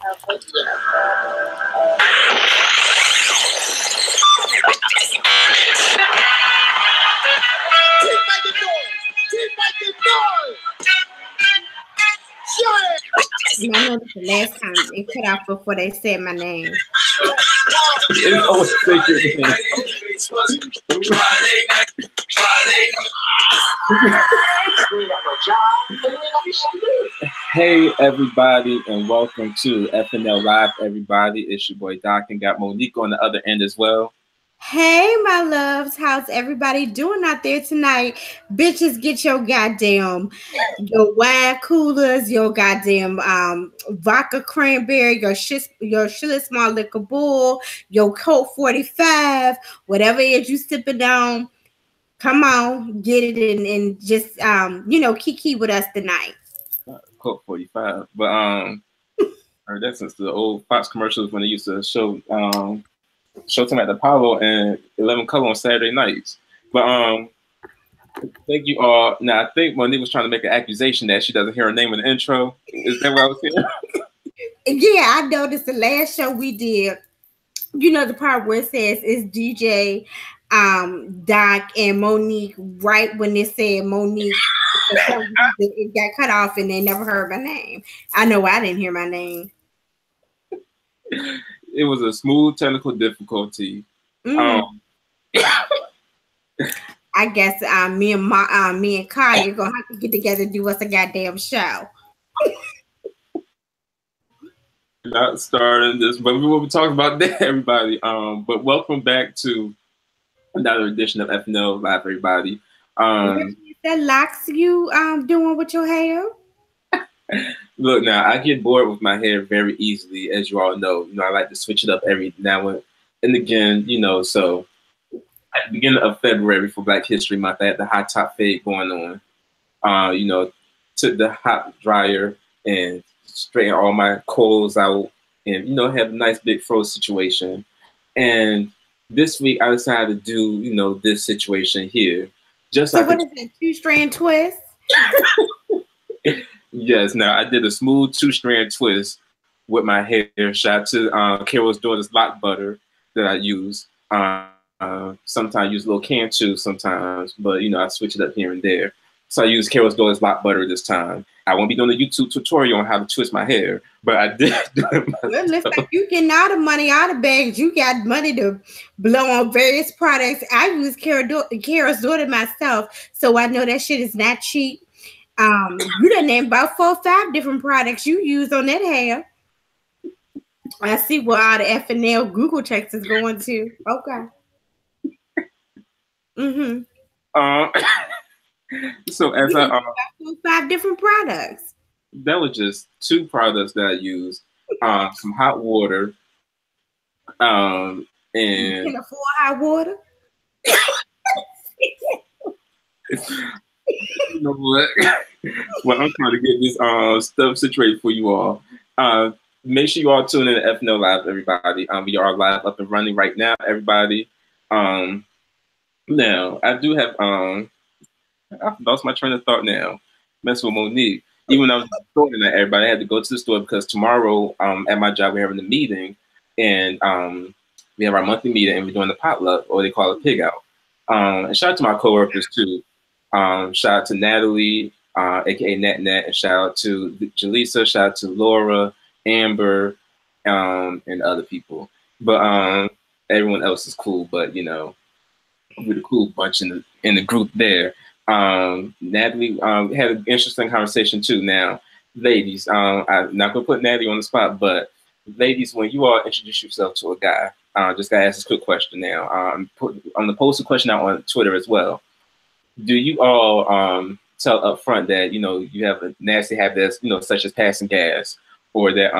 I know the last time it cut off before they said my name. It's always Hey everybody, and welcome to FNL Live. Everybody, it's your boy Doc, and got Monique on the other end as well. Hey, my loves, how's everybody doing out there tonight? Bitches, get your goddamn wine coolers, your goddamn vodka cranberry, your shit small liquor bull, your Coke 45, whatever it is you sipping on. Come on, get it and just kiki with us tonight. Coke 45, but I heard that since the old Fox commercials when they used to show Showtime at the Apollo and 11 Color on Saturday nights. But thank you all. Now I think Monique was trying to make an accusation that she doesn't hear her name in the intro. Is that what I was hearing? Yeah, I noticed the last show we did. You know the part where it says it's DJ, Doc, and Monique. Right when it said Monique, it got cut off, and they never heard my name. I know I didn't hear my name. It was a smooth technical difficulty. I guess me and Kylie gonna have to get together and do us a goddamn show. Not starting this, but we will be talking about that, everybody. But welcome back to another edition of FNL Live, everybody. That locks you doing with your hair? Look, now I get bored with my hair very easily, as you all know. You know, I like to switch it up every now and again. You know, so at the beginning of February for Black History Month, I had the high top fade going on. You know, took the hot dryer and straighten all my coils out, and have a nice big fro situation. And this week I decided to do this situation here. Just so like what is it? 2-strand twist? Yes. Now I did a smooth 2-strand twist with my hair. Shout out to Carol's daughter's lock butter that I use. Sometimes I use a little Cantu sometimes, but I switch it up here and there. So I used Carol's daughter's lock butter this time. I won't be doing a YouTube tutorial on how to twist my hair, but I did do it myself. Well, looks like you getting all the money out of bags. You got money to blow on various products. I use Carol's daughter myself, so I know that shit is not cheap. You done named about 4 or 5 different products you use on that hair. I see where all the FNL Google checks is going to. Okay. So as you 4 or 5 different products. That was just 2 products that I used. Some hot water. And you can afford hot water. You know what? Well, I'm trying to get this stuff situated for you all. Make sure you all tune in to FNL Live, everybody. We are live up and running right now, everybody. Now I do have I've lost my train of thought now. Messing with Monique. Even when I was talking to everybody, I had to go to the store because tomorrow at my job we're having a meeting, and we have our monthly meeting, and we're doing the potluck, or they call it pig out. And shout out to my coworkers too. Shout out to Natalie, aka Nat, and shout out to Jaleesa, shout out to Laura, Amber, and other people. But everyone else is cool, but we're the cool bunch in the group there. Natalie had an interesting conversation too. Now, ladies, I'm not gonna put Natalie on the spot, but ladies, when you all introduce yourself to a guy, just gotta ask this quick question now. I'm gonna post a question out on Twitter as well. Do you all tell up front that you have a nasty habit that's such as passing gas, or that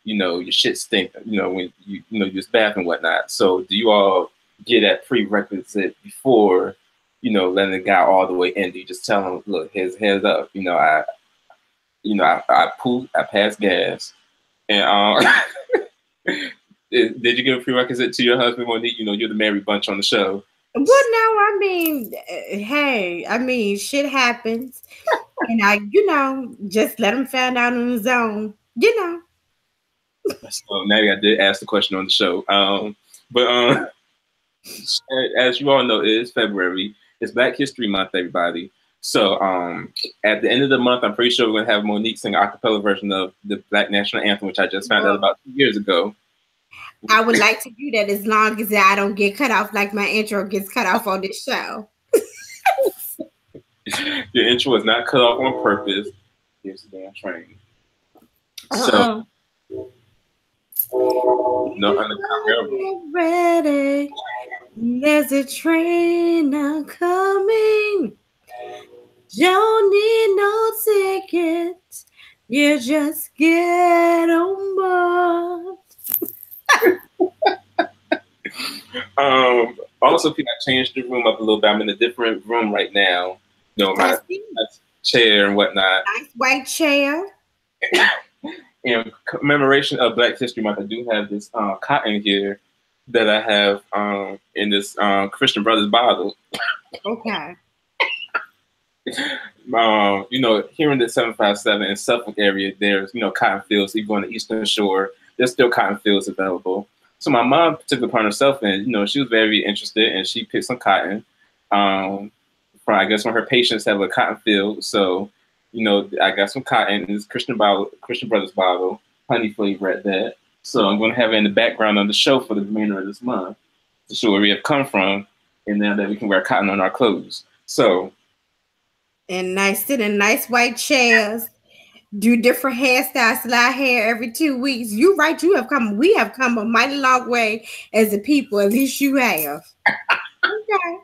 your shit stink when you use bath and whatnot? So do you all get that prerequisite before letting the guy all the way in? Do you just tell him, look, heads up, I poop, I pass gas, and did you give a prerequisite to your husband, Monique? You're the married bunch on the show. Well, no, I mean, hey, shit happens, and I, just let him find out on his own, So maybe I did ask the question on the show. But as you all know, it is February. It's Black History Month, everybody. So at the end of the month, I'm pretty sure we're gonna have Monique sing an a cappella version of the Black National Anthem, which I just found out about 2 years ago. I would like to do that as long as I don't get cut off like my intro gets cut off on this show. Your intro is not cut off on purpose. Here's the damn train. So no undercover. Ready. There's a train coming. Don't need no ticket. You just get on board. Also, people, I changed the room up a little bit. I'm in a different room right now. You know, my chair and whatnot. Nice white chair. In commemoration of Black History Month, I do have this cotton here that I have in this Christian Brothers bottle. Okay. You know, here in the 757 in Suffolk area, there's, you know, cotton fields. If you go on the Eastern Shore, there's still cotton fields available. So my mom took it upon herself, and, you know, she was very interested, and she picked some cotton. I guess when her patients have a cotton field. So, you know, I got some cotton in this Christian Brothers bottle, honey flavor at that. So I'm going to have it in the background of the show for the remainder of this month to show where we have come from, and now that we can wear cotton on our clothes. So. And sit in nice white chairs, do different hairstyles, slide hair every 2 weeks. You're right. We have come a mighty long way as a people. At least you have. Okay.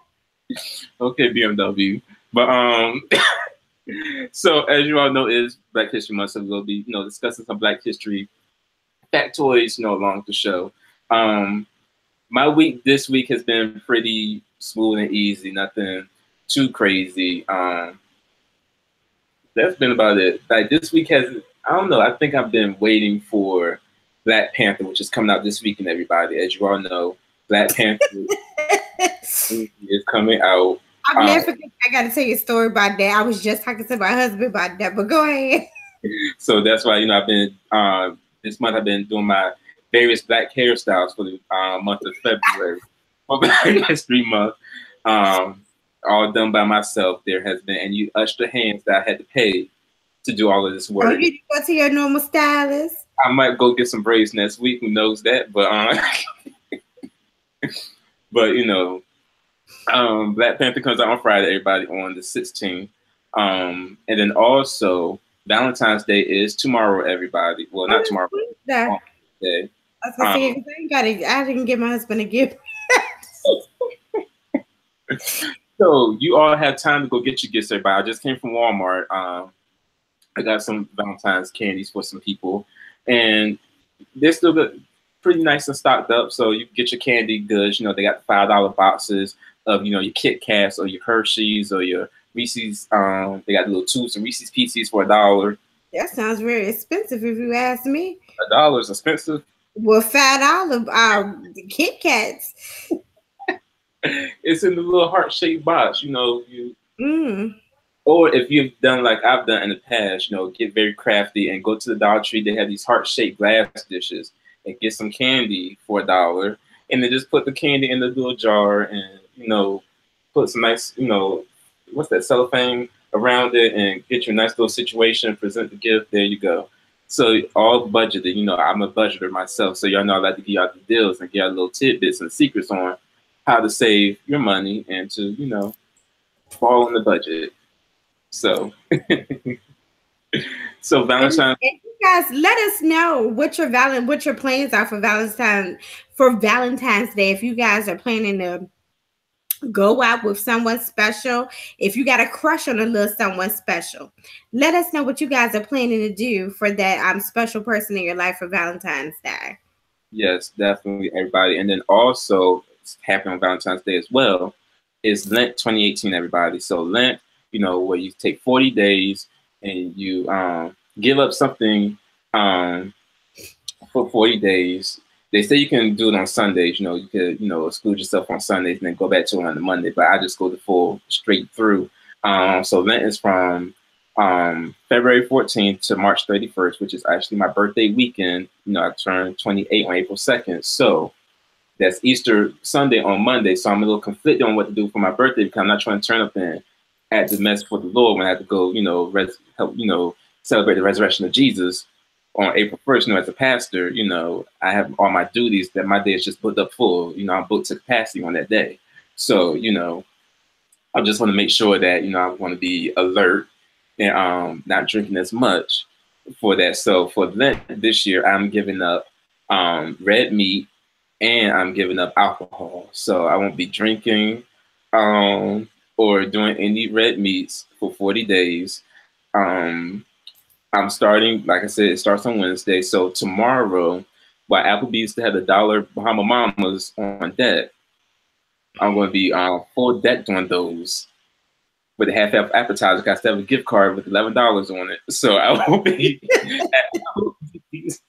Okay, BMW. But so as you all know, is Black History Month, so we'll be, you know, discussing some Black history factoids, you know, along the show. My week this week has been pretty smooth and easy, nothing too crazy. That's been about it. Like this week I don't know, I think I've been waiting for Black Panther, which is coming out this weekend, everybody. As you all know, Black Panther is coming out. I'll never forget. I got to tell you a story about that. I was just talking to my husband about that, but go ahead. So that's why, you know, I've been, this month I've been doing my various Black hairstyles for the month of February. For Black History Month. All done by myself. There has been, and you usher hands that I had to pay to do all of this work. Oh, you didn't go to your normal stylist? I might go get some braids next week. Who knows that? But but you know, Black Panther comes out on Friday, everybody, on the 16th. And then also Valentine's Day is tomorrow, everybody. Well, not tomorrow. Day. I was gonna say, I didn't get my husband a gift. So you all have time to go get your gifts, everybody. I just came from Walmart. I got some Valentine's candies for some people, and they're still good, pretty nice and stocked up. So you get your candy goods. You know, they got the $5 boxes of, you know, your Kit Kats or your Hershey's or your Reese's. They got the little tubes of Reese's Pieces for $1. That sounds very expensive, if you ask me. $1 is expensive. Well, $5 Kit Kats. It's in the little heart-shaped box, you know. Or if you've done like I've done in the past, you know, get very crafty and go to the Dollar Tree. They have these heart-shaped glass dishes and get some candy for $1, and then just put the candy in the little jar and, you know, put some nice, you know, what's that, cellophane around it, and get you a nice little situation. Present the gift. There you go. So all budgeted. You know, I'm a budgeter myself, so y'all know I like to give y'all the deals and give y'all little tidbits and secrets on how to save your money and to, you know, fall on the budget. So, so Valentine. And you guys, let us know what your plans are for Valentine's Day. If you guys are planning to go out with someone special, if you got a crush on a little someone special, let us know what you guys are planning to do for that special person in your life for Valentine's Day. Yes, definitely, everybody. And then also, happening on Valentine's Day as well is Lent 2018, everybody. So Lent, you know, where you take 40 days and you give up something for 40 days. They say you can do it on Sundays. You know, you could, you know, exclude yourself on Sundays and then go back to it on the Monday. But I just go the full straight through. So Lent is from February 14th to March 31st, which is actually my birthday weekend. You know, I turned 28 on April 2nd. So that's Easter Sunday on Monday. So I'm a little conflicted on what to do for my birthday because I'm not trying to turn up and add the mess for the Lord when I have to go, you know, help, you know, celebrate the resurrection of Jesus on April 1st. You know, as a pastor, you know, I have all my duties that my day is just booked up full. You know, I'm booked to capacity on that day. So, you know, I just want to make sure that, you know, I want to be alert and not drinking as much for that. So for Lent this year, I'm giving up red meat and I'm giving up alcohol. So I won't be drinking or doing any red meats for 40 days. I'm starting, like I said, it starts on Wednesday. So tomorrow, while Applebee's to have the dollar Bahama Mamas on deck, I'm going to be full decked on those with a half appetizer. Got to have a gift card with $11 on it. So I will be at Applebee's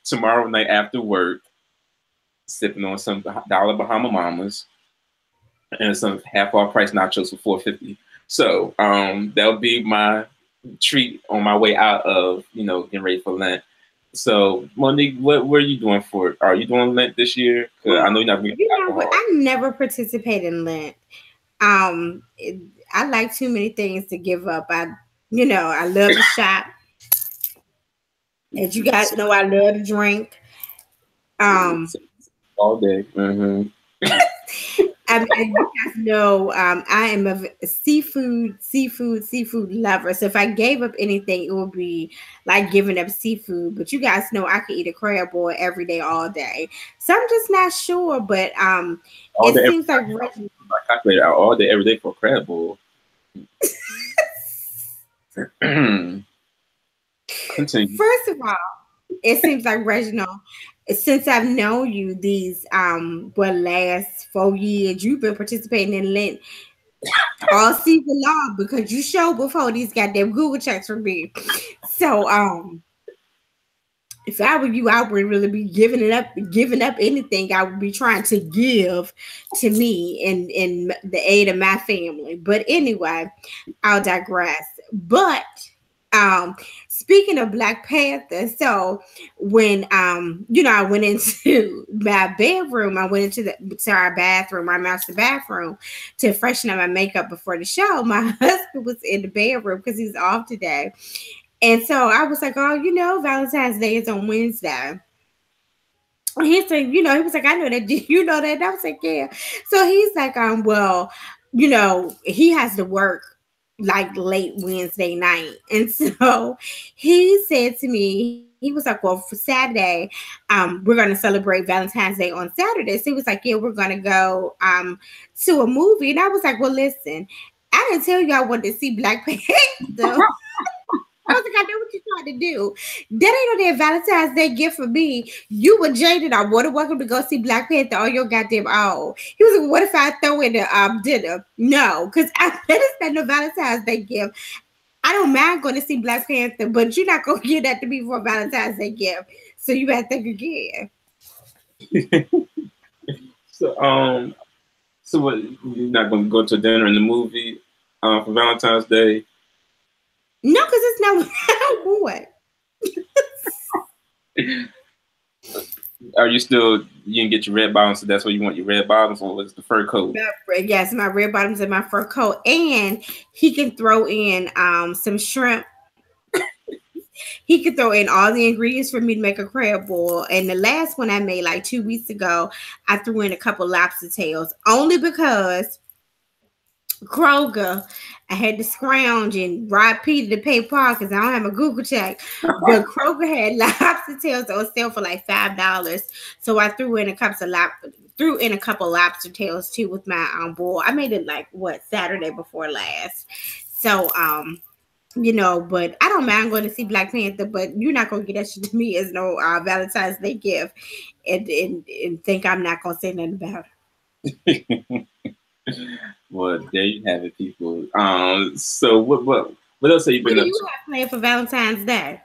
tomorrow night after work, sipping on some dollar Bahama Mamas and some half-off price nachos for $4.50. So that'll be my treat on my way out of, you know, getting ready for Lent. So Monique, what are you doing for it? Are you doing Lent this year? I know you're not going to alcohol. I never participate in Lent. I like too many things to give up. I love to shop. As you guys know, I love to drink. All day. Mm-hmm. I mean, you guys know I am a seafood lover. So if I gave up anything, it would be like giving up seafood. But you guys know I could eat a crab boil every day, all day. So I'm just not sure. But it seems like I calculated out all day, every day for a crab boil. Continue. First of all, it seems like Reginald, since I've known you these last 4 years, you've been participating in Lent all season long because you showed before these goddamn Google checks for me. So if I were you, I would really be giving up anything I would be trying to give to me in the aid of my family. But anyway, I'll digress. But speaking of Black Panther, so when I went into my bedroom, I went into our bathroom, our master bathroom, to freshen up my makeup before the show. My husband was in the bedroom because he's off today. And so I was like, oh, Valentine's Day is on Wednesday. And he said, he was like, I know that. Do you know that? And I was like, yeah. So he's like, well, he has to work like late Wednesday night. And so he said to me, he was like, well, for Saturday, we're going to celebrate Valentine's Day on Saturday. So he was like, yeah, we're going to go to a movie. And I was like, well, listen, I didn't tell you I wanted to see Black Panther. I was like, I know what you're trying to do. That ain't no damn Valentine's Day gift for me. You were jaded. I would have welcome to go see Black Panther on your goddamn own. He was like, what if I throw in the dinner? No, because that is not no Valentine's Day gift. I don't mind going to see Black Panther, but you're not going to give that to me for a Valentine's Day gift. So you better think again. So what? You're not going to go to dinner and the movie for Valentine's Day? No, because it's not what I want. Are you didn't get your red bottoms, so that's what you want, your red bottoms, or was the fur coat? Yes, my red bottoms and my fur coat. And he can throw in some shrimp. He could throw in all the ingredients for me to make a crab boil. And the last one I made like 2 weeks ago, I threw in a couple lobster tails, only because Kroger, I had to scrounge and R.I.P to pay Park because I don't have a Google check. But Kroger had lobster tails on sale for like $5. So I threw in a couple lobster tails too with my boil. I made it like Saturday before last. So but I don't mind going to see Black Panther, but you're not gonna get that shit to me as no Valentine's Day gift and think I'm not gonna say nothing about it. Well, there you have it, people. So what else have you been up to? What do you have planned for Valentine's Day?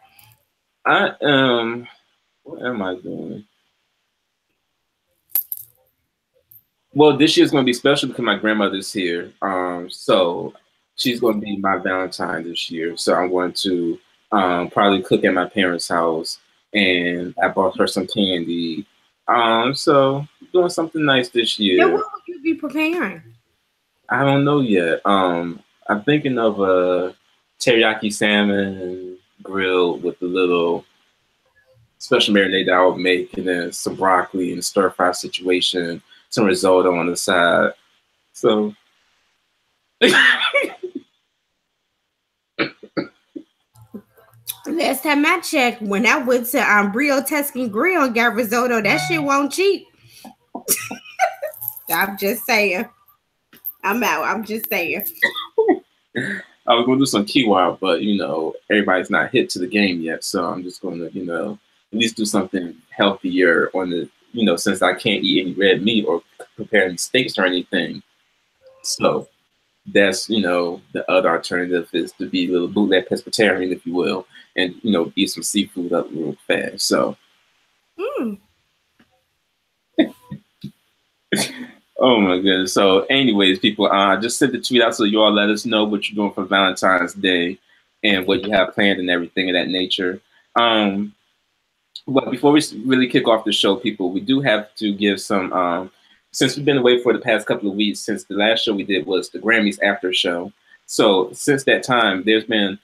What am I doing? Well, this year's gonna be special because my grandmother's here. So she's going to be my Valentine this year. So I'm going to probably cook at my parents' house, and I bought her some candy. So doing something nice this Now, year. what would you be preparing? I don't know yet. I'm thinking of a teriyaki salmon grilled with a little special marinade that I would make, and then some broccoli and stir fry situation, some risotto on the side. So Last time I checked, when I went to Brio Tuscan Grill and got risotto, that shit won't cheap. I'm just saying. I'm out. I'm just saying. I was going to do some quinoa, but everybody's not hit to the game yet, so I'm just going to at least do something healthier on the since I can't eat any red meat or prepare any steaks or anything. So that's the other alternative is to be a little bootleg pescatarian, if you will, and eat some seafood up real fast. So oh my goodness. So anyways, people, just send the tweet out so you all let us know what you're doing for Valentine's Day and what you have planned and everything of that nature. But before we really kick off the show, people, we do have to give some since we've been away for the past couple of weeks, since the last show we did was the Grammys after show. So since that time, there's been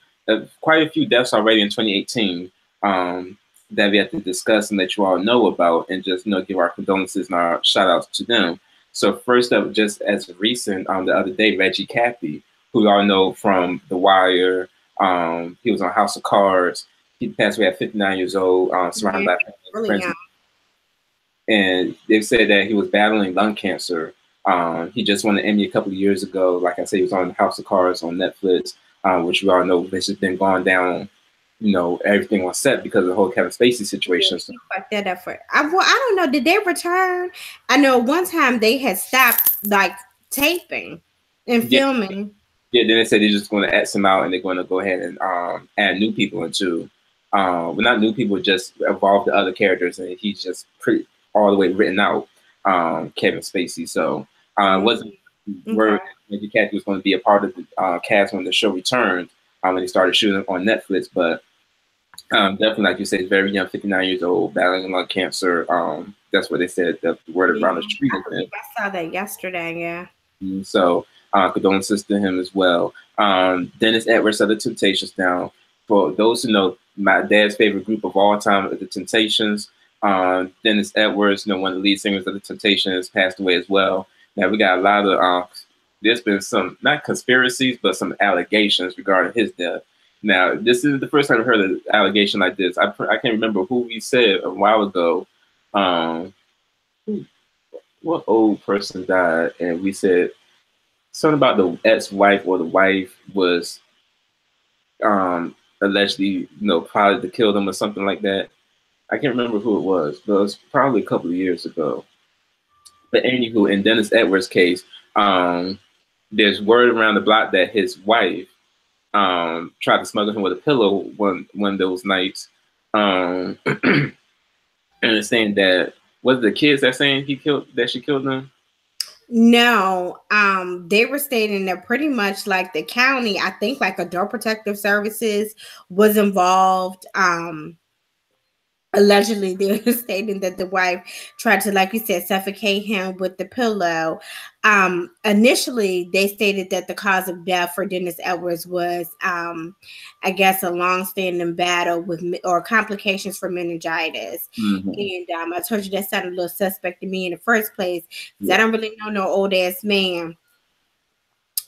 quite a few deaths already in 2018 that we have to discuss and that you all know about, and just give our condolences and our shout outs to them. So first up, just as recent, the other day, Reggie Cathy, who you all know from The Wire, he was on House of Cards. He passed away at 59 years old, surrounded by friends. And they said that he was battling lung cancer. He just won an Emmy a couple of years ago. Like I said, he was on House of Cards on Netflix, which we all know has just been gone down, everything on set because of the whole Kevin Spacey situation. Yeah, so. Fuck that up for. I don't know. Did they return? I know one time they had stopped like taping and filming. Yeah, then they said they're just going to X him out and they're going to go ahead and add new people into. Well, not new people, just evolve the other characters, and he's just pretty all the way written out, Kevin Spacey. So wasn't word maybe Cathy was going to be a part of the cast when the show returned when they started shooting on Netflix. But definitely, like you said, he's very young, 59 years old, battling lung cancer. That's what they said. The word around the street. I saw that yesterday. Yeah. So condolences to him as well. Dennis Edwards of the Temptations. Now, for those who know, my dad's favorite group of all time, the Temptations. Dennis Edwards, one of the lead singers of the Temptations, passed away as well. Now we got a lot of there's been some not conspiracies, but some allegations regarding his death. Now this is the first time I've heard an allegation like this. I can't remember who we said a while ago. What old person died, and we said something about the ex-wife or the wife was allegedly, plotted to kill them or something like that. I can't remember who it was, but it was probably a couple of years ago. But anywho, in Dennis Edwards' case, there's word around the block that his wife tried to smuggle him with a pillow one of those nights. And it's saying that, was the kids that saying she killed them? No, they were stating that pretty much like the county, I think like Adult Protective Services was involved. Allegedly, they were stating that the wife tried to, like you said, suffocate him with the pillow. Initially, they stated that the cause of death for Dennis Edwards was, I guess, a long-standing battle with or complications from meningitis. And I told you that sounded a little suspect to me in the first place because I don't really know no old-ass man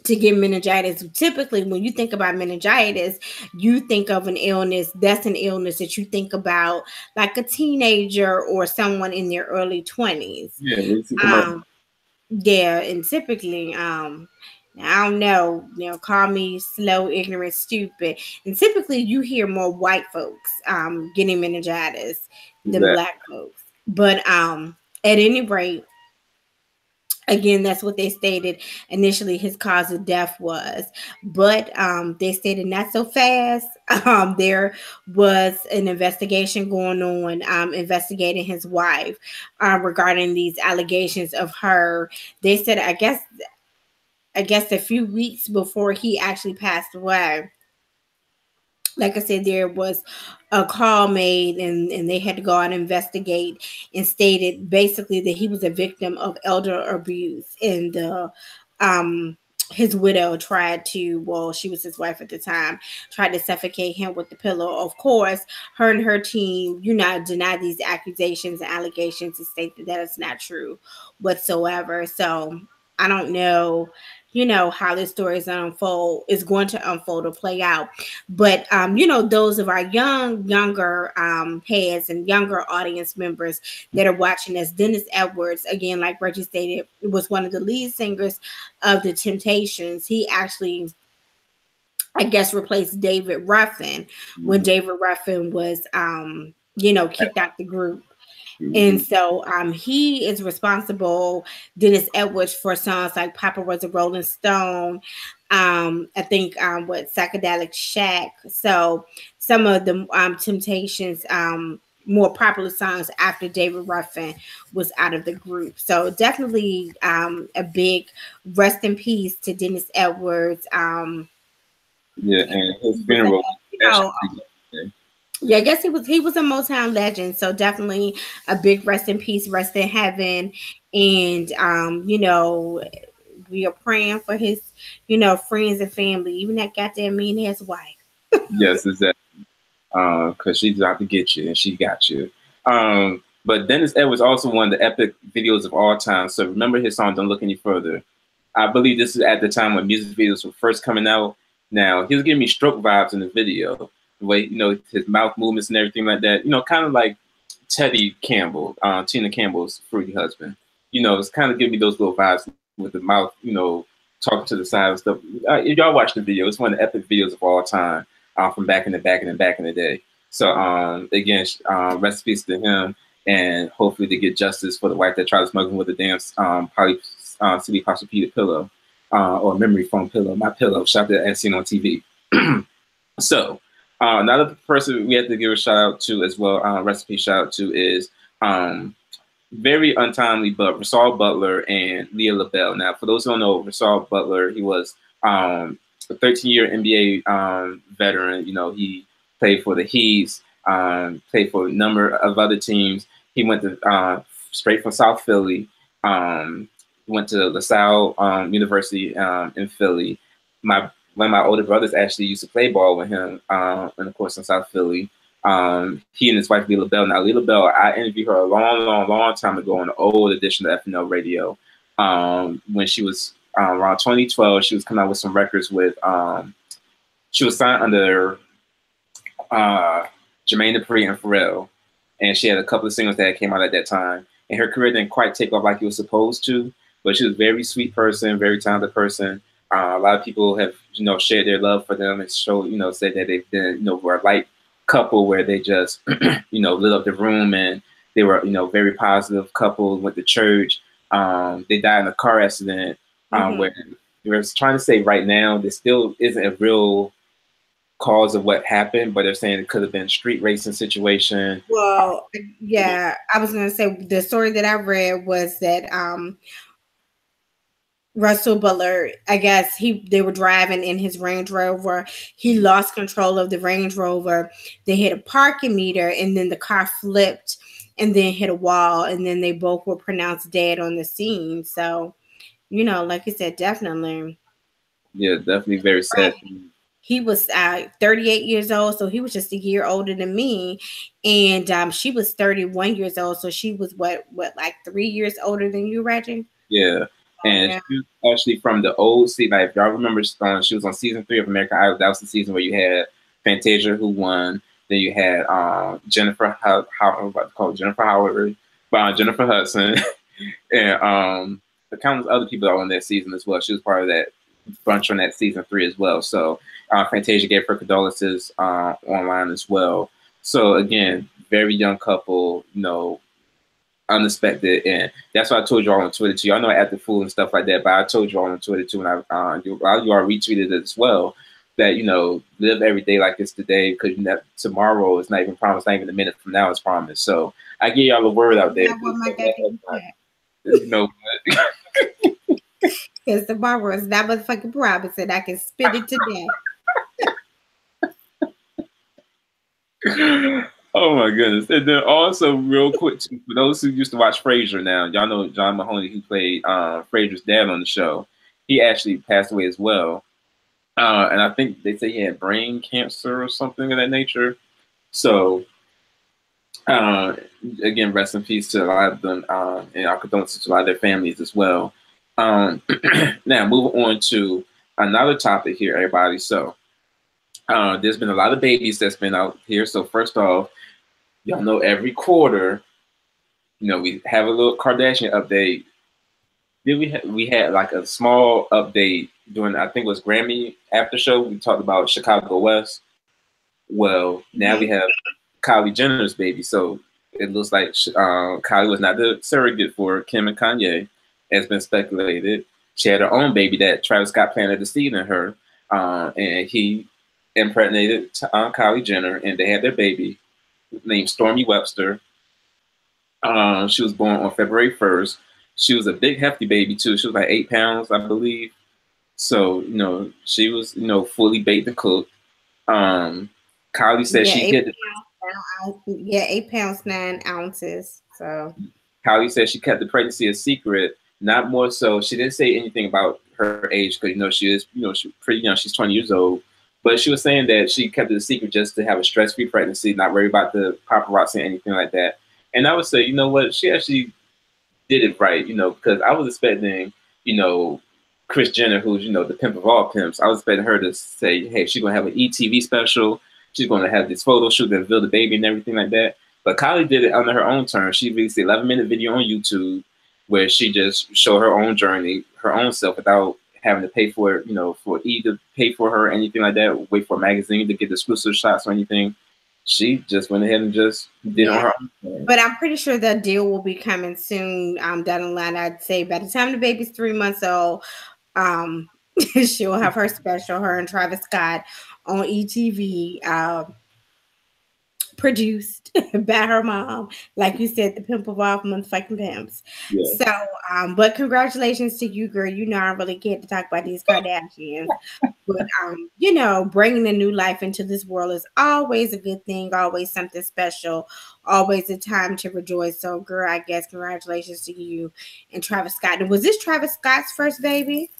to get meningitis. Typically, when you think about meningitis, you think of an illness. That's an illness that you think about like a teenager or someone in their early 20s. Yeah, and typically, I don't know, call me slow, ignorant, stupid. And typically you hear more white folks getting meningitis than black folks. But at any rate, again, that's what they stated initially his cause of death was. But they stated not so fast. There was an investigation going on, investigating his wife regarding these allegations of her. They said, I guess, I guess a few weeks before he actually passed away, like I said, there was a call made, and they had to go out and investigate, and stated basically that he was a victim of elder abuse, and um his widow tried to, well, she was his wife at the time, tried to suffocate him with the pillow. Of course, her and her team, deny these accusations and allegations, and state that that is not true whatsoever. So I don't know, how this story is going to unfold or play out. But those of our younger heads and younger audience members that are watching us, Dennis Edwards, again, like Reggie stated, was one of the lead singers of the Temptations. He actually, I guess, replaced David Ruffin when David Ruffin was kicked out the group. And so he is responsible, Dennis Edwards, for songs like Papa Was a Rolling Stone, I think what Psychedelic Shack. So some of the Temptations more popular songs after David Ruffin was out of the group. So definitely a big rest in peace to Dennis Edwards. Yeah, and his funeral. Yeah, I guess he was a Motown legend. So definitely a big rest in peace, rest in heaven. And we are praying for his, friends and family, even that goddamn mean ass wife. Yes, exactly. Because she's out to get you, and she got you. But Dennis Edwards also one of the epic videos of all time. So remember his song "Don't Look Any Further." I believe this is at the time when music videos were first coming out. Now he was giving me Stroke vibes in the video, the way his mouth movements and everything like that. Kind of like Teddy Campbell, Tina Campbell's fruity husband. It's kind of giving me those little vibes with the mouth, talking to the side and stuff. If y'all watch the video, it's one of the epic videos of all time. From back in the day. So again, rest in peace to him, and hopefully they get justice for the wife that tried to smuggle him with a damn CD Posturepedic pillow or memory foam pillow. My pillow, shout out to as seen on TV. So another person we have to give a shout out to as well, recipe shout out to is very untimely, but Rasaul Butler and Leah LaBelle. Now, for those who don't know, Rasaul Butler, he was a 13-year NBA veteran. He played for the Heat, played for a number of other teams. He went to straight from South Philly. Went to LaSalle University in Philly. One of my older brothers actually used to play ball with him, and of course in South Philly. He and his wife Leah LaBelle. Now Leah LaBelle, I interviewed her a long time ago on the old edition of FNL Radio when she was. Around 2012, she was coming out with some records with, she was signed under Jermaine Dupri and Pharrell, and she had a couple of singles that came out at that time, and her career didn't quite take off like it was supposed to, but she was a very sweet person, very talented person. A lot of people have, shared their love for them and said that they've been, were a light couple where they just, lit up the room, and they were, very positive couple, went to church. They died in a car accident. Where they're trying to say right now there still isn't a real cause of what happened, but they're saying it could have been street racing situation. Well, yeah, I was gonna say the story that I read was that Rasaul Butler, I guess they were driving in his Range Rover. He lost control of the Range Rover. They hit a parking meter, and then the car flipped and then hit a wall, and then they both were pronounced dead on the scene. So like you said, definitely. Yeah, definitely very sad. He was 38 years old, so he was just a year older than me. And she was 31 years old, so she was what, like 3 years older than you, Reggie? Yeah. And she was actually from the old season. Like, if y'all remember, she was on season 3 of American Idol. That was the season where you had Fantasia, who won. Then you had Jennifer Hudson, and the countless other people that were on that season as well. She was part of that bunch on that season 3 as well. So Fantasia gave her condolences online as well. So again, very young couple, unexpected, and that's why I told you all on Twitter too. Y'all know I act the fool and stuff like that, but I told you all on Twitter too, and you all retweeted it as well. That live every day like it's today, because tomorrow is not even promised, not even a minute from now is promised. So I give y'all a word out there. Because tomorrow is not motherfucking Robinson. I can spit it today. Oh my goodness! And then also, real quick, too, for those who used to watch Frasier, now y'all know John Mahoney, who played Frasier's dad on the show. He actually passed away as well, and I think they say he had brain cancer or something of that nature. So, uh, again, rest in peace to a lot of them, and our condolences to a lot of their families as well. Um, Now, moving on to another topic here, everybody. So, there's been a lot of babies that's been out here. So, first off, y'all know every quarter, we have a little Kardashian update. Then we had like a small update during, I think it was Grammy after show. We talked about Chicago West. Well, now we have Kylie Jenner's baby. So it looks like Kylie was not the surrogate for Kim and Kanye, as been speculated. She had her own baby that Travis Scott planted the seed in her, and he impregnated Kylie Jenner, and they had their baby named Stormy Webster. She was born on February 1st. She was a big, hefty baby, too. She was like 8 pounds, I believe. So, she was, fully baked and cooked. Kylie said Yeah, she eight hid it. pounds. Yeah, 8 pounds 9 ounces. So Kylie said she kept the pregnancy a secret. Not more so. She didn't say anything about her age because, she is, she's pretty young. She's 20 years old. But she was saying that she kept it a secret just to have a stress-free pregnancy, not worry about the paparazzi or anything like that. And I would say, you know what? She actually did it right, because I was expecting, Kris Jenner, who's, the pimp of all pimps. I was expecting her to say, hey, she's going to have an ETV special. She's going to have this photo shoot that reveal the baby and everything like that. But Kylie did it under her own terms. She released an 11-minute video on YouTube where she just showed her own journey, her own self, without having to pay for it, for either pay for her or anything like that, wait for a magazine to get exclusive shots or anything. She just went ahead and just did it on her own. But I'm pretty sure that deal will be coming soon down the line. I'd say by the time the baby's 3 months old, she'll have her special, her and Travis Scott on ETV. Produced by her mom, like you said, the pimp of all motherfucking pimps. Yeah. So, but congratulations to you, girl. I really get to talk about these Kardashians, but bringing a new life into this world is always a good thing, always something special, always a time to rejoice. So, girl, I guess congratulations to you and Travis Scott. And was this Travis Scott's first baby?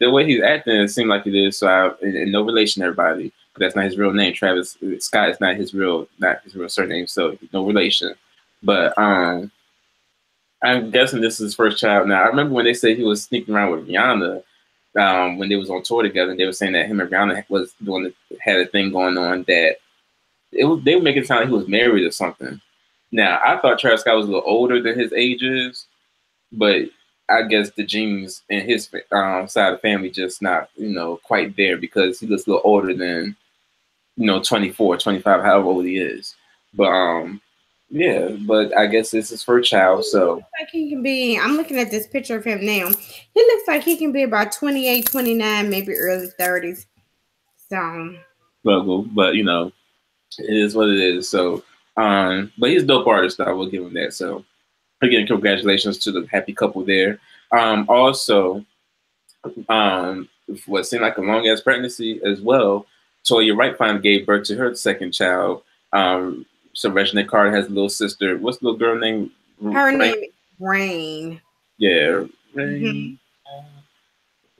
The way he's acting, it seemed like it is. So, in no relation to everybody. That's not his real name. Travis Scott is not his real surname, so no relation. But I'm guessing this is his first child. Now, I remember when they said he was sneaking around with Rihanna when they was on tour together, and they were saying that him and Rihanna had a thing going on that they were making it sound like he was married or something. Now, I thought Travis Scott was a little older than his age is, but I guess the genes in his side of the family just not, quite there because he looks a little older than 24, 25, however old he is. But yeah, but I guess this is for a child, so. Like he can be, I'm looking at this picture of him now. He looks like he can be about 28, 29, maybe early 30s. So. But it is what it is. So, but he's a dope artist, I will give him that. So, again, congratulations to the happy couple there. Also, what seemed like a long ass pregnancy as well. Toya Wright finally gave birth to her second child. So Regina Carter has a little sister. What's the little girl name? Her name is Rain. Yeah, Rain.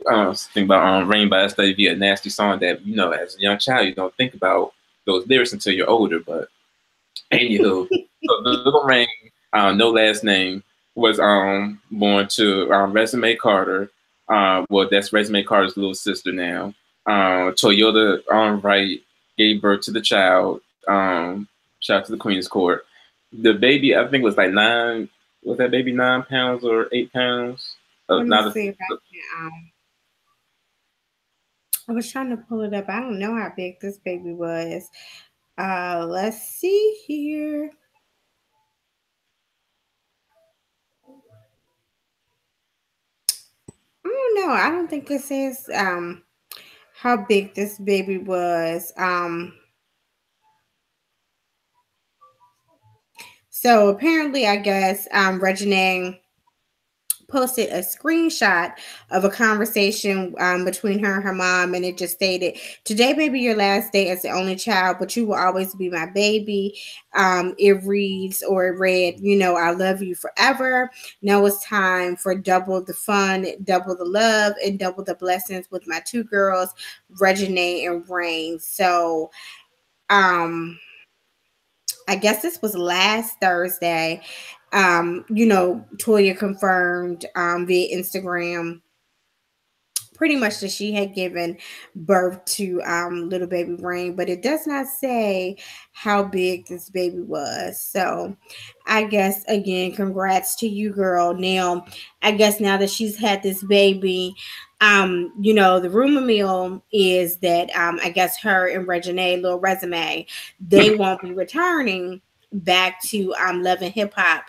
Think about Rain by SWV, a nasty song that as a young child you don't think about those lyrics until you're older. But anywho, so the little Rain, no last name, was born to Resume Carter. Well, that's Resume Carter's little sister now. Toyota Wright gave birth to the child. Shout out to the Queen's Court. The baby, I think, was like 9. Was that baby 9 pounds or 8 pounds? Let me see if I can. I was trying to pull it up. I don't know how big this baby was. Let's see here. I don't know. I don't think it says how big this baby was. So apparently, I guess Regina posted a screenshot of a conversation between her and her mom, and it just stated, "Today may be your last day as the only child, but you will always be my baby." It reads, or it read, "I love you forever. Now it's time for double the fun, double the love, and double the blessings with my two girls, Reginae and Rain." So, I guess this was last Thursday. Toya confirmed via Instagram pretty much that she had given birth to little baby Rain, but it does not say how big this baby was. So I guess again, congrats to you, girl. Now, I guess now that she's had this baby, the rumor mill is that I guess her and Reginae, little resume, they won't be returning back to Love and Hip Hop.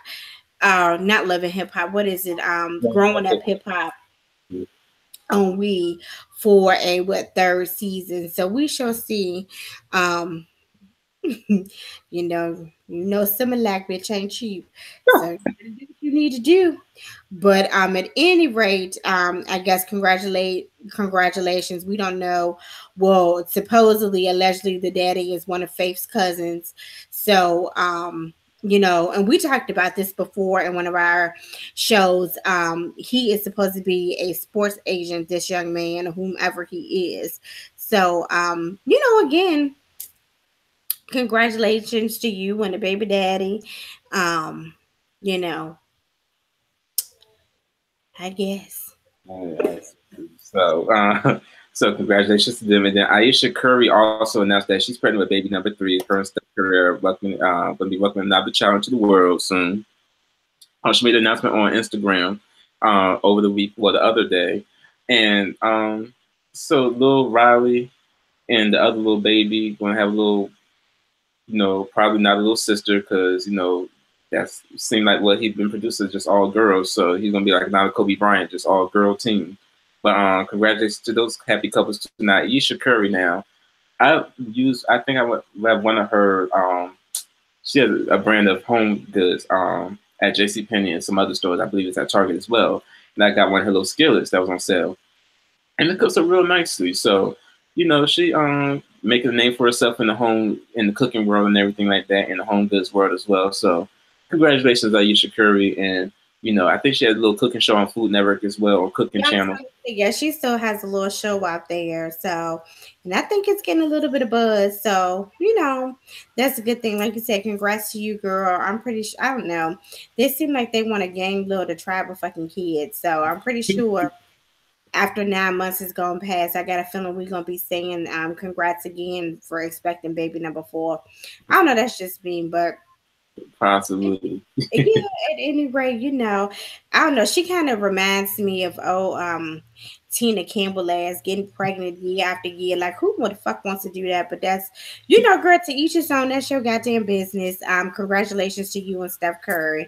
Not Love and Hip Hop. What is it? Growing Up Hip Hop on We for a third season. So we shall see. Similac bitch ain't cheap. So you gotta do what you need to do. But at any rate, I guess congratulations. We don't know. Well, supposedly, allegedly, the daddy is one of Faith's cousins. So and we talked about this before in one of our shows. He is supposed to be a sports agent, this young man, whomever he is. So again, congratulations to you and the baby daddy. You know, I guess. Yes. So, so congratulations to them. And then Ayesha Curry also announced that she's pregnant with baby number 3, her and Steph Curry are going to be welcoming another child into the world soon. She made an announcement on Instagram over the week, the other day. And so little Riley and the other little baby going to have a little, probably not a little sister, because, that seemed like what he'd been producing, just all girls. So he's going to be like not a Kobe Bryant, just all girl team. But congratulations to those happy couples tonight. Ayesha Curry now. I think I have one of her, she has a brand of home goods at JCPenney and some other stores. I believe it's at Target as well. And I got one of her little skillets that was on sale. And it cooks up real nicely. So, she making a name for herself in the cooking world and everything like that, in the home goods world as well. So congratulations, Ayesha Curry. And, I think she has a little cooking show on Food Network as well, or cooking channel. Yeah, she still has a little show out there. So, and I think it's getting a little bit of buzz. So, that's a good thing. Like you said, congrats to you, girl. I'm pretty sure, I don't know. They seem like they want to gang load the tribe of fucking kids. So I'm pretty sure after 9 months has gone past, I got a feeling we're going to be saying congrats again for expecting baby number 4. I don't know. That's just me, but possibly. Yeah, at any rate, I don't know. She kind of reminds me of Tina Campbell as getting pregnant year after year. Like, who the fuck wants to do that? But that's girl, to each his own. That's your goddamn business. Congratulations to you and Steph Curry.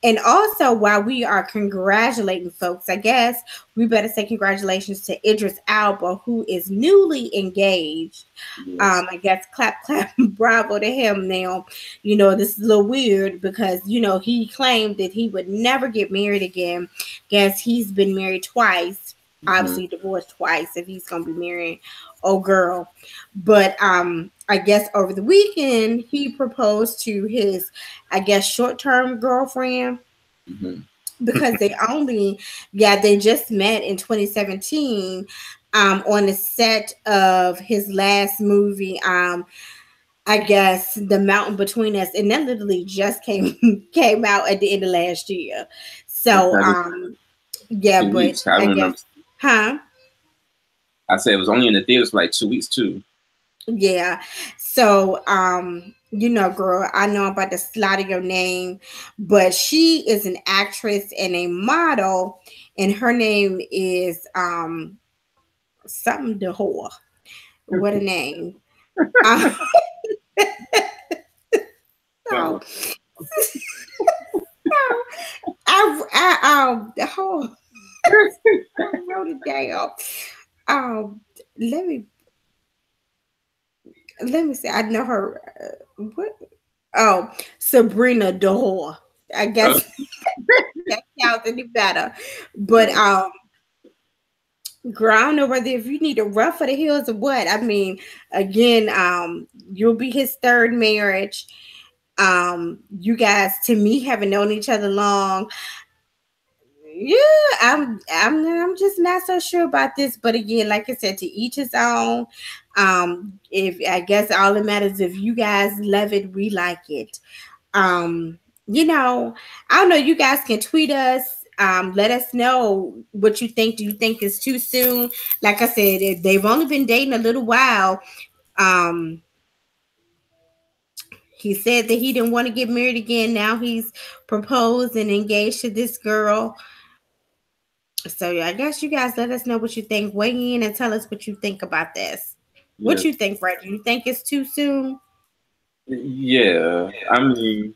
And also, while we are congratulating folks, I guess we better say congratulations to Idris Elba, who is newly engaged. Yes. I guess clap, bravo to him. Now, this is a little weird because, he claimed that he would never get married again. Guess he's been married twice, obviously divorced twice if he's going to be marrying old girl. But I guess over the weekend, he proposed to his, I guess, short-term girlfriend because they just met in 2017 on the set of his last movie, I guess, The Mountain Between Us. And that literally just came out at the end of last year. So, yeah, but I guess, huh? I said it was only in the theaters for like 2 weeks too. Yeah. So, girl, I know I'm about to slaughter your name, but she is an actress and a model, and her name is something Dehor. What a name. No. I wrote it down. Let me see. I know her. What? Oh, Sabrina Dehor. I guess. that sounds any better. But girl, I don't know whether if you need a rough for the hills or what. I mean, again, you'll be his third marriage. You guys, to me, haven't known each other long. Yeah, I'm just not so sure about this. But again, like I said, to each his own. If I guess all that matters, if you guys love it, we like it. Um, you know, I don't know. You guys can tweet us. Let us know what you think. Do you think it's too soon? Like I said, they've only been dating a little while. Um, he said that he didn't want to get married again. Now he's proposed and engaged to this girl. So yeah, I guess you guys let us know what you think. Weigh in and tell us what you think about this. What Yes. you think, Fred? Do you think it's too soon? Yeah. I mean,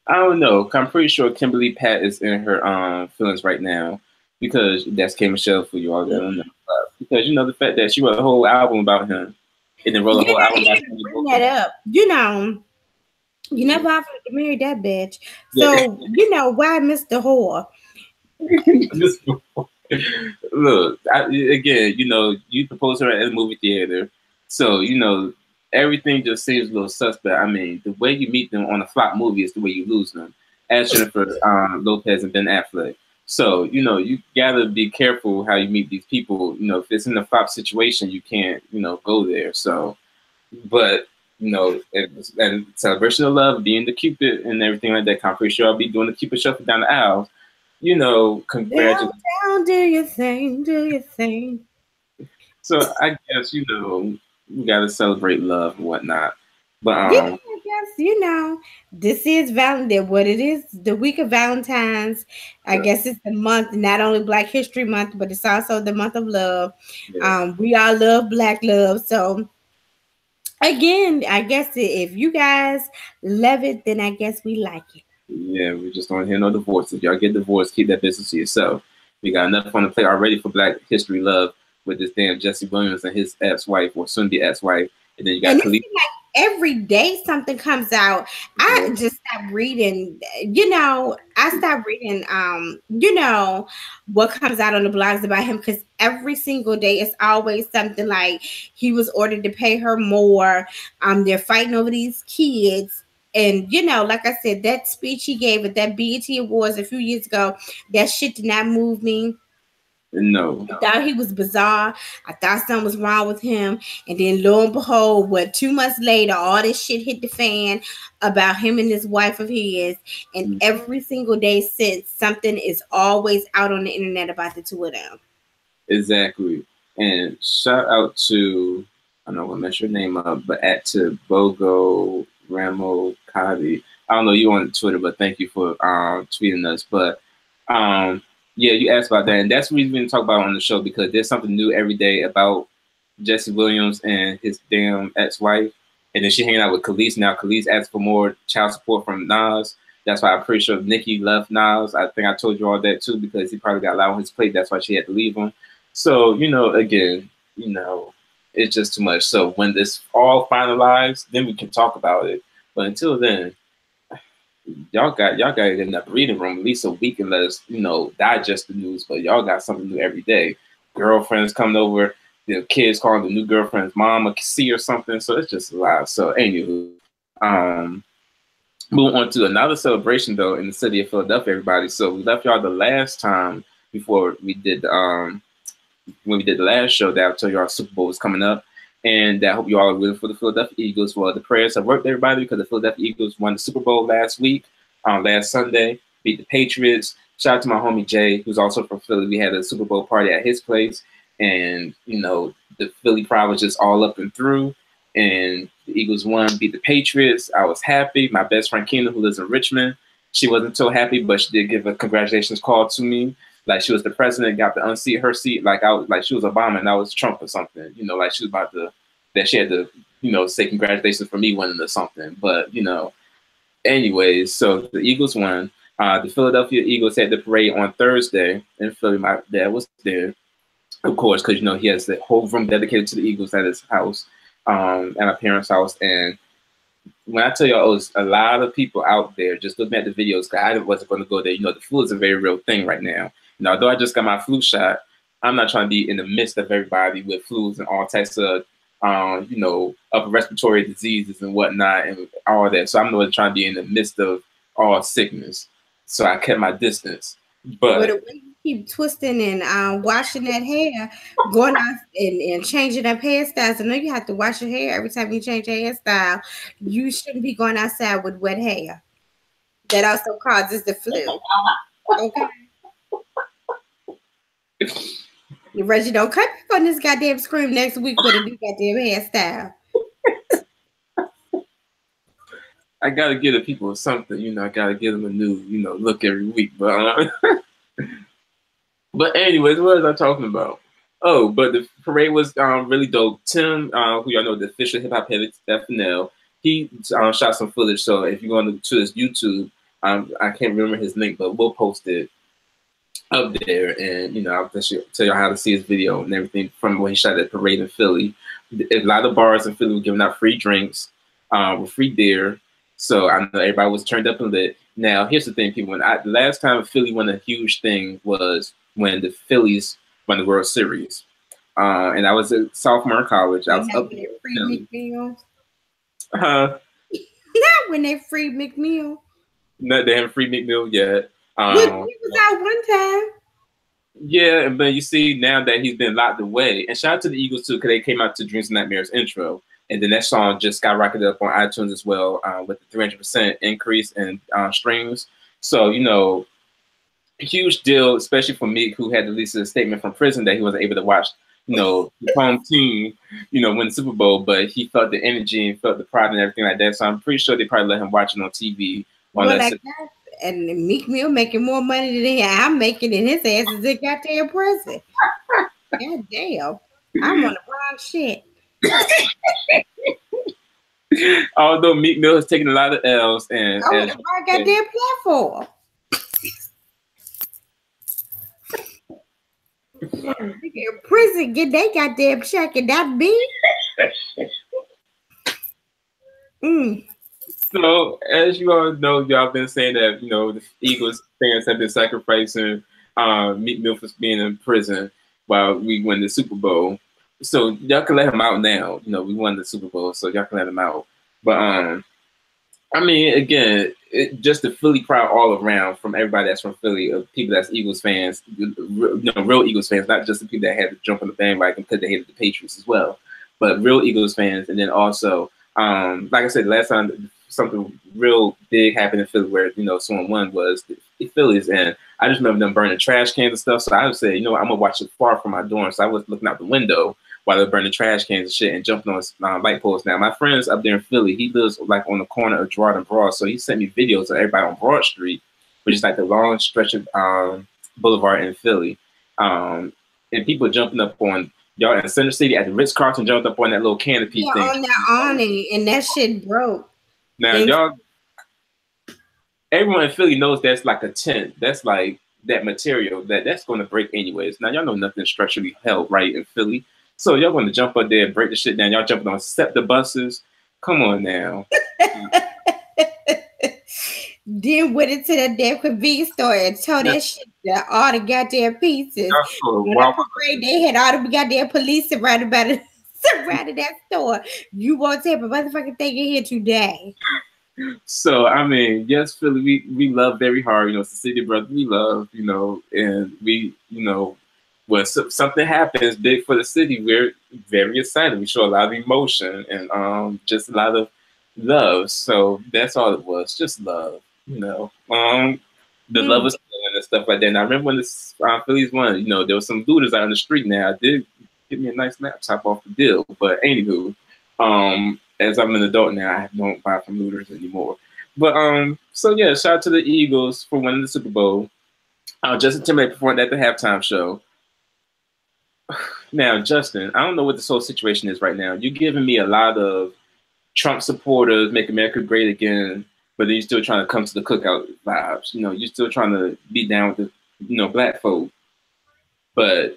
I don't know. I'm pretty sure Kimberly Pat is in her feelings right now because that's K Michelle for you all that don't know. Because you know the fact that she wrote a whole album about him and then wrote a You whole know, album you about didn't bring that up. You never offered to marry that bitch. yeah. So, why Mr. Whore? Look, again, you proposed her at the movie theater, so everything just seems a little suspect. I mean, the way you meet them on a flop movie is the way you lose them, as Jennifer Lopez and Ben Affleck. So you gotta be careful how you meet these people. If it's in a flop situation, you can't go there. So, but and celebration of love, being the Cupid and everything like that. I'm pretty sure I'll be doing the Cupid shuffle down the aisle. Congratulations. Down, do your thing, do your thing. So I guess we gotta celebrate love and whatnot. But Yeah, I guess this is Valentine. What it is, the week of Valentine's. I guess it's the month, not only Black History Month, but it's also the month of love. yeah, We all love Black love. So again, I guess if you guys love it, then I guess we like it. yeah, we just don't hear no divorce. If y'all get divorced, keep that business to yourself. We got enough on the plate already for Black History Love with this damn Jesse Williams and his ex-wife or soon-be ex-wife, and then you got And it Khaleesi. seems like every day something comes out. I just stopped reading, I stopped reading what comes out on the blogs about him, because every single day it's always something like he was ordered to pay her more. They're fighting over these kids. And like I said, that speech he gave at that BET Awards a few years ago, that shit did not move me. No. I thought he was bizarre. I thought something was wrong with him. And then lo and behold, 2 months later, all this shit hit the fan about him and this wife of his. And every single day since, something is always out on the internet about the two of them. Exactly. And shout out to, I don't want to mess your name up, but to Bogo Ramo Kadi. I don't know you on Twitter, but thank you for tweeting us. But yeah, you asked about that, and that's what we're going to talk about on the show, because there's something new every day about Jesse Williams and his damn ex-wife, and then she hanging out with Khaleesi now. Khaleesi asked for more child support from Nas. That's why I'm pretty sure Nicki left Nas. I think I told you all that too, because he probably got a lot on his plate. That's why she had to leave him. So again, it's just too much. So when this all finalized, then we can talk about it. But until then, y'all got to get in that breathing room at least a week and let us, digest the news. But y'all got something new every day. Girlfriends coming over, the kids calling the new girlfriend's mom a C or something. So it's just a lot. So anywho, moving on to another celebration though in the city of Philadelphia, everybody. So we left y'all the last time before we did when we did the last show that I told you our Super Bowl was coming up. And I hope you all are rooting for the Philadelphia Eagles. Well, the prayers have worked, everybody, because the Philadelphia Eagles won the Super Bowl last Sunday, beat the Patriots. Shout out to my homie Jay, who's also from Philly. We had a Super Bowl party at his place, and the Philly crowd was just all up and through. And the Eagles won, beat the Patriots. I was happy. My best friend Keena, who lives in Richmond, she wasn't so happy, but she did give a congratulations call to me. Like she was the president, got to unseat her seat. Like I was, like she was Obama and I was Trump or something. Like she was about to, that she had to, say congratulations for me winning or something. But anyways, so the Eagles won. The Philadelphia Eagles had the parade on Thursday in Philly. My dad was there, of course, because he has the whole room dedicated to the Eagles at his house, at my parents' house, and when I tell y'all, it was a lot of people out there just looking at the videos, because I wasn't going to go there. You know, the flu is a very real thing right now. And although I just got my flu shot, I'm not trying to be in the midst of everybody with flus and all types of, you know, upper respiratory diseases and whatnot and all that. So I'm not trying to be in the midst of all sickness. So I kept my distance. But the way you keep twisting and washing that hair, going out and changing up hairstyles. I know you have to wash your hair every time you change your hairstyle. You shouldn't be going outside with wet hair. That also causes the flu. Okay. Reggie, don't come back on this goddamn scream next week with a new goddamn hairstyle. I gotta give the people something, you know. I gotta give them a new, you know, look every week. But but anyways, what was I talking about? Oh, but the parade was really dope. Tim, who y'all know, the official hip hop head at FNL, he shot some footage. So if you go to his YouTube, I can't remember his link, but we'll post it up there, and you know, I'll tell y'all how to see his video and everything from when he shot that parade in Philly. A lot of bars in Philly were giving out free drinks, with free beer. So I know everybody was turned up and lit. Now, here's the thing, people. The last time Philly won a huge thing was when the Phillies won the World Series. And I was a sophomore in college. I was up there. Free McMill. Not when they free McMill. No, they haven't free McMill yet. He was out one time. Yeah, but you see now that he's been locked away. And shout out to the Eagles too, because they came out to Dreams and Nightmares intro. And then that song just skyrocketed up on iTunes as well, with the 300% increase in streams. So, you know, a huge deal, especially for Meek, who had to release a statement from prison that he wasn't able to watch, you know, the home team, you know, win the Super Bowl, but he felt the energy and felt the pride and everything like that. So I'm pretty sure they probably let him watch it on TV. And Meek Mill making more money than I'm making, and his ass is in goddamn prison. God damn. I'm on the wrong shit. Although Meek Mill has taken a lot of L's and on the wrong goddamn platform. In prison, get they goddamn check, and that me. So, as you all know, y'all been saying that, you know, the Eagles fans have been sacrificing Meek Mill for being in prison while we win the Super Bowl. So y'all can let him out now. You know, we won the Super Bowl, so y'all can let him out. But I mean, again, just the Philly crowd all around, from everybody that's from Philly, people that's Eagles fans, you know, real Eagles fans, not just the people that had to jump on the bandwagon because they hated the Patriots as well, but real Eagles fans. And then also, like I said, last time something real big happened in Philly where, you know, someone won was the Phillies, and I just remember them burning trash cans and stuff. So I would say, you know, I'm gonna watch it far from my dorm. So I was looking out the window while they're burning trash cans and shit and jumping on light poles. Now, my friend's up there in Philly, he lives like on the corner of Gerard and Broad, so he sent me videos of everybody on Broad Street, which is like the long stretch of boulevard in Philly, and people jumping up on y'all in Center City at the Ritz-Carlton, jumped up on that little canopy thing. On that awning, and that shit broke. Now, y'all, everyone in Philly knows that's like a tent. That's like that material that's going to break anyways. Now, y'all know nothing structurally held right in Philly. So y'all going to jump up there and break the shit down. Y'all jumping on SEPTA buses. Come on now. Then went into that damn convenience store and tore that shit down, all the goddamn pieces. They had all the goddamn police surrounded that store. You won't take a motherfucking thing in here today. So, I mean, yes, Philly, we love very hard. You know, it's the city, brother. We love, you know, and we, you know, when something happens big for the city, we're very excited. We show a lot of emotion and just a lot of love. So that's all it was, just love, you know. The love is and stuff like that. And I remember when the Phillies won, you know, there was some looters out on the street. Now, I did get me a nice laptop off the deal, but anywho, as I'm an adult now, I don't buy from looters anymore. But so yeah, shout out to the Eagles for winning the Super Bowl. Justin Timberlake performed at the halftime show. Now, Justin, I don't know what this whole situation is right now. You're giving me a lot of Trump supporters, make America great again, but then you're still trying to come to the cookout vibes. You know, you're still trying to be down with the, you know, black folk. But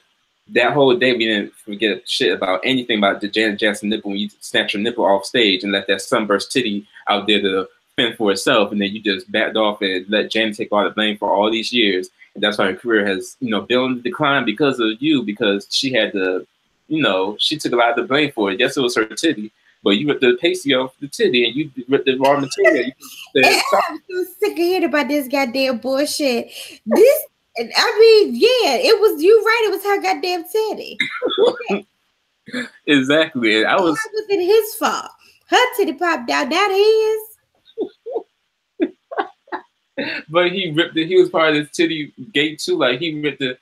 that whole day we didn't forget shit about anything about the Janet Jackson nipple when you snatch your nipple off stage and let that sunburst titty out there to fend for itself, and then you just backed off and let Janet take all the blame for all these years. And that's why her career has, you know, been on the decline because of you, because she had to, you know, she took a lot of the blame for it. Yes, it was her titty, but you ripped the pasty off the titty and you ripped the raw material. I'm so sick of hearing about this goddamn bullshit. This, I mean, yeah, it was, you right, it was her goddamn titty. Exactly. That wasn't his fault. Her titty popped out, not his. But he ripped it. He was part of this titty gate too. Like he ripped the,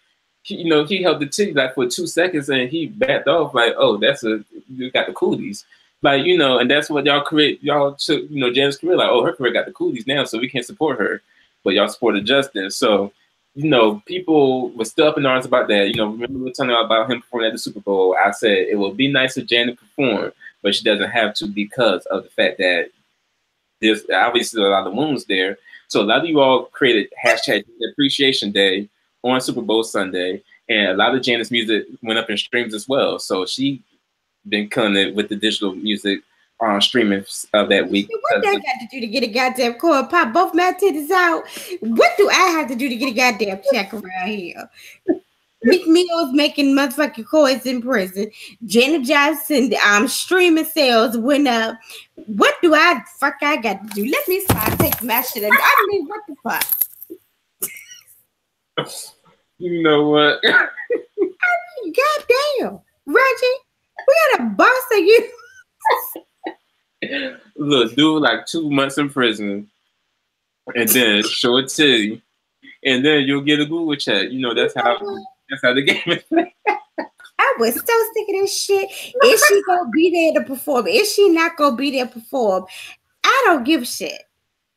you know, he held the titty like for 2 seconds and he backed off like, oh, that's you got the cooties. Like, you know, and that's what y'all create. Y'all took, you know, Janet's career. Like, oh, her career got the cooties now, so we can't support her. But y'all supported Justin. So, you know, people were still up in arms about that. You know, remember we were talking about him performing at the Super Bowl. I said it would be nice if Janet performed, but she doesn't have to because of the fact that there's obviously a lot of wounds there. So a lot of you all created hashtag Appreciation Day on Super Bowl Sunday, and a lot of Janet's music went up in streams as well. So she been killing it with the digital music streaming of that week. What that got to do to get a goddamn cord pop both my titties out? What do I have to do to get a goddamn check around here? Meek Mill's making motherfucking coins in prison. Janet Jackson streaming sales went up. What do I got to do? Let me start taking my shit. I mean, what the fuck? You know what? I mean, goddamn, Reggie, we got a boss of you. Look, dude, like 2 months in prison, and then show a titty, and then you'll get a Google check. You know, that's how the game is played. I was so sick of this shit. Is she gonna be there to perform? Is she not gonna be there to perform? I don't give a shit.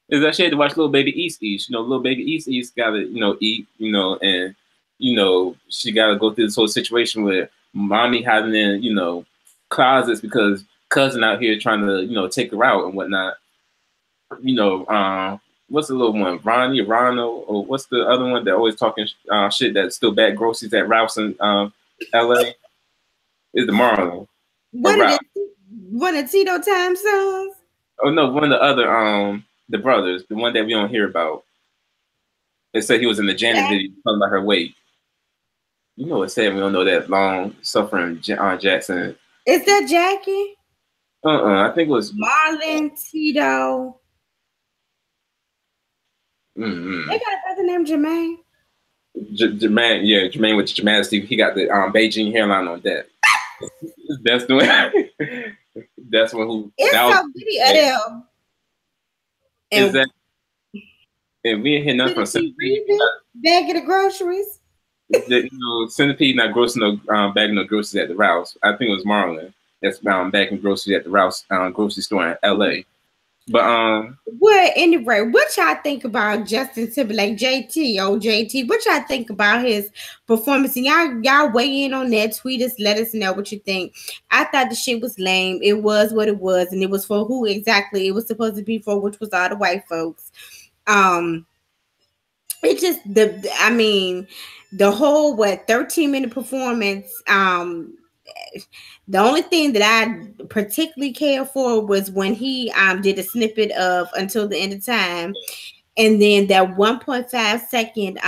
Is that she had to watch Little Baby East East? You know, Little Baby East East gotta, you know, eat, you know, and you know, she gotta go through this whole situation with mommy hiding in, you know, closets because cousin out here trying to, you know, take her out and whatnot. You know, what's the little one? Ronnie or Rono? Or what's the other one that always talking shit that's still bad groceries at Ralph's in LA? Is the Marlon. What is it? One of Tito Time songs? Oh no, one of the other the brothers, the one that we don't hear about. They said he was in the Janet video talking about her weight. You know what said we don't know that long suffering Jackson. Is that Jackie? I think it was Marlon, Tito. Mm-hmm. They got a brother named Jermaine. Jermaine, yeah, Jermaine with the Jermaine Steve. He got the Beijing hairline on that. That's the one. That's one who. It's so many of them. And we ain't hear nothing from Centipede. Bagging the groceries. You know, Centipede not grossing no bagging no groceries at the Rouse. I think it was Marlon that's bagging groceries at the Rouse grocery store in L.A. But well, anyway, what y'all think about Justin Timberlake, JT? What y'all think about his performance? And y'all weigh in on that. Tweet us, let us know what you think. I thought the shit was lame. It was what it was, and it was for who exactly it was supposed to be for, which was all the white folks. It just the whole 13-minute performance. The only thing that I particularly cared for was when he did a snippet of Until the End of Time, and then that 1.5 second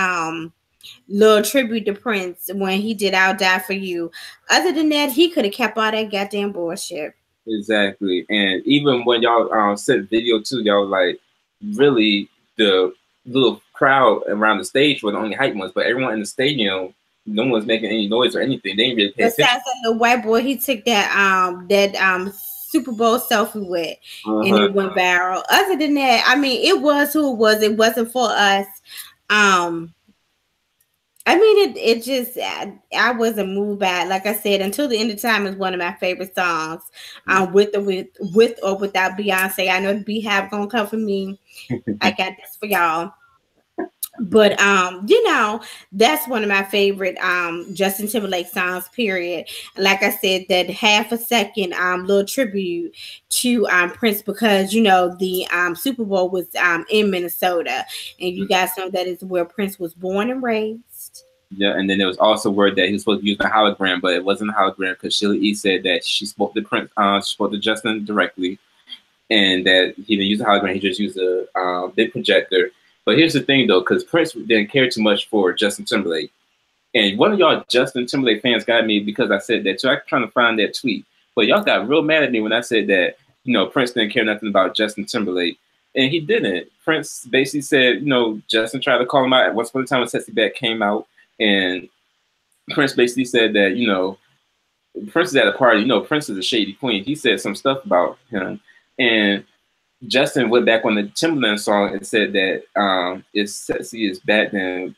little tribute to Prince when he did I'll Die For You. Other than that, he could have kept all that goddamn bullshit. Exactly. And even when y'all sent video too, y'all like really the little crowd around the stage were the only hype ones, but everyone in the stadium, no one's making any noise or anything. They didn't really pay attention. Besides the white boy, he took that Super Bowl selfie with, and it went viral. Other than that, I mean, it was who it was. It wasn't for us. I mean, it just I wasn't moved by it. Like I said, Until the End of Time is one of my favorite songs. With or without Beyonce. I know the Beehive gonna come for me. I got this for y'all. But you know, that's one of my favorite Justin Timberlake songs, period. Like I said, that half a second little tribute to Prince, because you know the Super Bowl was in Minnesota, and you guys know that is where Prince was born and raised. Yeah, and then there was also word that he was supposed to use the hologram, but it wasn't a hologram because Sheila E. said that she spoke to Prince, she spoke to Justin directly, and that he didn't use a hologram, he just used a big projector. But here's the thing, though, because Prince didn't care too much for Justin Timberlake. And one of y'all Justin Timberlake fans got me because I said that, so I'm trying to find that tweet. But y'all got real mad at me when I said that, Prince didn't care nothing about Justin Timberlake. And he didn't. Prince basically said, Justin tried to call him out. Once upon a time when Sexy Back came out, and Prince basically said that, Prince is at a party. Prince is a shady queen. He said some stuff about him. And Justin went back on the Timberland song and said that it's sexy is bad than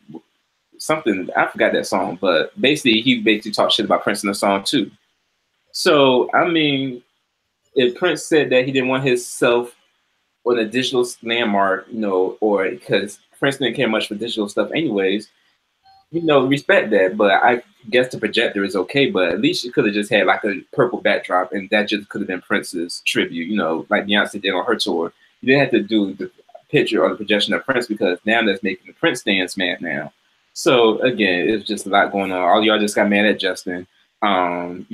something. I forgot that song, but basically he basically talked shit about Prince in the song too. So I mean, if Prince said that he didn't want himself on a digital landmark, or because Prince didn't care much for digital stuff anyways, respect that. But I guess the projector is okay, but at least you could have just had like a purple backdrop and that just could have been Prince's tribute, like Beyonce did on her tour. You didn't have to do the picture or the projection of Prince because now that's making the Prince dance mad now. So again, it's just a lot going on. All y'all just got mad at Justin, and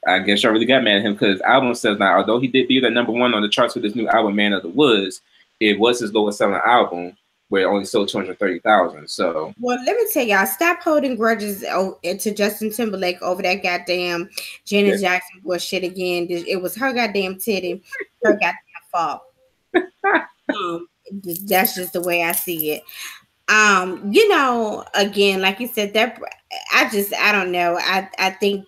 I guess y'all really got mad at him because album says now, although he did be the #1 on the charts with his new album, Man of the Woods, it was his lowest selling album where it only sold 230,000. So, well, let me tell y'all, stop holding grudges to Justin Timberlake over that goddamn Janet Jackson bullshit again. It was her goddamn titty, her goddamn fault. That's just the way I see it. Again, like you said, that I don't know. I think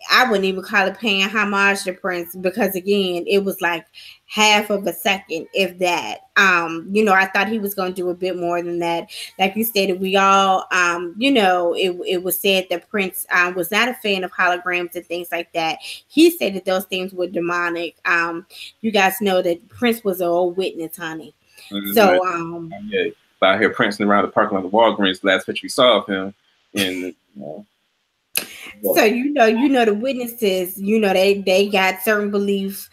I wouldn't even call it paying homage to Prince because again, it was like half of a second, if that. I thought he was going to do a bit more than that. Like you stated, we all, it was said that Prince was not a fan of holograms and things like that. He said that those things were demonic. You guys know that Prince was an old witness, honey. Mm-hmm. So, yeah, out here prancing around the parking lot of Walgreens, the last picture we saw of him, and so the witnesses, they got certain beliefs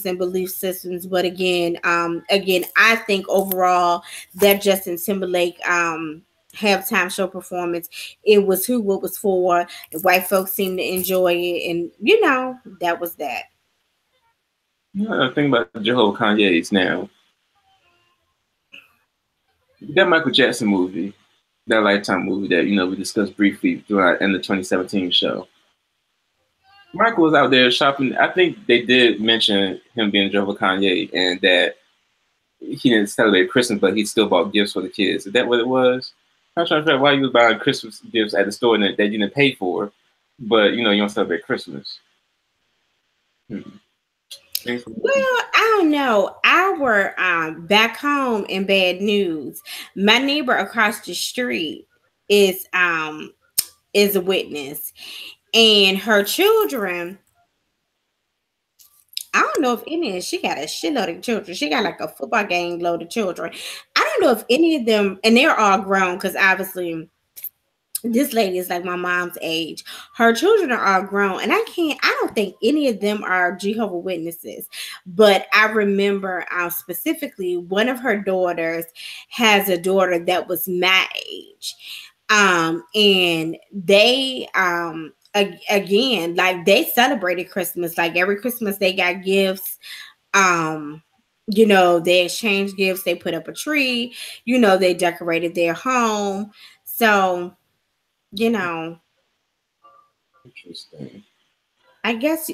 and belief systems. But again, I think overall that Justin Timberlake halftime show performance, it was who it was for. The white folks seemed to enjoy it, and that was that. I think about Jehovah Kanye's now. That Michael Jackson movie, that Lifetime movie that we discussed briefly throughout in the 2017 show. Michael was out there shopping. I think they did mention him being Jehovah Kanye and that he didn't celebrate Christmas, but he still bought gifts for the kids. Is that what it was? I was trying to figure out why you was buying Christmas gifts at the store that you didn't pay for, but you don't celebrate Christmas. Well, I don't know. Our back home in Bad News, my neighbor across the street is a witness, and her children, I don't know if any of she got a shitload of children. She got like a football gang load of children. I don't know if any of them, and they're all grown because obviously this lady is like my mom's age. Her children are all grown, and I don't think any of them are Jehovah's Witnesses. But I remember specifically one of her daughters has a daughter that was my age. And they again, like they celebrated Christmas. Like every Christmas they got gifts. They exchanged gifts, they put up a tree, they decorated their home. So interesting. I guess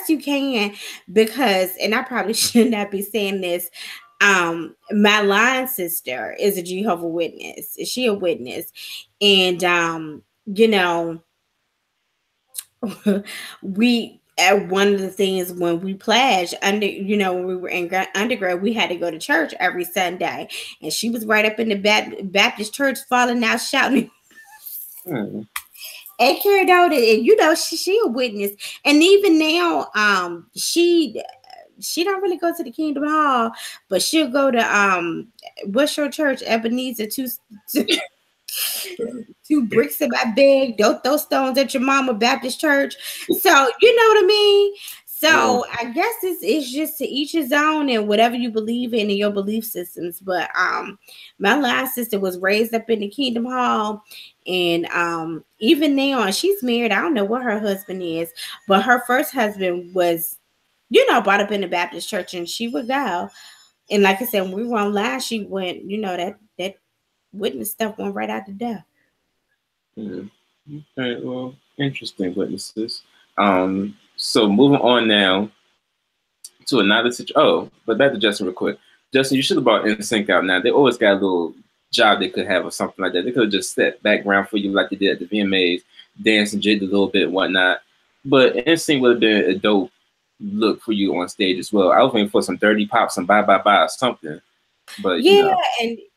you can, because, and I probably should not be saying this. My line sister is a Jehovah's Witness. Is she a witness? And we one of the things when we pledged when we were in undergrad, we had to go to church every Sunday, and she was right up in the Baptist church, falling out shouting. And carried out it, and she a witness, and even now, she don't really go to the Kingdom Hall, but she'll go to what's your church, Ebenezer, two bricks in my bag, don't throw stones at your mama, Baptist church. So you know what I mean. So I guess this is just to each his own and whatever you believe in your belief systems. But my last sister was raised up in the Kingdom Hall, and even now she's married. I don't know what her husband is, but her first husband was, brought up in the Baptist church, and she would go. And like I said, when we were online, she went, that witness stuff went right out the door. Okay, well, interesting witnesses. So moving on now to another situation. Oh, but back to Justin real quick. Justin, you should have brought NSYNC out now. They always got a little job they could have or something like that. They could have just set background for you like they did at the VMAs, dance and jig a little bit and whatnot. But NSYNC would have been a dope look for you on stage as well. I was waiting for some dirty pop, some bye bye bye or something. But yeah,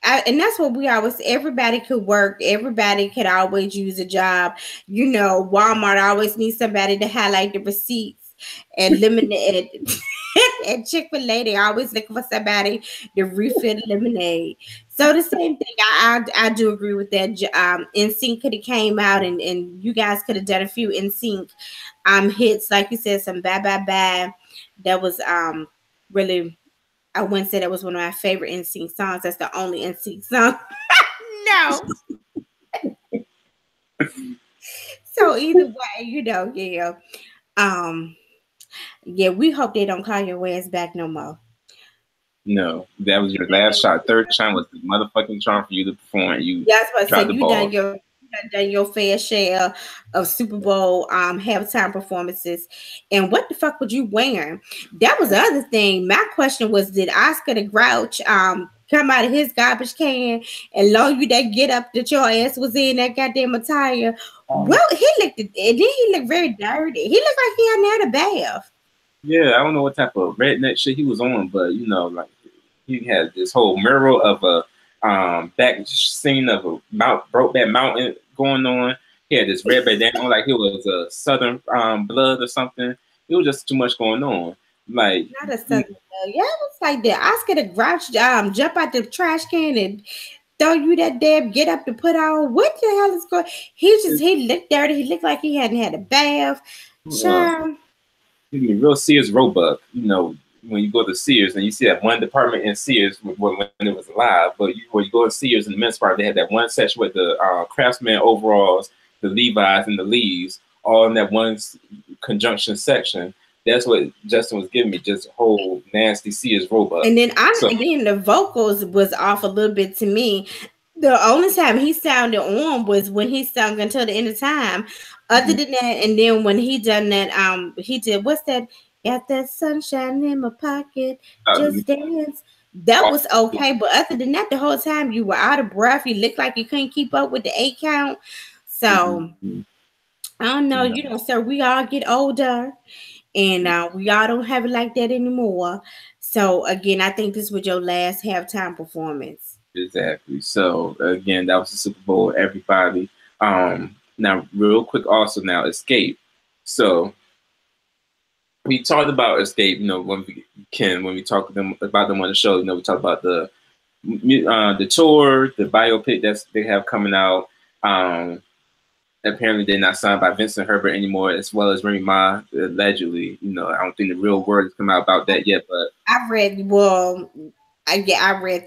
and that's what we always. Everybody could work. Everybody could always use a job. Walmart always needs somebody to highlight the receipts, and lemonade. And Chick-fil-A, they always looking for somebody to refill the lemonade. So the same thing. I do agree with that. NSYNC could have came out and you guys could have done a few NSYNC hits, like you said, some bye bye bye. That was really. I wouldn't say that was one of my favorite NSYNC songs. That's the only NSYNC song. No. So either way, yeah. Yeah, we hope they don't call your ass back no more. No, that was your last shot. Third time was the motherfucking charm for you to perform. That's what I said. You done your fair share of Super Bowl halftime performances. And what the fuck were you wearing? That was the other thing. My question was, did Oscar the Grouch come out of his garbage can and loan you that get up that your ass was in that goddamn attire? Well, he looked very dirty. He looked like he hadn't had a bath. Yeah, I don't know what type of redneck shit he was on, but like he had this whole mural of a back scene of a Brokeback Mountain going on. He had this red bandana on like he was a Southern blood or something. It was just too much going on. Like not a Southern blood. Yeah, it was like that. Oscar the Grouch jump out the trash can and throw you that damn get up to put on. What the hell is going? He looked dirty. He looked like he hadn't had a bath. Real Sears Roebuck, when you go to Sears and you see that one department in Sears when it was alive, but when you go to Sears in the men's part, they had that one section with the craftsman overalls, the Levi's and the Lees, all in that one conjunction section. That's what Justin was giving me, just whole nasty Sears Roebuck. And then again, the vocals was off a little bit to me. The only time he sounded on was when he sung Until the End of Time. Other than that, and then when he done that, he did, what's that? Got that sunshine in my pocket, just dance. That was okay, but other than that, the whole time you were out of breath. You looked like you couldn't keep up with the 8 count. So I don't know, sir, we all get older, and we all don't have it like that anymore. So again, I think this was your last halftime performance. Exactly. So again, that was the Super Bowl. Everybody. Now, real quick, also now XSCAPE. So we talked about XSCAPE. When we talk about them on the show, we talked about the tour, the biopic that they have coming out. Apparently, they're not signed by Vincent Herbert anymore, as well as Remy Ma, allegedly. I don't think the real word has come out about that yet, but I read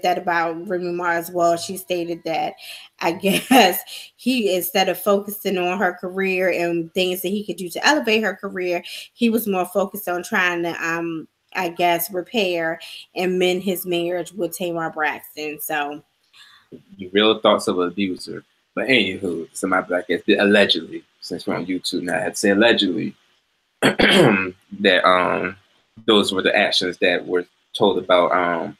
that about Remy Ma as well. She stated that I guess he, instead of focusing on her career and things that he could do to elevate her career, he was more focused on trying to I guess repair and mend his marriage with Tamar Braxton. So the real thoughts of an abuser. But anywho, somebody like that, allegedly, since we're on YouTube now, I had to say allegedly that those were the actions that were told about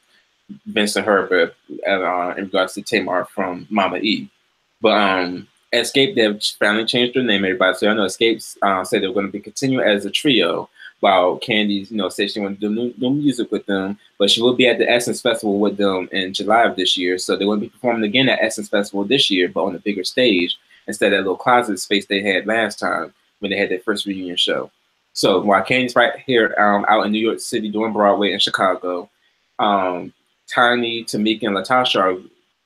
Vincent Herbert in regards to Tamar from Mama E. But XSCAPE, they've finally changed their name, everybody. So I know XSCAPE said they were going to be continuing as a trio, while Candy, said she wanted to do new music with them, but she will be at the Essence Festival with them in July of this year. So they're going to be performing again at Essence Festival this year, but on a bigger stage instead of that little closet space they had last time when they had their first reunion show. So while Candy's right here out in New York City doing Broadway and Chicago, Tiny, Tamika, and Latasha are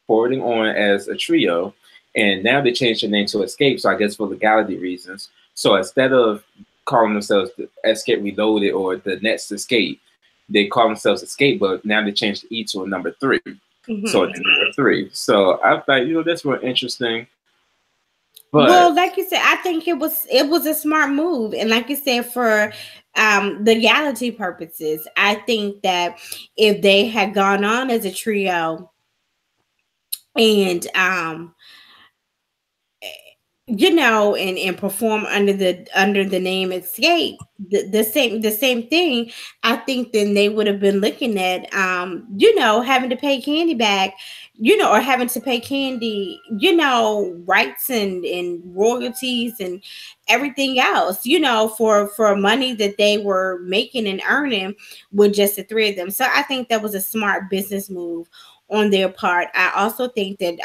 forwarding on as a trio, and now they changed their name to XSCAPE, so I guess for legality reasons. So instead of calling themselves the Escape Reloaded or the next Escape. They call themselves Escape, but now they changed the E to a number 3. So it's number 3. So I thought, that's real interesting. But, well, like you said, I think it was a smart move, and like you said, for legality purposes, I think that if they had gone on as a trio and and perform under the name Escape, the same thing, I think then they would have been looking at having to pay Candy back, or having to pay Candy, rights and royalties and everything else, for money that they were making and earning with just the 3 of them. So I think that was a smart business move on their part. I also think that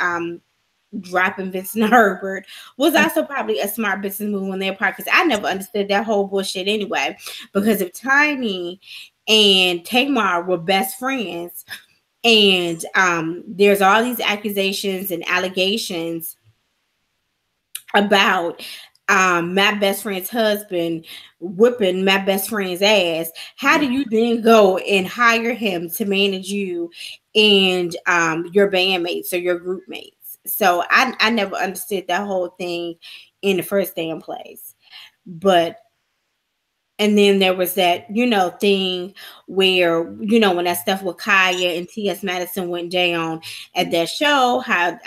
dropping Vincent Herbert was also probably a smart business move on their part, because I never understood that whole bullshit anyway. Because if Tiny and Tamar were best friends, and there's all these accusations and allegations about my best friend's husband whipping my best friend's ass, how do you then go and hire him to manage you and your bandmates or your group mates? So I never understood that whole thing in the first damn place. And then there was that, thing where, when that stuff with Khia and T.S. Madison went down at that show, how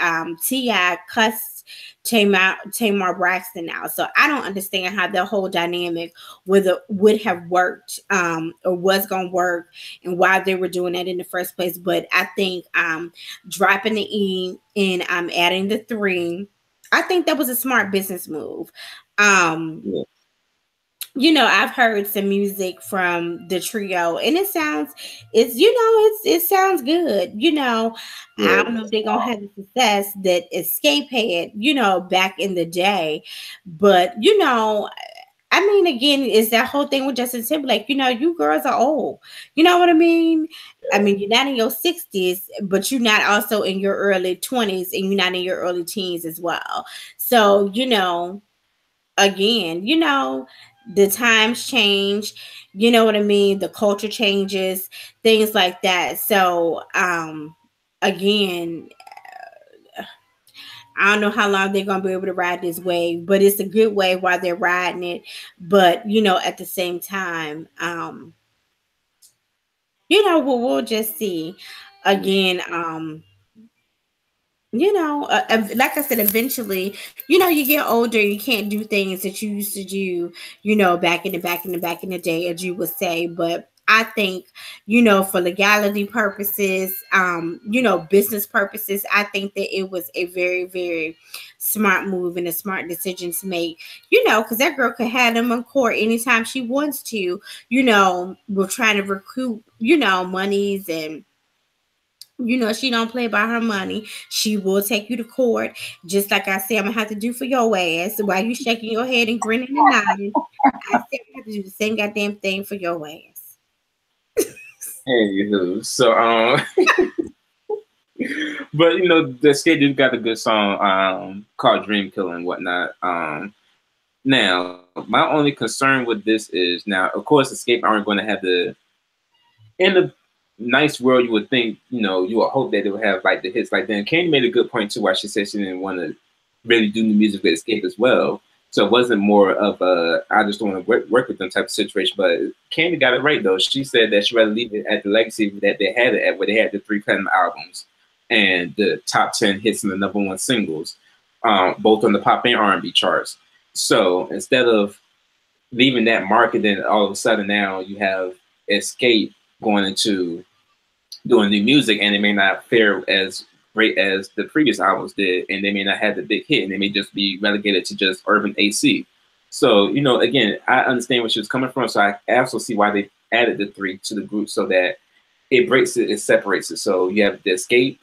T.I. cussed Tamar Braxton out. So I don't understand how that whole dynamic would have worked or was going to work, and why they were doing that in the first place. But I think dropping the E and adding the 3, I think that was a smart business move. I've heard some music from the trio, and it sounds good. I don't know if they're gonna have the success that Escape had, back in the day, but I mean, again, it's that whole thing with Justin Timberlake. You girls are old. You know what I mean? I mean, you're not in your 60s, but you're not also in your early 20s, and you're not in your early teens as well. So, again, the times change, you know what I mean? The culture changes, things like that. So, again, I don't know how long they're going to be able to ride this wave, but it's a good wave while they're riding it. But, at the same time, we'll just see. Again, like I said, eventually, you get older, you can't do things that you used to do, back in the day, as you would say. But I think, for legality purposes, business purposes, I think that it was a very, very smart move and a smart decision to make, because that girl could have them in court anytime she wants to, we're trying to recoup, monies, and she don't play by her money. She will take you to court, just like I said I'm gonna have to do for your ass. While you shaking your head and grinning and nodding, I said I have to do the same goddamn thing for your ass. Anywho, so but the Escape did got a good song called Dream Killer and whatnot. Now my only concern with this is, now of course Escape aren't going to have the in the nice world, you would think, you would hope that they would have like the hits like that. Candy made a good point too, why she said she didn't want to really do new music with Escape as well. So it wasn't more of a I just don't want to work with them type of situation. But Candy got it right though. She said that she'd rather leave it at the legacy that they had it at, where they had the 3 platinum albums and the top 10 hits and the #1 singles, both on the pop and R&B charts. So instead of leaving that market, then all of a sudden now you have Escape going into doing new music, and it may not fare as great as the previous albums did, and they may not have the big hit, and they may just be relegated to just urban AC. So, again, I understand where she was coming from, so I also see why they added the 3 to the group, so that it breaks it, it separates it. So you have the Escape,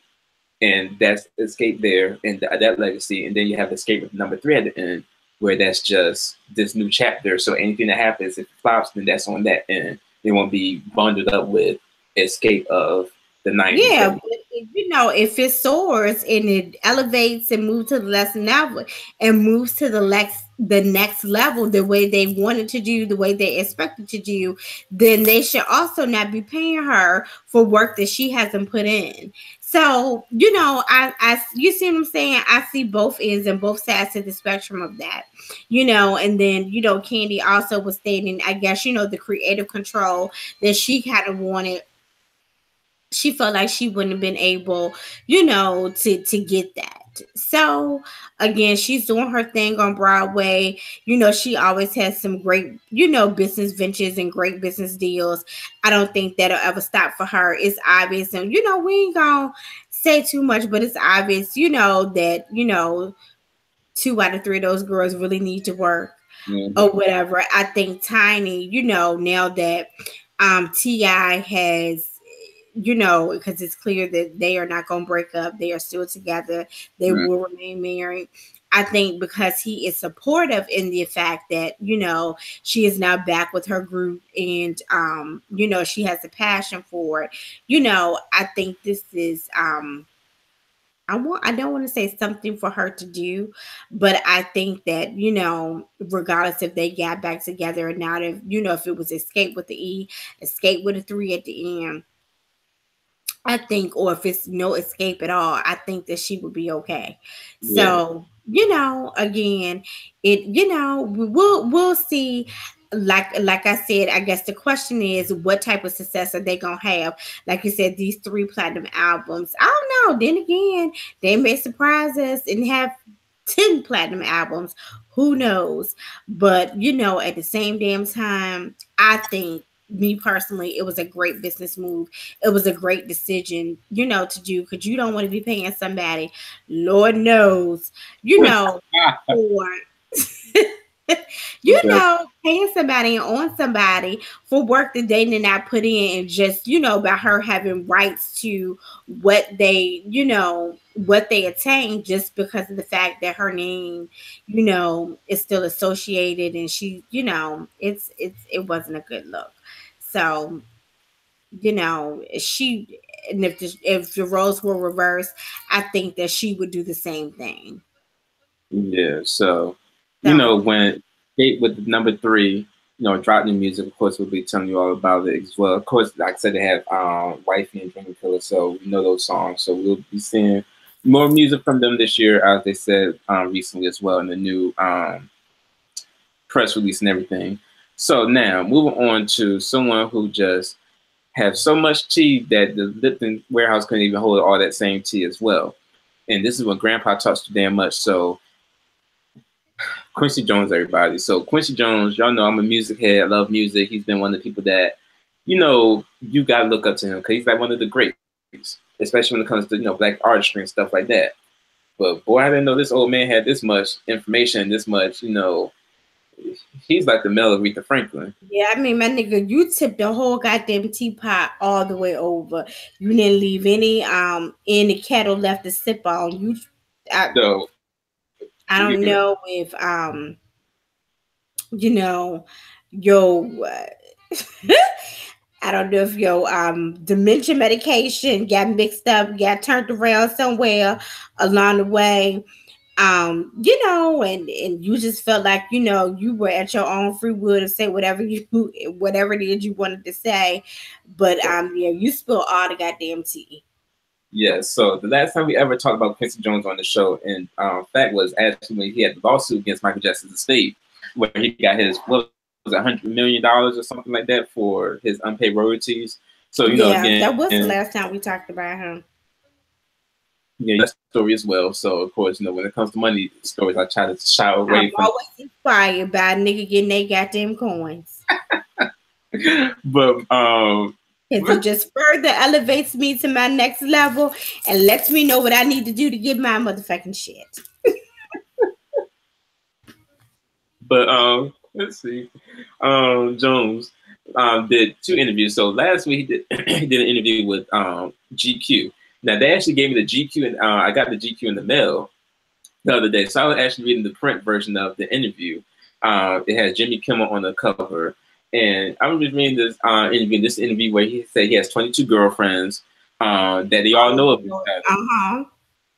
and that's Escape there, and that legacy, and then you have Escape with number 3 at the end, where that's just this new chapter. So anything that happens, if it flops, then that's on that end. They won't be bundled up with Escape of the 90s. Yeah, but if it soars and it elevates and moves to the next level and moves to the the next level, the way they wanted to do, the way they expected to do, then they should also not be paying her for work that she hasn't put in. So, you know, you see what I'm saying? I see both ends and both sides of the spectrum of that, you know. And then, you know, Candy also was stating, I guess, you know, the creative control that she kind of wanted. She felt like she wouldn't have been able, you know, to get that. So again, she's doing her thing on Broadway. You know, she always has some great, you know, business ventures and great business deals. I don't think that'll ever stop for her. It's obvious, and you know, we ain't gonna say too much, but it's obvious, you know, that, you know, 2 out of 3 of those girls really need to work or whatever. I think Tiny, you know, now that T.I. has, you know, because it's clear that they are not going to break up. They are still together. They will remain married. I think because he is supportive in the fact that, you know, she is now back with her group and, you know, she has a passion for it. You know, I think this is, I don't want to say something for her to do, but I think that, you know, regardless if they got back together or not, if, you know, if it was Escape with the E, Escape with a 3 at the end, I think, or if it's no escape at all, I think that she would be okay. Yeah. So, you know, again, you know, we'll see. Like I said, I guess the question is, what type of success are they gonna have? Like you said, these 3 platinum albums. I don't know. Then again, they may surprise us and have 10 platinum albums. Who knows? But you know, at the same damn time, I think, me personally, it was a great business move. It was a great decision, you know, to do, because you don't want to be paying somebody, Lord knows, you know, for you know, paying somebody and on somebody for work that they did not put in, and just, you know, by her having rights to what they, you know, what they attained, just because of the fact that her name, you know, is still associated, and she, you know, it wasn't a good look. So, you know, and if the roles were reversed, I think that she would do the same thing. Yeah. So, you know, So, when Kate with number 3, you know, dropped new music, of course, we'll be telling you all about it as well. Of course, like I said, they have Wifey and Dream Killer, so we know those songs. So we'll be seeing more music from them this year, as they said recently as well, in the new press release and everything. So now, moving on to someone who just have so much tea that the Lipton warehouse couldn't even hold all that same tea as well. And this is when Grandpa talks too damn much. So Quincy Jones, everybody. So Quincy Jones, y'all know I'm a music head. I love music. He's been one of the people that, you know, you got to look up to him, because he's like one of the greats, especially when it comes to, you know, black artistry and stuff like that. But boy, I didn't know this old man had this much information, this much, you know. He's like the male of Aretha Franklin. yeah, I mean, my nigga, you tipped the whole goddamn teapot all the way over. You didn't leave any kettle left to sip on. So I don't know if you know, yo I don't know if your dementia medication got mixed up, got turned around somewhere along the way. You know, and you just felt like, you know, you were at your own free will to say whatever it is you wanted to say. But yeah, you spilled all the goddamn tea. yeah, so the last time we ever talked about Quincy Jones on the show, and fact was actually when he had the lawsuit against Michael Jackson's estate, where he got his, what was it, $100 million or something like that for his unpaid royalties. So, you know, again, that was the last time we talked about him. Yeah, that story as well. So, of course, you know, when it comes to money stories, I try to shy away from. I'm always inspired by a nigga getting their goddamn coins. But it just further elevates me to my next level and lets me know what I need to do to get my motherfucking shit. But let's see. Jones did 2 interviews. So last week he did an interview with GQ. Now they actually gave me the GQ, and I got the GQ in the mail the other day. So I was actually reading the print version of the interview. It has Jimmy Kimmel on the cover, and I was just reading this interview where he said he has 22 girlfriends that they all know of.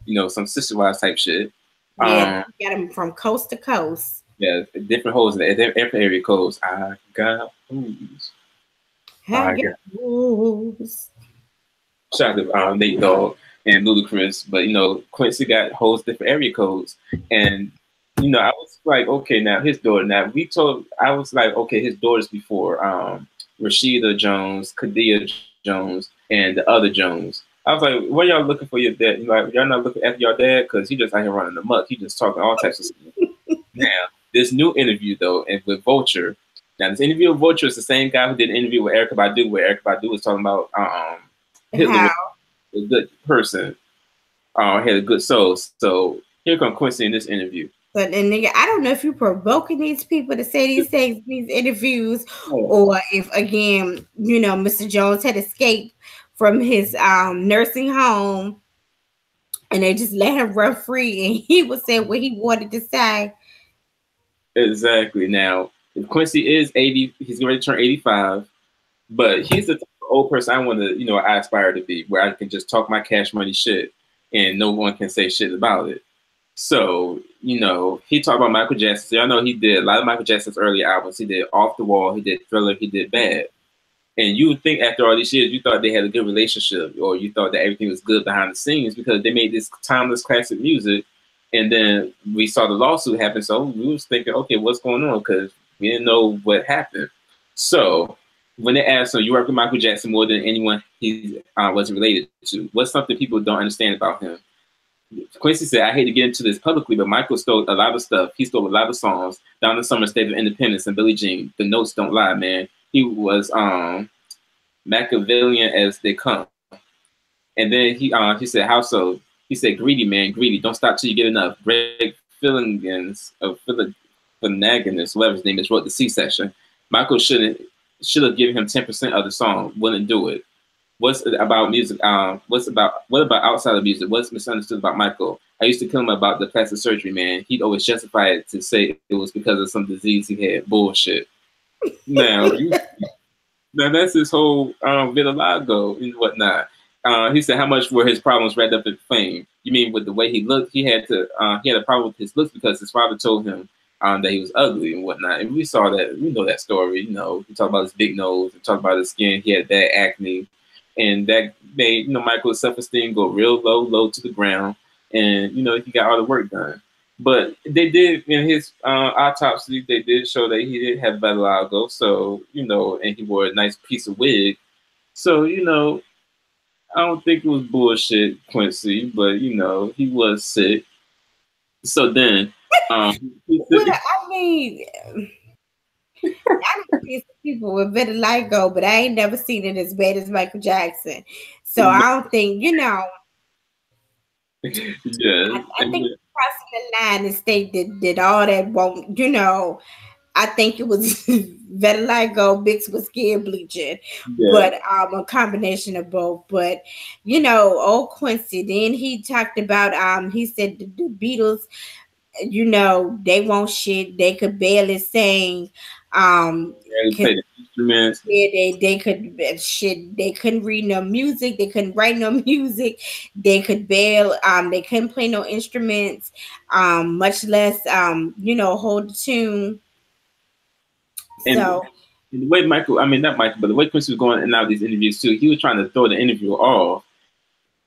You know, some sister wives type shit. Yeah, got him from coast to coast. Yeah, different holes in the different area codes. I got hoes. I I got got. rules. Shout out to Nate Dogg and Ludacris, but Quincy got hoes different area codes, and I was like, okay, now his daughter. Now I was like, okay, his daughters before Rashida Jones, Khia Jones, and the other Jones. I was like, what y'all looking for your dad? Like, y'all not looking after your dad because he just out here running amok. He just talking all types of stuff. Now, this new interview though, and with Vulture. Now, this interview with Vulture is the same guy who did an interview with Erykah Badu, where Erykah Badu was talking about Hitler How? was a good person, had a good soul. So here comes Quincy in this interview. But and nigga, I don't know if you're provoking these people to say these things in these interviews, Oh, or if again, Mr. Jones had escaped from his nursing home and they just let him run free and he would say what he wanted to say. exactly. Now, if Quincy is 80, he's going to turn 85. But he's the type of old person I want to, I aspire to be, where I can just talk my cash money shit and no one can say shit about it. So, he talked about Michael Jackson. So y'all know he did a lot of Michael Jackson's early albums. He did Off the Wall, he did Thriller, he did Bad. And you would think after all these years, you thought they had a good relationship, or you thought that everything was good behind the scenes because they made this timeless classic music. And then we saw the lawsuit happen. So we was thinking, okay, what's going on? Because we didn't know what happened. So when they asked him, you work with Michael Jackson more than anyone he was related to. What's something people don't understand about him? Quincy said, I hate to get into this publicly, but Michael stole a lot of stuff. He stole a lot of songs. Down the Summer State of Independence and Billie Jean. The notes don't lie, man. He was Machiavellian as they come. And then he said, how so? He said, greedy, man, greedy. Don't stop till you get enough. Greg Philligan, whatever his name is, wrote the C-section. Michael should have given him 10% of the song. Wouldn't do it. What's about music? What about outside of music? What's misunderstood about Michael? I used to kill him about the plastic surgery, man. He'd always justify it to say it was because of some disease he had. Bullshit. Now, that's his whole vitiligo and whatnot. He said, how much were his problems wrapped up in fame? You mean with the way he looked? He had a problem with his looks because his father told him that he was ugly and whatnot. And we saw that. We know that story. He talked about his big nose. He talked about his skin. He had bad acne. And that made Michael's self-esteem go real low to the ground. And he got all the work done. But they did in his autopsy. They did show that he did have vitiligo. So and he wore a nice piece of wig. So I don't think it was bullshit, Quincy. But he was sick. So then, I mean. I don't see people with vitiligo, but I ain't never seen it as bad as Michael Jackson. So I don't think, yeah. I think crossing the line and state that all that won't, I think it was vitiligo mixed with skin bleaching, but a combination of both. But old Quincy, then he talked about he said the Beatles, they won't shit. They could barely sing. Play the instruments. Yeah, they could shit. They couldn't read no music. They couldn't write no music. They could barely. They couldn't play no instruments. Much less hold the tune. So. And the way not Michael, but the way Quincy was going in and out of these interviews too, he was trying to throw the interview off.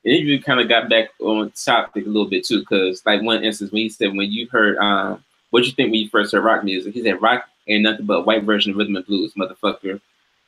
The interview kind of got back on topic a little bit too, because like one instance when he said, when you heard what you think when you first heard rock music, he said rock ain't nothing but a white version of rhythm and blues, motherfucker.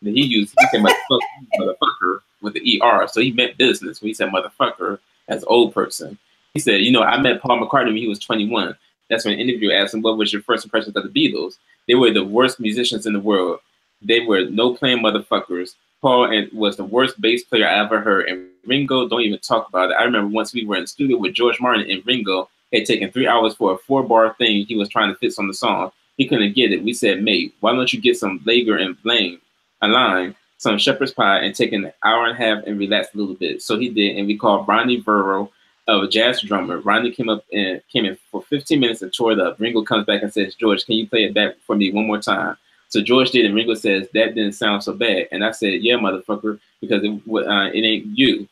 And he said motherfucker with the ER, so he meant business when he said motherfucker as an old person. He said, I met Paul McCartney when he was 21. That's when an interviewer asked him, what was your first impressions of the Beatles? They were the worst musicians in the world. They were no playing motherfuckers. Paul was the worst bass player I ever heard, and Ringo, don't even talk about it. I remember once we were in the studio with George Martin, and Ringo had taken 3 hours for a 4-bar thing he was trying to fix on the song. He couldn't get it. We said, mate, why don't you get some Lager and Blaine, a line, some shepherd's pie, and take an hour and a half and relax a little bit. So he did, and we called Ronnie Burrow, a jazz drummer. Ronnie came in for 15 minutes and tore it up. Ringo comes back and says, George, can you play it back for me one more time? So George did, and Ringo says, that didn't sound so bad. And I said, yeah, motherfucker, because it ain't you.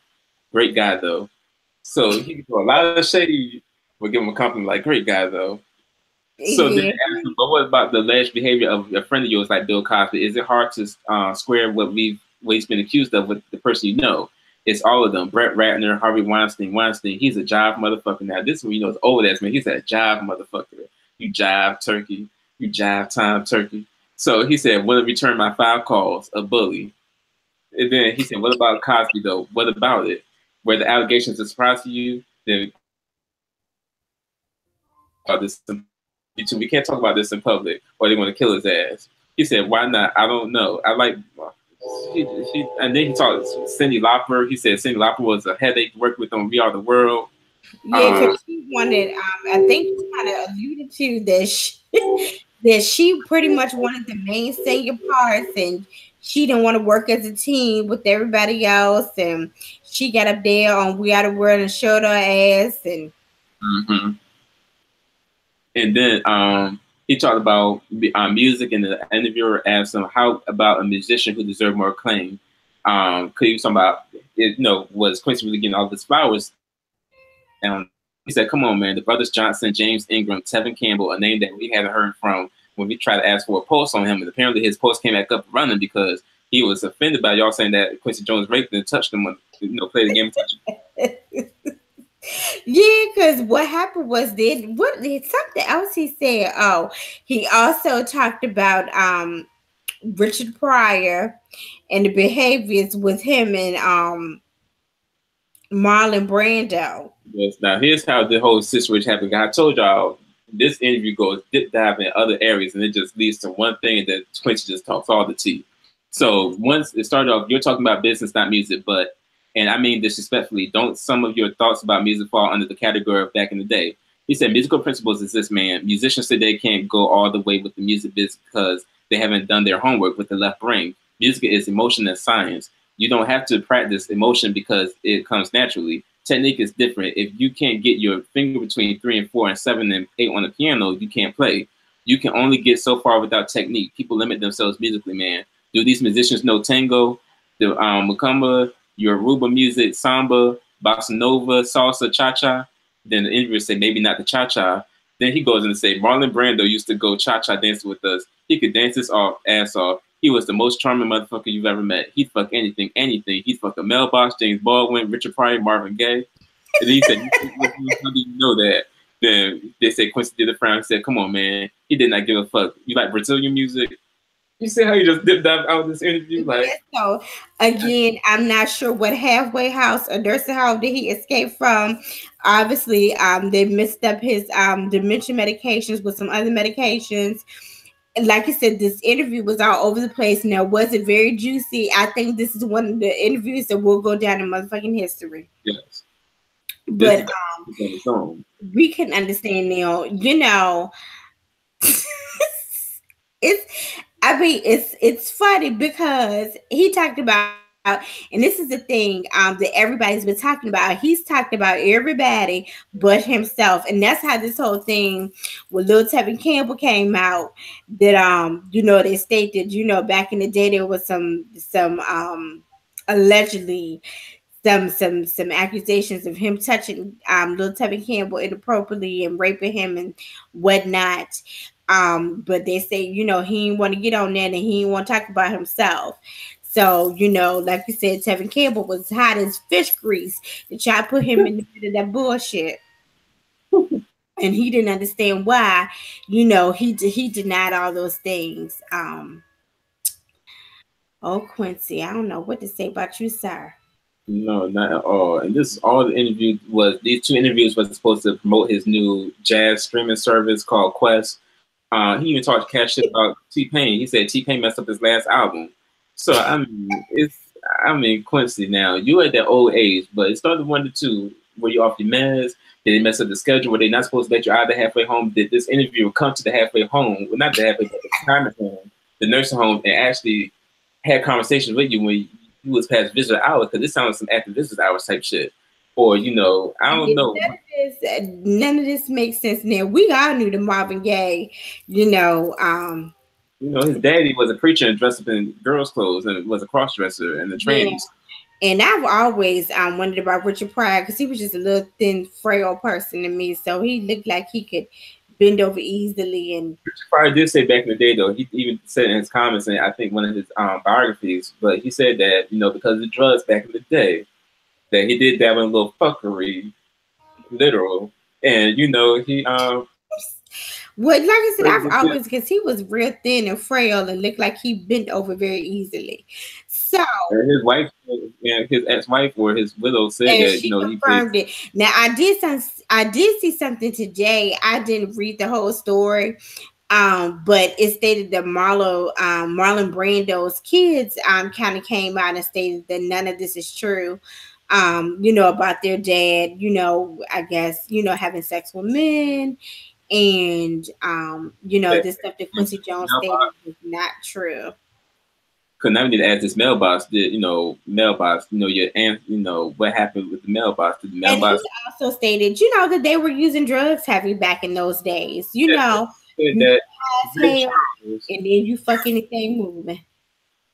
Great guy, though. So he could throw a lot of shade, but give him a compliment like, great guy, though. So then they Yeah. asked him, but what about the alleged behavior of a friend of yours like Bill Cosby? Is it hard to square what he's been accused of with the person you know? It's all of them. Brett Ratner, Harvey Weinstein. He's a jive motherfucker now. This is when you know it's old ass man. He's a jive motherfucker. You jive turkey. You jive time turkey. So he said, "Will it return my 5 calls? A bully." And then he said, "What about Cosby though? What about it? Were the allegations a surprise to you? Then about this. We can't talk about this in public, or they want to kill his ass." He said, "Why not? I don't know. I like." And then he talked to Cyndi Lauper. He said Cyndi Lauper was a headache to work with on We Are the World. Yeah, because she wanted. I think you kind of alluded to that she pretty much wanted the main singing parts, and she didn't want to work as a team with everybody else, and she got up there on We Are the World and showed her ass, and. Mm-hmm. And then he talked about music, and the interviewer asked him, "How about a musician who deserved more acclaim?" Because he was talking about, was Quincy really getting all this flowers? And he said, "Come on, man, the brothers Johnson, James Ingram, Tevin Campbell, a name that we haven't heard from when we tried to ask for a post on him, and apparently his post came back up running because he was offended by y'all saying that Quincy Jones raped and touched him when played the game and touched him." Yeah, because what happened was something else he said. Oh, he also talked about Richard Pryor and the behaviors with him and Marlon Brando. Yes. Now here's how the whole situation happened. I told y'all this interview goes dip dive in other areas, and it just leads to one thing, and then Quincy just talks all the tea. So once it started off, you're talking about business, not music, but. And I mean disrespectfully, don't some of your thoughts about music fall under the category of back in the day? He said musical principles is this, man. Musicians today can't go all the way with the music business because they haven't done their homework with the left brain. Music is emotion and science. You don't have to practice emotion because it comes naturally. Technique is different. If you can't get your finger between 3 and 4 and 7 and 8 on the piano, you can't play. You can only get so far without technique. People limit themselves musically, man. Do these musicians know tango, the macumba, Yoruba music, samba, bossa nova, salsa, cha-cha? Then the interviewer say maybe not the cha-cha. Then he goes in and say Marlon Brando used to go cha-cha dancing with us. He could dance his ass off. He was the most charming motherfucker you've ever met. He'd fuck anything. He'd fuck a mailbox, James Baldwin, Richard Pryor, Marvin Gaye. And then he said, how do you know that? Then they said Quincy did the frown and said, come on, man. He did not give a fuck. You like Brazilian music? You see how you just dipped out of this interview? Like, so again, I'm not sure what halfway house or nursing home did he escape from. Obviously, they mixed up his dementia medications with some other medications. Like I said, this interview was all over the place. Now, was it very juicy? I think this is one of the interviews that will go down in motherfucking history. Yes. But we can understand now, it's funny because he talked about, and this is the thing that everybody's been talking about. He's talked about everybody but himself, and that's how this whole thing with Lil Tevin Campbell came out. That they stated, back in the day there was some allegedly some accusations of him touching Lil Tevin Campbell inappropriately and raping him and whatnot. But they say, he didn't want to get on that and he didn't want to talk about himself. So, like you said, Tevin Campbell was hot as fish grease to try to put him in the middle of that bullshit. And he didn't understand why, he denied all those things. Quincy, I don't know what to say about you, sir. No, not at all. And this all the interview was. These 2 interviews was supposed to promote his new jazz streaming service called Quest. He even talked cash shit about T-Pain. He said T-Pain messed up his last album. So I mean Quincy, now you at that old age, but it started 1 to 2. Were you off your meds? Did they mess up the schedule? Were they not supposed to let you out of the halfway home? Did this interviewer come to the halfway home? Well, not the halfway, but the retirement home, the nursing home, and actually had conversations with you when you was past visitor hours? Because this sounds like some active visitor hours type shit. Or, I don't know. None of this makes sense now. We all knew the Marvin Gaye, his daddy was a preacher and dressed up in girls' clothes and was a cross-dresser and the trains. Yeah. And I've always wondered about Richard Pryor because he was just a little thin, frail person to me. So he looked like he could bend over easily. And Probably did say back in the day, though, he even said in his comments, and I think one of his biographies, but he said that, because of the drugs back in the day, that he did dabble in a little fuckery, literal, and he like I said, I've always, because he was real thin and frail and looked like he bent over very easily. So and his wife and his ex-wife or his widow said that she confirmed it. Now I did see something today. I didn't read the whole story. But it stated that Marlon Brando's kids kind of came out and stated that none of this is true. About their dad, I guess, having sex with men, and this stuff that Quincy Jones stated was not true. Because now we need to ask this mailbox. Mailbox. Your aunt. What happened with the mailbox? Did the mailbox? And he also stated, that they were using drugs heavy back in those days. That and then you fuck anything moving.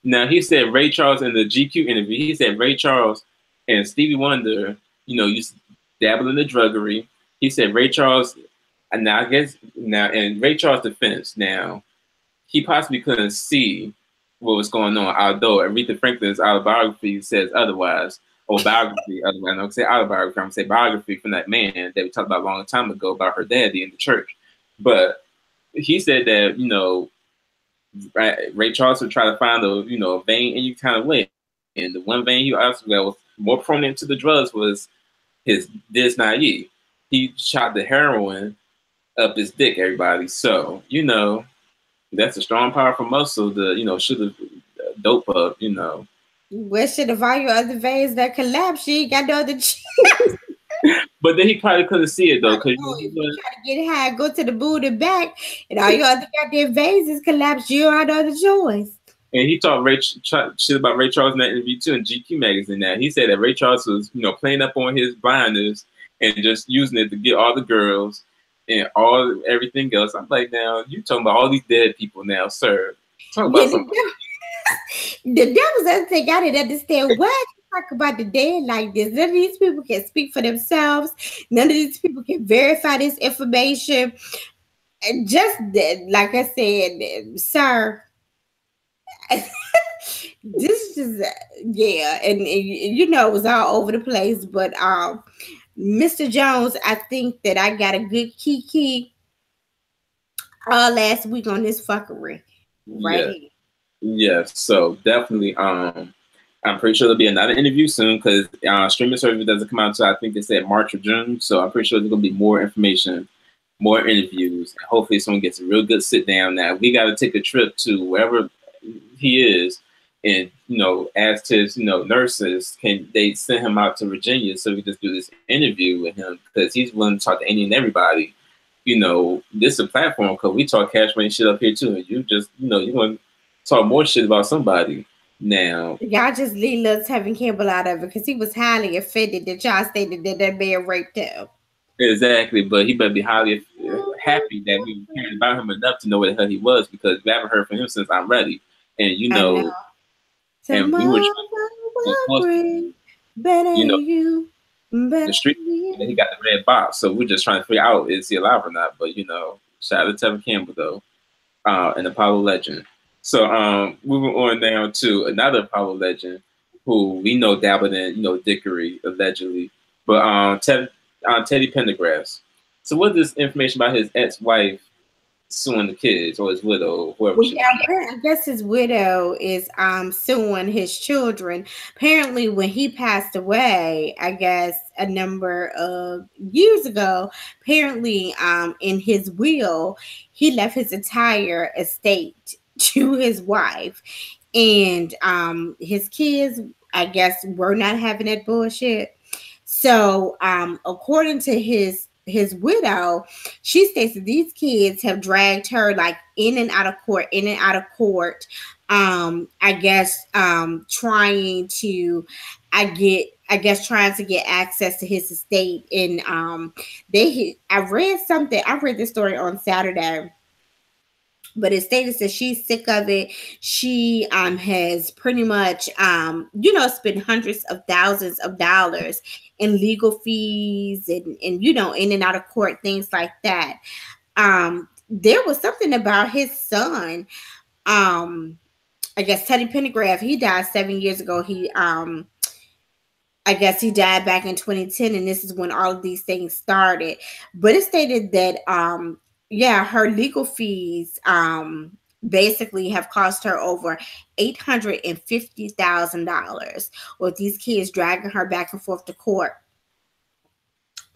Now he said Ray Charles in the GQ interview. He said Ray Charles and Stevie Wonder, used to dabble in the druggery. He said Ray Charles, and now I guess in Ray Charles' defense, now he possibly couldn't see what was going on, although Aretha Franklin's autobiography says otherwise, or biography, otherwise. I don't say autobiography, I'm gonna say biography from that man that we talked about a long time ago about her daddy in the church. But he said that, Ray Charles would try to find a vein any kind of way. And the one vein he also that was more prominent to the drugs was his dis naive. He shot the heroin up his dick, everybody. So, that's a strong, powerful muscle to, should have dope up, Well, shit, if all your other veins that collapse, you got no other chance. But then he probably couldn't see it, though. Because you try to get high, go to the boot and back, and all your other goddamn veins is collapsed, you don't have no other choice. And he talked shit about Ray Charles in that interview, too, in GQ magazine. Now, he said that Ray Charles was, playing up on his blindness and just using it to get all the girls and everything else. I'm like, now, you talking about all these dead people now, sir. Talk about something. The devil's other thing I didn't understand. Why you talk about the dead like this? None of these people can speak for themselves. None of these people can verify this information. And just like I said, sir, this is and it was all over the place. But Mr. Jones, I think that I got a good key last week on this fuckery right here. Yes, so definitely. I'm pretty sure there'll be another interview soon because streaming service doesn't come out until I think they said March or June. So I'm pretty sure there's gonna be more information, more interviews, and hopefully someone gets a real good sit down. Now we got to take a trip to wherever he is, and ask his nurses, can they send him out to Virginia so we can just do this interview with him because he's willing to talk to any and everybody. This is a platform because we talk cash money shit up here too, and you just you want to talk more shit about somebody. Now, y'all just leave Lil Tevin Campbell out of it because he was highly offended that y'all stated that man raped him. Exactly, but he better be highly happy that we cared about him enough to know what the hell he was because we haven't heard from him since I'm Ready. And and we were the street, and he got the red box, so we're just trying to figure out is he alive or not. But shout out to Tevin Campbell though, an Apollo legend. So moving on now to another Apollo legend who we know dabbled in, dickery allegedly, but Teddy Pendergrass. So what is this information about his ex-wife suing the kids or his widow, whoever? Well, I guess his widow is suing his children. Apparently, when he passed away, I guess a number of years ago, apparently in his will, he left his entire estate to his wife, and his kids, I guess, were not having that bullshit. So according to his widow, she states that these kids have dragged her like in and out of court, I guess trying to get access to his estate. And I read this story on Saturday, but it stated that she's sick of it. She has pretty much spent hundreds of thousands of dollars in legal fees and in and out of court, things like that. there was something about his son. I guess Teddy Pendergrass, he died 7 years ago. I guess he died back in 2010, and this is when all of these things started. But it stated that, yeah, her legal fees, basically have cost her over $850,000 with these kids dragging her back and forth to court.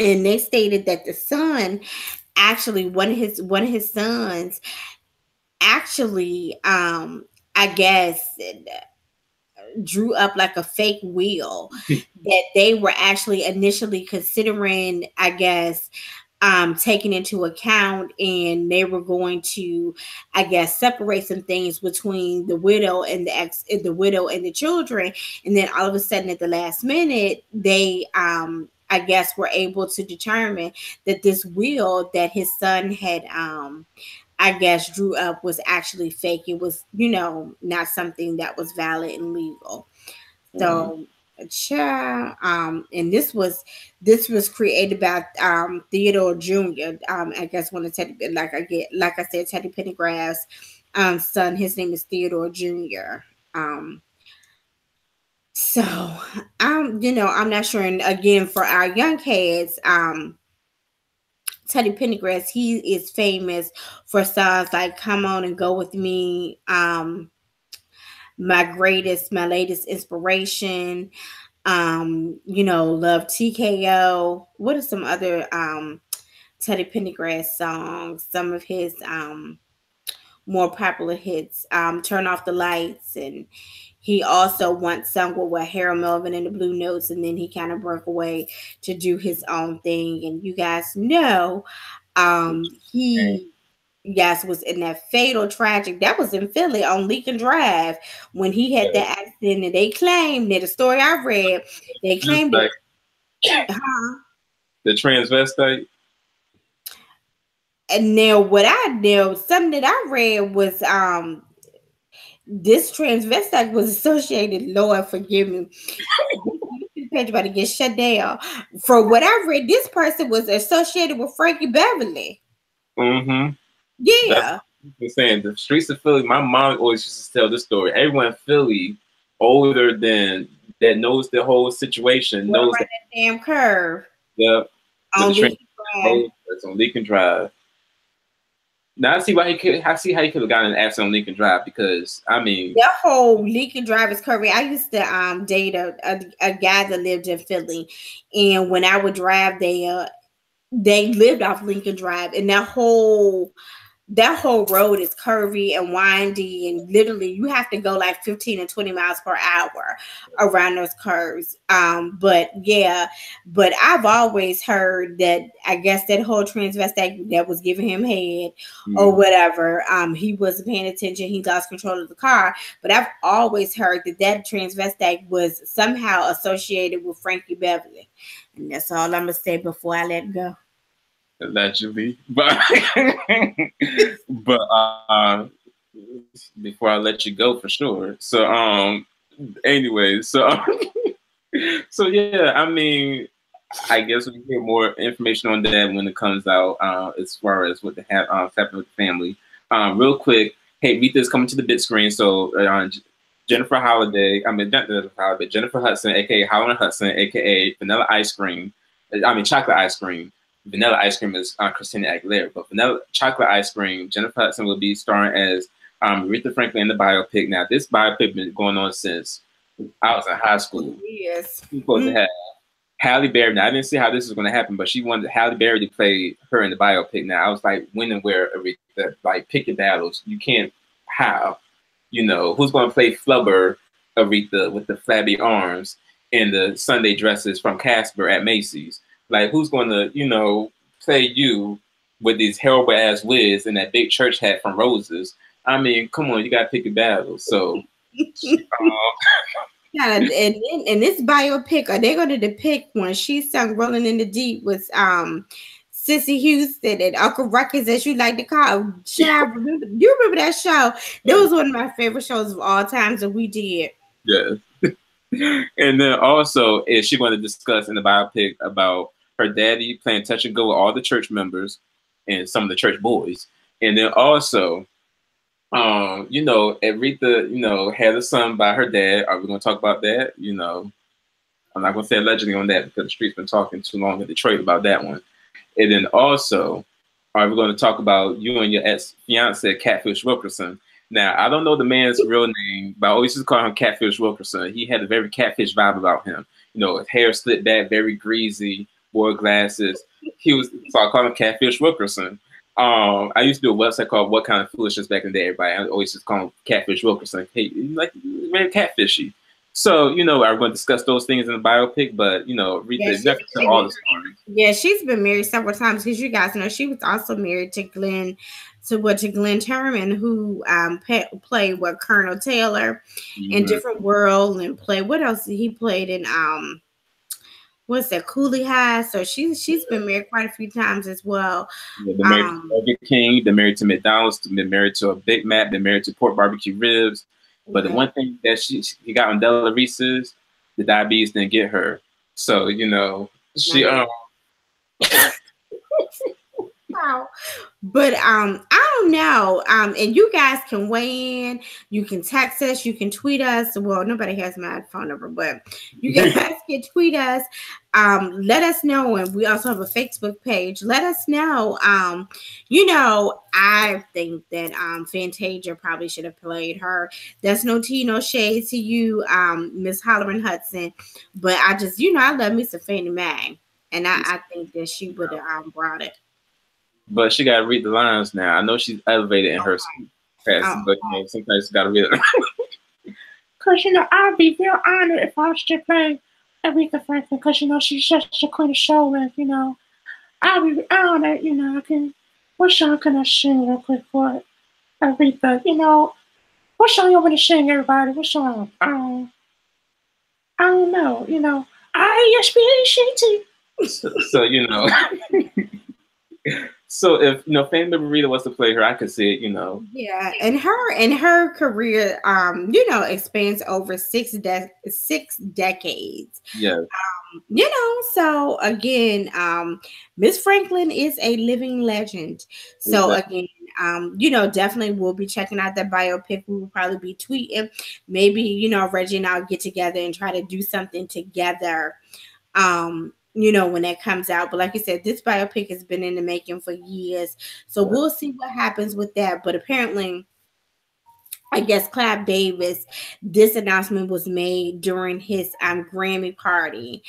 And they stated that the son, actually, one of his sons, actually, I guess, drew up like a fake will that they were actually initially considering, I guess, taking into account, and they were going to, I guess, separate some things between the widow and the widow and the children. And then all of a sudden at the last minute, they I guess were able to determine that this will that his son had I guess drew up was actually fake. It was, not something that was valid and legal. So, and this was created by Theodore Jr. I guess one of Teddy, like I said, Teddy Pendergrass' son. His name is Theodore Jr. So, I'm not sure. And again, for our young kids, Teddy Pendergrass, he is famous for songs like "Come On and Go With Me," my latest inspiration, Love TKO. What are some other Teddy Pendergrass songs? Some of his more popular hits, Turn Off the Lights, and he also once sung with Harold Melvin and the Blue Notes, and then he kind of broke away to do his own thing. And you guys know, he, yes, was in that fatal tragic, that was in Philly on Leakin Drive, when he had that accident, and they claimed that the story I read, they claimed like, the transvestite. And now something that I read was this transvestite was associated, Lord forgive me, page about to get shut down. For what I read, this person was associated with Frankie Beverly. Mm-hmm. Yeah. I'm saying the streets of Philly, my mom always used to tell this story. Everyone in Philly older than that knows the whole situation, knows that damn curve. Yeah. On Leakin Drive. Now I see how he could have gotten an accident on Leakin Drive, because I mean that whole Leakin Drive is curvy. I used to date a guy that lived in Philly, and when I would drive there, they lived off Leakin Drive, and that whole road is curvy and windy, and literally you have to go like 15 and 20 miles per hour around those curves. But I've always heard that, I guess, that whole transvestite that was giving him head or whatever, he wasn't paying attention, he lost control of the car. But I've always heard that transvestite was somehow associated with Frankie Beverly. And that's all I'm gonna say before I let go. Allegedly, but before I let you go, for sure. So anyway, so yeah, I mean, I guess we get more information on that when it comes out, as far as what happened with the family. Real quick, Hate-retha is coming to the big screen. So Jennifer Holiday, Jennifer Hudson, aka Hollering Hudson, aka Vanilla Ice Cream. Chocolate Ice Cream. Vanilla Ice Cream is Christina Aguilera, but Vanilla Chocolate Ice Cream, Jennifer Hudson will be starring as Aretha Franklin in the biopic. Now, this biopic been going on since I was in high school. Yes. She's supposed to have Halle Berry. Now, I didn't see how this was going to happen, but she wanted Halle Berry to play her in the biopic. Now, I was like, when and where, Aretha? Like, pick your battles. You can't, how? Who's going to play Flubber Aretha with the flabby arms and the Sunday dresses from Casper at Macy's? Like, who's going to, play you with these horrible ass wigs and that big church hat from Roses? I mean, come on, you got to pick a battle. So, yeah, and in this biopic, are they going to depict when she sung "Rolling in the Deep" with Sissy Houston and Uncle Ruckus, as you like to call? Child, you remember that show? That was one of my favorite shows of all times that we did. Yeah. And then also, is she going to discuss in the biopic about her daddy playing touch and go with all the church members, and some of the church boys. And then also, you know, Aretha, you know, had a son by her dad. Are we gonna talk about that? You know, I'm not gonna say allegedly on that because the street's been talking too long in Detroit about that one. And then also, are we going to talk about you and your ex-fiance, Catfish Wilkerson? Now, I don't know the man's real name, but I always just call him Catfish Wilkerson. He had a very catfish vibe about him. You know, his hair slicked back, very greasy, wore glasses. So I call him Catfish Wilkerson. I used to do a website called What Kind of Foolishness back in the day, everybody. I always just call him Catfish Wilkerson. Hey, like, very catfishy. So, you know, I'm going to discuss those things in the biopic, but, you know, all the stories. Yeah, she's been married several times because you guys know she was also married to Glenn Turman, who played Colonel Taylor in Different World, and played, what else he played in what's that, Cooley High. So she's been married quite a few times as well. Yeah, been married to Burger King, been married to McDonald's, been married to a Big Mac, been married to pork barbecue ribs. But the one thing that she got on Della Reese's, the diabetes didn't get her. So, you know, she Wow. But I don't know. And you guys can weigh in. You can text us. You can tweet us. Well, nobody has my phone number, but you guys can tweet us. Let us know. And we also have a Facebook page. Let us know. You know, I think that Fantasia probably should have played her. That's no tea, no shade to you, Miss Hollering Hudson. But I just, you know, I love me some Fannie Mae. And I think that she would have brought it. But she got to read the lines now. I know she's elevated in her past, but you know, sometimes she got to read it. Because, you know, I'd be real honored if I was to play Aretha Franklin, because, you know, she's such a queen of show, and, you know, I'd be honored, you know, what song can I sing real quick for Aretha? You know, what song you want me to sing, everybody? What song? I don't know, you know, I-S-P-A-C-T. So, you know. So if, you know, Fannie Rita was to play her, I could see it, you know. Yeah, and her career, you know, expands over six decades. Yeah. You know, so again, Miss Franklin is a living legend. So again, you know, definitely we'll be checking out that biopic. We will probably be tweeting. Maybe, you know, Reggie and I'll get together and try to do something together. You know, when that comes out. But like you said, this biopic has been in the making for years. So we'll see what happens with that. But apparently, I guess Clive Davis, this announcement was made during his Grammy party.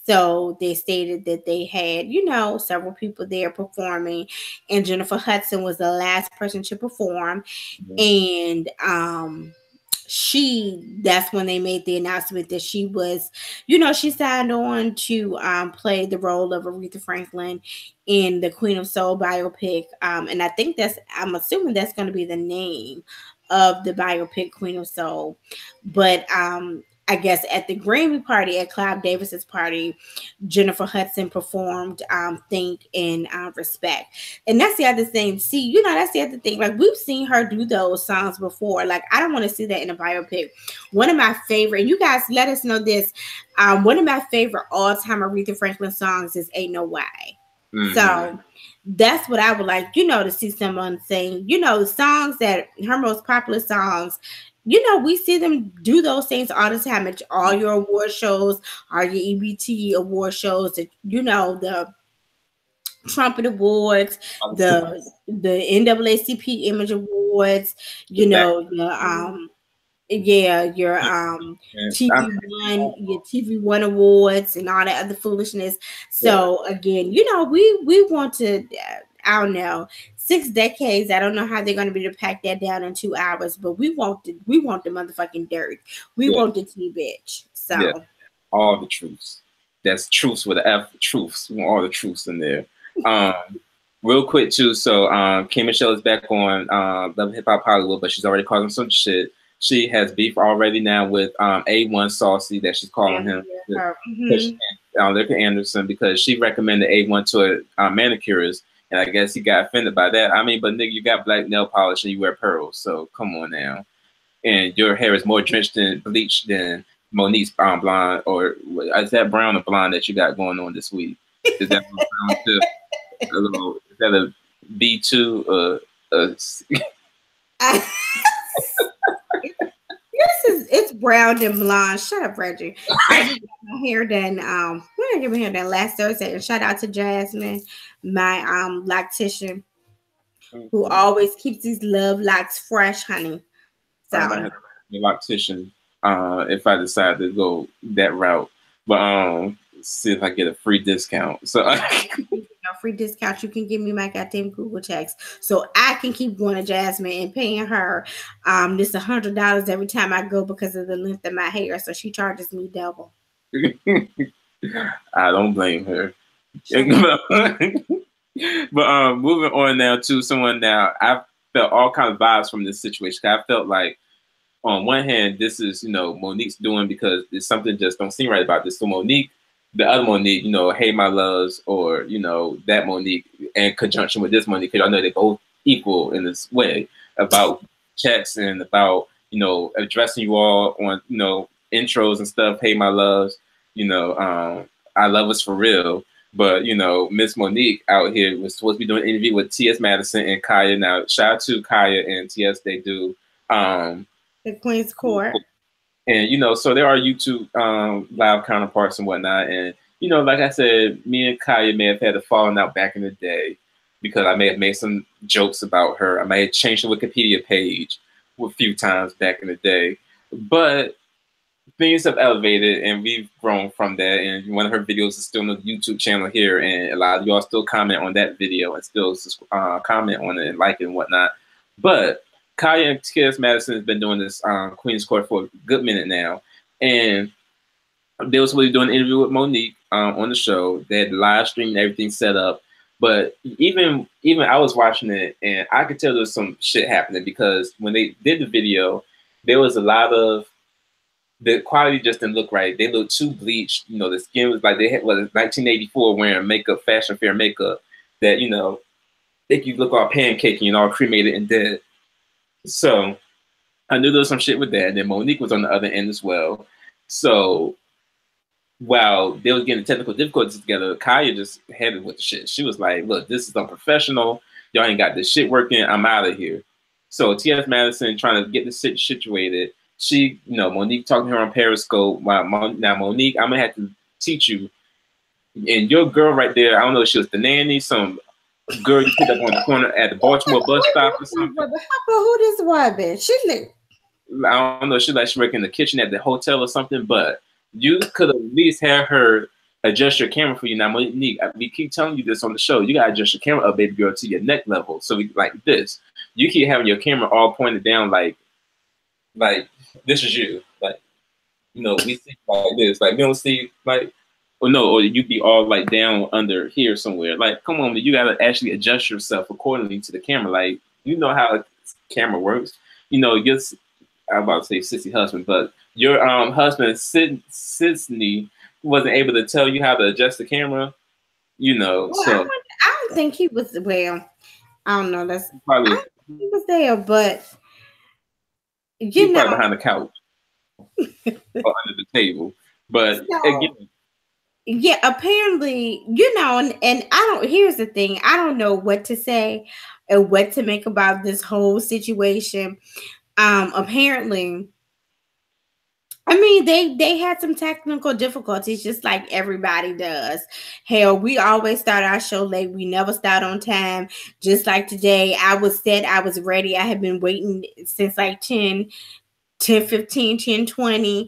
So they stated that they had, you know, several people there performing, and Jennifer Hudson was the last person to perform. And that's when they made the announcement that she was, you know, she signed on to play the role of Aretha Franklin in the Queen of Soul biopic. And I think I'm assuming that's going to be the name of the biopic, Queen of Soul. But I guess at the Grammy party, at Clive Davis's party, Jennifer Hudson performed Think and Respect. And that's the other thing. See, you know, that's the other thing. Like, we've seen her do those songs before. Like, I don't want to see that in a biopic. One of my favorite, and you guys let us know this, one of my favorite all-time Aretha Franklin songs is Ain't No Way. So that's what I would like, you know, to see someone sing, you know, songs that her most popular songs. You know, we see them do those things all the time at all your award shows, all your EBT award shows, you know, the Trumpet Awards, the NAACP Image Awards, you know, your TV One Awards and all that other foolishness. So again, you know, we want to, I don't know, 6 decades. I don't know how they're going to be to pack that down in 2 hours, but we want the motherfucking dirt. We want the tea, bitch. So all the truths. That's truths with an F. Truths. We want all the truths in there. Real quick too. So K Michelle is back on Love Hip Hop Hollywood, but she's already calling some shit. She has beef already now with A1 Saucy, that she's calling him. Liquor Anderson, because she recommended A1 to a manicurist. And I guess he got offended by that. I mean, but nigga, you got black nail polish and you wear pearls. So come on now. And your hair is more drenched and bleached than Monique's blonde. Or is that brown or blonde that you got going on this week? Is that brown too? little, is that a B2? It's brown and blonde. Shut up, Reggie. I just got my hair done. When did I get my hair done? Last Thursday. And shout out to Jasmine, my loctician, who always keeps these love locks fresh, honey. So I might have a loctician if I decide to go that route. But see if I get a free discount. So free discount, you can give me my goddamn Google checks so I can keep going to Jasmine and paying her this $100 every time I go because of the length of my hair. So she charges me double. I don't blame her. But moving on now to someone now, I felt all kinds of vibes from this situation. I felt like on one hand, this is, Monique's doing because there's something just don't seem right about this. So Monique, the other Monique, hey, my loves, or, that Monique in conjunction with this Monique, because I know they're both equal in this way about checks and about, addressing you all on, intros and stuff. Hey, my loves, I love us for real. But, Miss Monique out here was supposed to be doing an interview with T.S. Madison and Khia. Now, shout out to Khia and T.S. They do the Queen's Court. And, so there are YouTube live counterparts and whatnot. And, like I said, me and Khia may have had a falling out back in the day because I may have made some jokes about her. I may have changed the Wikipedia page a few times back in the day. But things have elevated and we've grown from that. And one of her videos is still on the YouTube channel here. And a lot of y'all still comment on that video and still comment on it and like it and whatnot. But Khia and T.S. Madison has been doing this Queen's Court for a good minute now. And they were supposed to be doing an interview with Monique on the show. They had live stream and everything set up. But even I was watching it and I could tell there was some shit happening because when they did the video, there was a lot of, the quality just didn't look right. They looked too bleached. The skin was like they had 1984 wearing makeup, fashion fair makeup that, make you look all pancakey and all cremated and dead. So I knew there was some shit with that. And then Monique was on the other end as well. So while they were getting technical difficulties together, Khia just headed with the shit. She was like, look, this is unprofessional. Y'all ain't got this shit working. I'm out of here. So T.S. Madison trying to get this shit situated. She, Monique talking to her on Periscope. Now, Monique, I'm going to have to teach you. And your girl right there, I don't know if she was the nanny, some girl you picked up on the corner at the Baltimore bus stop or something. Who this white bitch? I don't know. She working in the kitchen at the hotel or something, but you could at least have her adjust your camera for you. Now, Monique, we keep telling you this on the show. You got to adjust your camera up, baby girl, to your neck level. So like this. You keep having your camera all pointed down like this is you. Like, we see like this. Like, we don't see like, or you be all like down under here somewhere. Like, come on, you gotta actually adjust yourself accordingly to the camera. Like, you know how a camera works. I'm about to say sissy husband, but your husband Sydney wasn't able to tell you how to adjust the camera. Well, so I don't think he was. Well, I don't know. That's probably he was there, but probably behind the couch or under the table. But again. Yeah, apparently, and I don't, here's the thing. I don't know what to say and what to make about this whole situation. Apparently, I mean, they had some technical difficulties, just like everybody does. Hell, we always start our show late. We never start on time. Just like today, I was ready. I had been waiting since like 10:15, 10:20.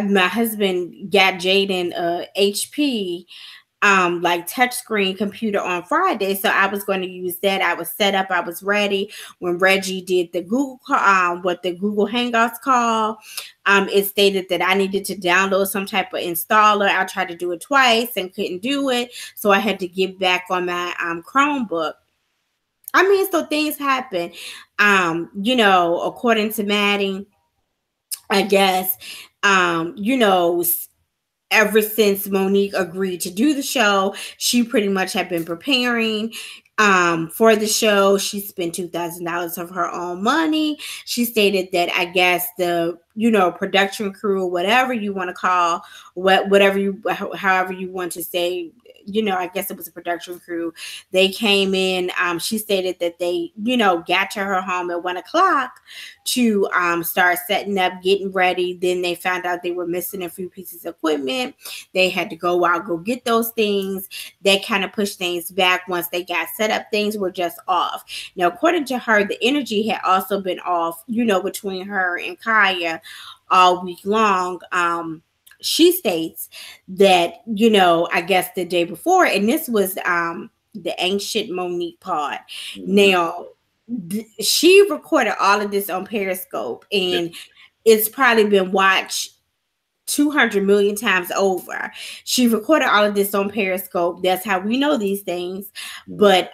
My husband got Jaden HP like touchscreen computer on Friday, so I was going to use that. I was set up, I was ready. When Reggie did the Google call, what the Google Hangouts call, it stated that I needed to download some type of installer. I tried to do it twice and couldn't do it, so I had to get back on my Chromebook. I mean, so things happen. According to Maddie, I guess, ever since Monique agreed to do the show, she pretty much had been preparing for the show. She spent $2,000 of her own money. She stated that I guess the production crew, whatever you want to call, however you want to say, I guess it was a production crew. They came in. She stated that they, got to her home at 1:00 to start setting up, getting ready. Then they found out they were missing a few pieces of equipment. They had to go out, go get those things. They kind of pushed things back. Once they got set up, things were just off. Now, according to her, the energy had also been off, between her and Khia all week long. She states that, I guess the day before, and this was the ancient Monique part. Now, she recorded all of this on Periscope, and it's probably been watched 200 million times over. She recorded all of this on Periscope. That's how we know these things. But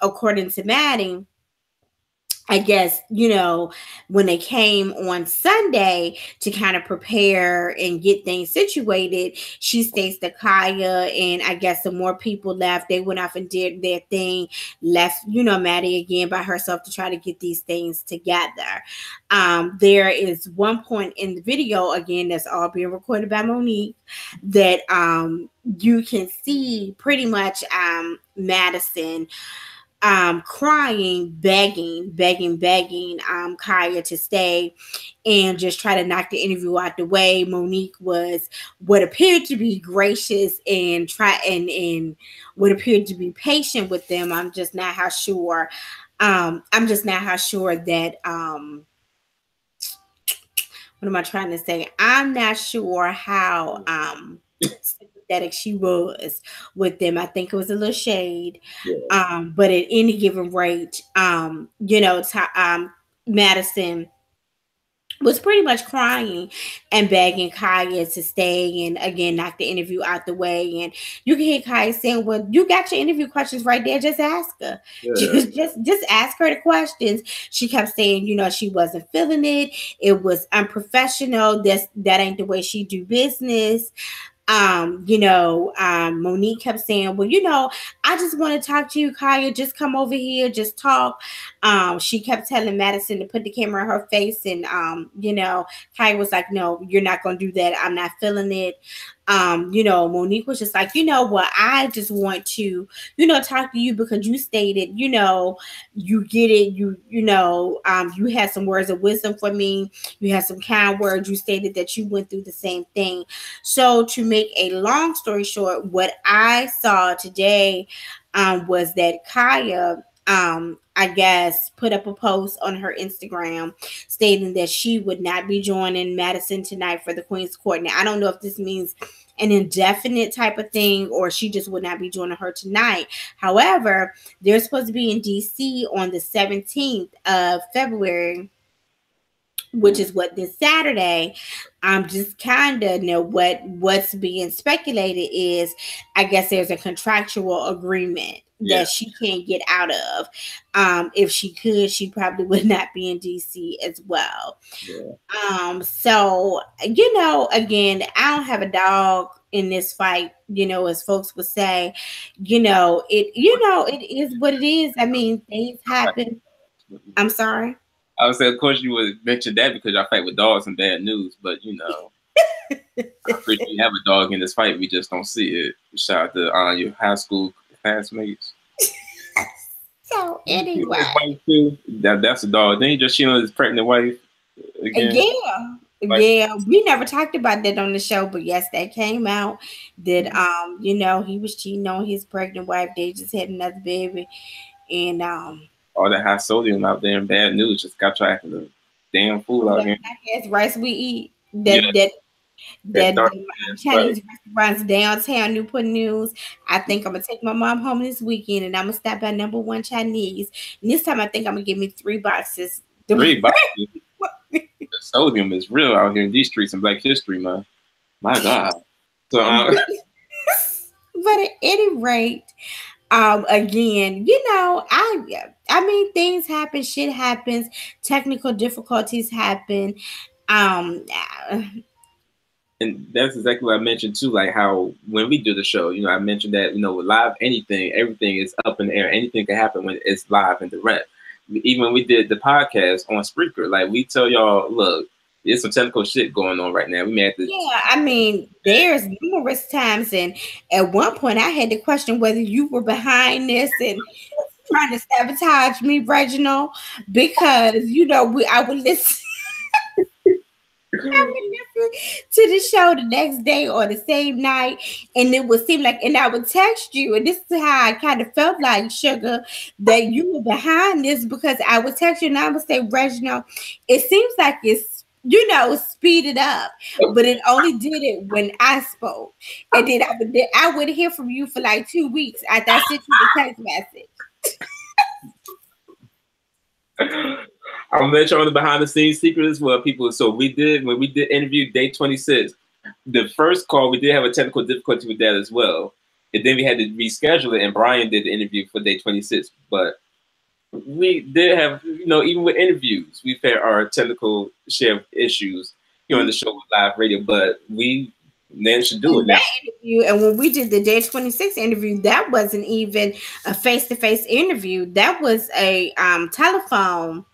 according to Maddie, I guess, when they came on Sunday to kind of prepare and get things situated, she states that Khia and I guess some more people left. They went off and did their thing, left, Maddie again by herself to try to get these things together. There is one point in the video, again, that's all being recorded by Monique, that you can see pretty much Madison crying, begging Khia to stay and just try to knock the interview out the way. Monique was what appeared to be gracious and what appeared to be patient with them. I'm just not how sure that what am I trying to say? I'm not sure how sympathetic she was with them. I think it was a little shade. But at any given rate, Madison was pretty much crying and begging Khia to stay and again knock the interview out the way. And you can hear Khia saying, "Well, you got your interview questions right there. Just ask her. Just ask her the questions." She kept saying, she wasn't feeling it. It was unprofessional. That ain't the way she do business. Monique kept saying, "Well, I just want to talk to you, Khia. Just come over here, just talk." She kept telling Madison to put the camera in her face, and Khia was like, "No, you're not gonna do that. I'm not feeling it." Monique was just like, I just want to, talk to you because you stated, you get it, you had some words of wisdom for me. You had some kind words. You stated that you went through the same thing. So to make a long story short, what I saw today was that Khia, I guess, put up a post on her Instagram stating that she would not be joining Madison tonight for the Queen's Court. Now, I don't know if this means an indefinite type of thing or she just would not be joining her tonight. However, they're supposed to be in DC on the 17th of February, which is what this Saturday. Just kind of what's being speculated is, I guess there's a contractual agreement that she can't get out of. If she could, she probably would not be in DC as well. So, again, I don't have a dog in this fight, as folks would say. It is what it is. I mean, things happen. I'm sorry. I would say, of course, you would mention that because y'all fight with dogs and bad news, but I'm pretty sure you have a dog in this fight. We just don't see it. Shout out to your high school classmates. So anyway, that's a dog. Then he just cheated on his pregnant wife again. Yeah, we never talked about that on the show, but yes, that came out that he was cheating on his pregnant wife. They just had another baby, and all that high sodium out there and bad news just got track of the damn food out here. That's rice we eat. That Chinese restaurants downtown Newport News. I think I'm gonna take my mom home this weekend and I'm gonna stop by number one Chinese. And this time I think I'm gonna give me 3 boxes. 3 boxes. The sodium is real out here in these streets in Black History Month. My God. So but at any rate, again, I mean, things happen, shit happens, technical difficulties happen. And that's exactly what I mentioned too, like how when we do the show, I mentioned that, with live everything is up in the air. Anything can happen when it's live and direct. Even when we did the podcast on Spreaker, like we tell y'all, look, There's some technical shit going on right now. We may have to. Yeah, I mean, there's numerous times, and at one point, I had to question whether you were behind this and trying to sabotage me, Reginald, because I would listen. I would listen to the show the next day or the same night, and it would seem like, and I would text you, and this is how I kind of felt like, Sugar, that you were behind this, because I would text you and I would say, Reginald, it seems like it's speeded up, but it only did it when I spoke, and then I would hear from you for like 2 weeks after I sent you the text message. I'm gonna let you on the behind the scenes secret as well, people. So when we did interview day 26, the first call we did have a technical difficulty with that as well, and then we had to reschedule it, and Brian did the interview for day 26. But we did have, even with interviews, we've had our technical share of issues here on the show with live radio, but we managed to do it now. Interview, and when we did the day 26 interview, that wasn't even a face-to-face interview. That was a telephone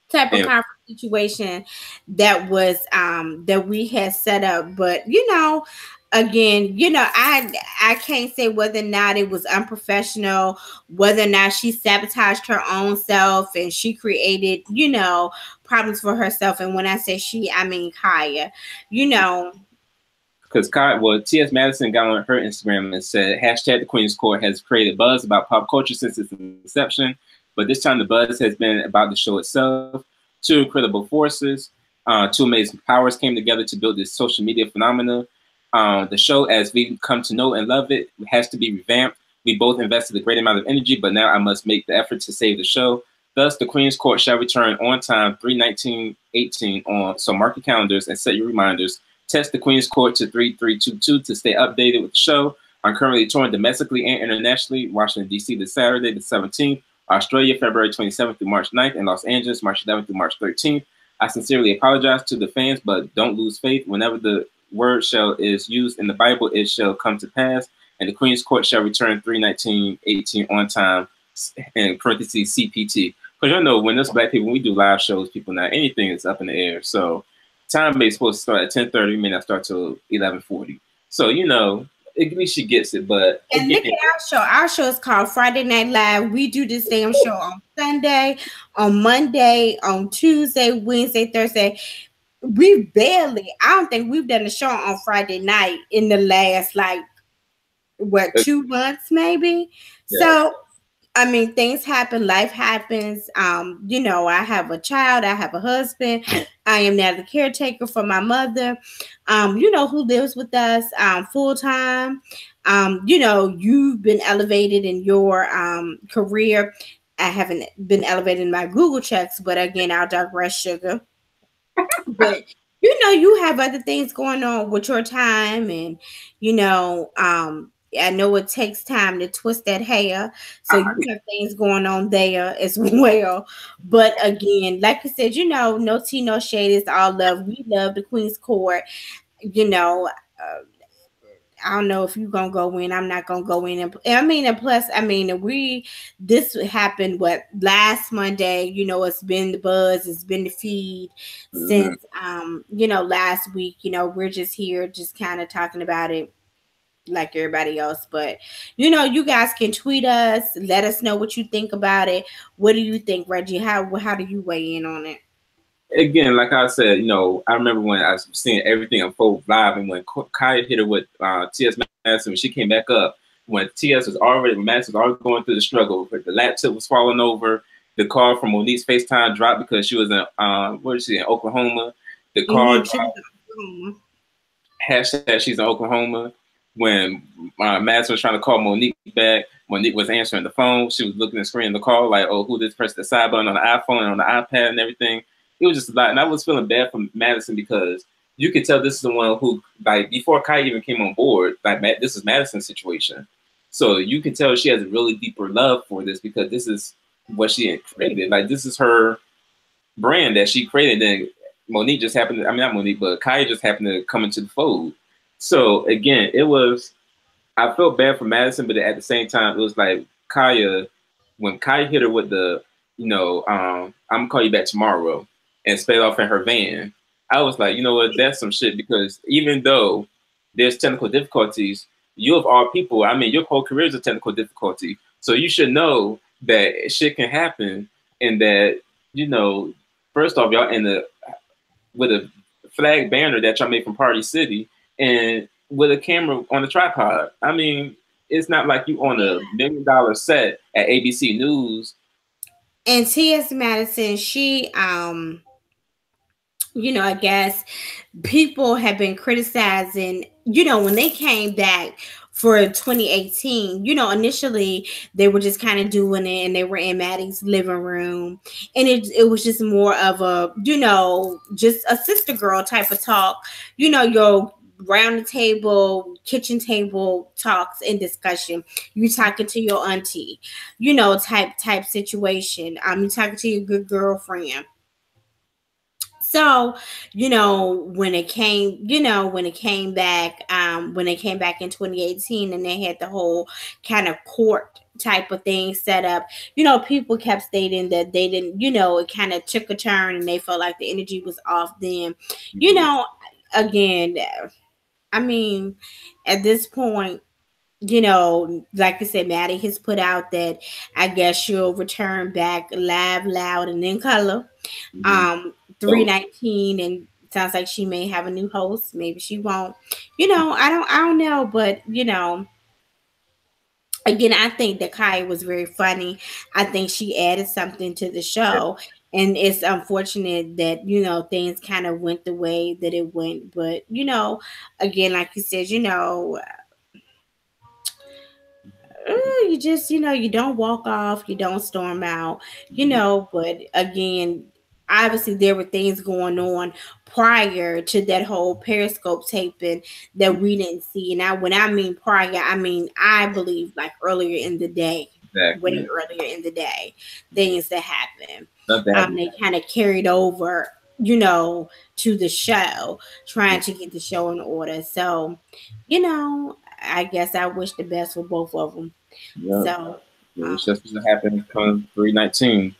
type of conference situation that was that we had set up. But again, I can't say whether or not it was unprofessional, whether or not she sabotaged her own self and she created, problems for herself. And when I say she, I mean Khia, Because T.S. Madison got on her Instagram and said, #the Queen's Court has created buzz about pop culture since its inception, but this time the buzz has been about the show itself. Two incredible forces, two amazing powers came together to build this social media phenomena. The show, as we come to know and love it, has to be revamped. We both invested a great amount of energy, but now I must make the effort to save the show. Thus, the Queen's Court shall return on time, 3/19/18 on. So mark your calendars and set your reminders. Text the Queen's Court to 3322 to stay updated with the show. I'm currently touring domestically and internationally. Washington, D.C. this Saturday, the 17th. Australia, February 27th through March 9th. And Los Angeles, March 11th through March 13th. I sincerely apologize to the fans, but don't lose faith. Whenever the word shall is used in the Bible, it shall come to pass. And the Queen's Court shall return 3/19/18 on time, in parentheses CPT. Because when us black people, when we do live shows, people now, anything is up in the air. So time may supposed to start at 10:30, may not start till 11:40. So, at least she gets it. But and look at our show. Our show is called Friday Night Live. We do this damn show on Sunday, on Monday, on Tuesday, Wednesday, Thursday. I don't think we've done a show on Friday night in the last 2 months maybe. Yeah. So I mean, things happen, life happens. I have a child, I have a husband. I am now the caretaker for my mother, who lives with us full time. You've been elevated in your career. I haven't been elevated in my Google checks, but again, I'll digress, Sugar. But you have other things going on with your time, and I know it takes time to twist that hair, so you have things going on there as well. But again, like I said, no tea, no shade. It's all love. We love the Queen's Court. I don't know if you're gonna go in. I'm not gonna go in. And plus, this happened last Monday. It's been the buzz, it's been the feed since last week. We're just here, just kind of talking about it like everybody else. But you guys can tweet us, let us know what you think about it. What do you think, Reggie? How do you weigh in on it? Again, like I said, I remember when I was seeing everything unfold live, and when Khia hit her with T.S. Madison, when she came back up, when Madison was already going through the struggle, the laptop was falling over, the call from Monique's FaceTime dropped because she was in Oklahoma. The call dropped. # she's in Oklahoma. When Madison was trying to call Monique back, Monique was answering the phone. She was looking at the screen of the call like, oh, who this pressed the side button on the iPhone and on the iPad and everything. It was just a lot. And I was feeling bad for Madison because you could tell this is the one who, before Khia even came on board, this is Madison's situation. So you can tell she has a really deeper love for this because this is what she had created. This is her brand that she created. And Monique just happened to, not Monique, but Khia just happened to come into the fold. So again, I felt bad for Madison, but at the same time, it was like Khia, when Khia hit her with the, I'm gonna call you back tomorrow, and sped off in her van. I was like, you know what, that's some shit because even though there's technical difficulties, you of all people, I mean, your whole career is a technical difficulty. So you should know that shit can happen and that, you know, first off, y'all in the with a flag banner that y'all made from Party City and with a camera on a tripod. I mean, it's not like you on a $1 million set at ABC News. And T.S. Madison, she you know, I guess people have been criticizing, you know, when they came back for 2018, you know, initially they were just kind of doing it and they were in Maddie's living room. And it was just more of a, you know, just a sister girl type of talk, you know, your round the table, kitchen table talks and discussion. You talking to your auntie, you know, type situation. You talking to your good girlfriend. So, you know, when it came back in 2018 and they had the whole kind of court type of thing set up, you know, people kept stating that they didn't, you know, it kind of took a turn and they felt like the energy was off them. You know, again, I mean, at this point, you know, like I said, Maddie has put out that I guess she'll return back live, loud, and in color. 319, and sounds like she may have a new host. Maybe she won't. You know, I don't know, but you know, again, I think that Kai was very funny. I think she added something to the show. And it's unfortunate that, you know, things kind of went the way that it went. But, you know, again, like you said, you know, you just, you know, you don't walk off, you don't storm out, you know, but again, obviously there were things going on prior to that whole Periscope taping that we didn't see. And when I mean prior, I mean, I believe like earlier in the day, way earlier in the day, things that happened. They kind of carried over, you know, to the show, trying to get the show in order. So, you know, I guess I wish the best for both of them. Yeah. So, it's just what happened come 319.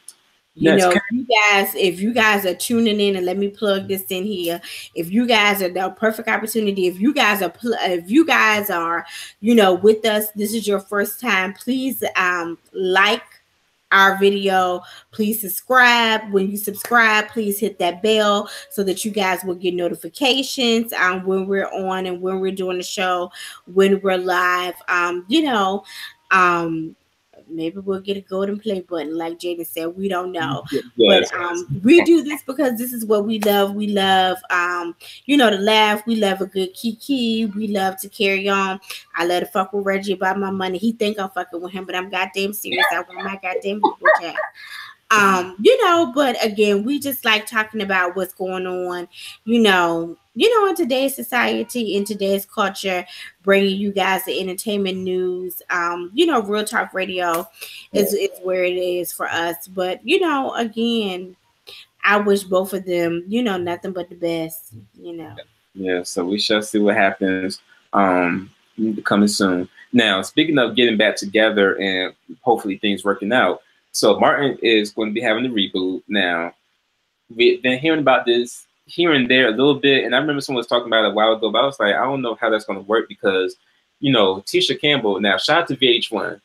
You know, if you guys are tuning in, and let me plug this in here. If you guys are the perfect opportunity, if you guys are, you know, with us, this is your first time, please like our video, please subscribe. When you subscribe, please hit that bell so that you guys will get notifications when we're on and when we're doing the show, when we're live. You know, maybe we'll get a golden play button, like Jaden said. We don't know, but we do this because this is what we love. We love, you know, to laugh. We love a good kiki. We love to carry on. I love to fuck with Reggie about my money. He think I'm fucking with him, but I'm goddamn serious. I want my goddamn people check. You know, but again, we just like talking about what's going on, you know, in today's society, in today's culture, bringing you guys the entertainment news. You know, Real Talk Radio is where it is for us. But, you know, again, I wish both of them, you know, nothing but the best, you know. Yeah, so we shall see what happens coming soon. Now, speaking of getting back together and hopefully things working out, so Martin is going to be having the reboot now. We've been hearing about this here and there a little bit, and I remember someone was talking about it a while ago, but I was like, I don't know how that's going to work because, you know, Tisha Campbell, now shout out to VH1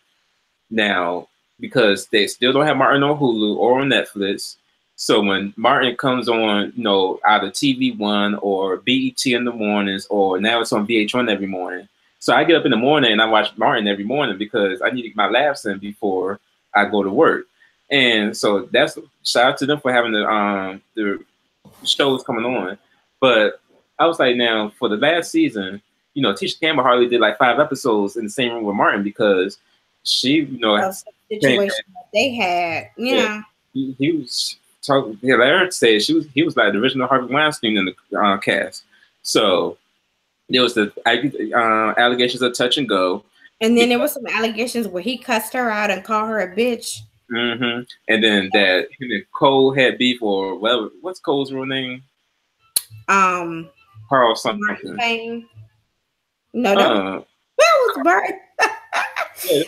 now, because they still don't have Martin on Hulu or on Netflix. So when Martin comes on, you know, either TV One or BET in the mornings, or now it's on VH1 every morning. So I get up in the morning and I watch Martin every morning because I need to get my laughs in before I go to work. And so that's shout out to them for having the shows coming on. But I was like, now for the last season, you know, Tisha Campbell hardly did like 5 episodes in the same room with Martin because she, you know, situation that they had. Yeah. He was talking. Yeah, Eric said he was like the original Harvey Weinstein in the cast. So there was the allegations of touch and go. And then there was some allegations where he cussed her out and called her a bitch. Mm-hmm. And then that him and Cole had beef or whatever. What's Cole's real name? Carl something. No, that was Bert. Yeah,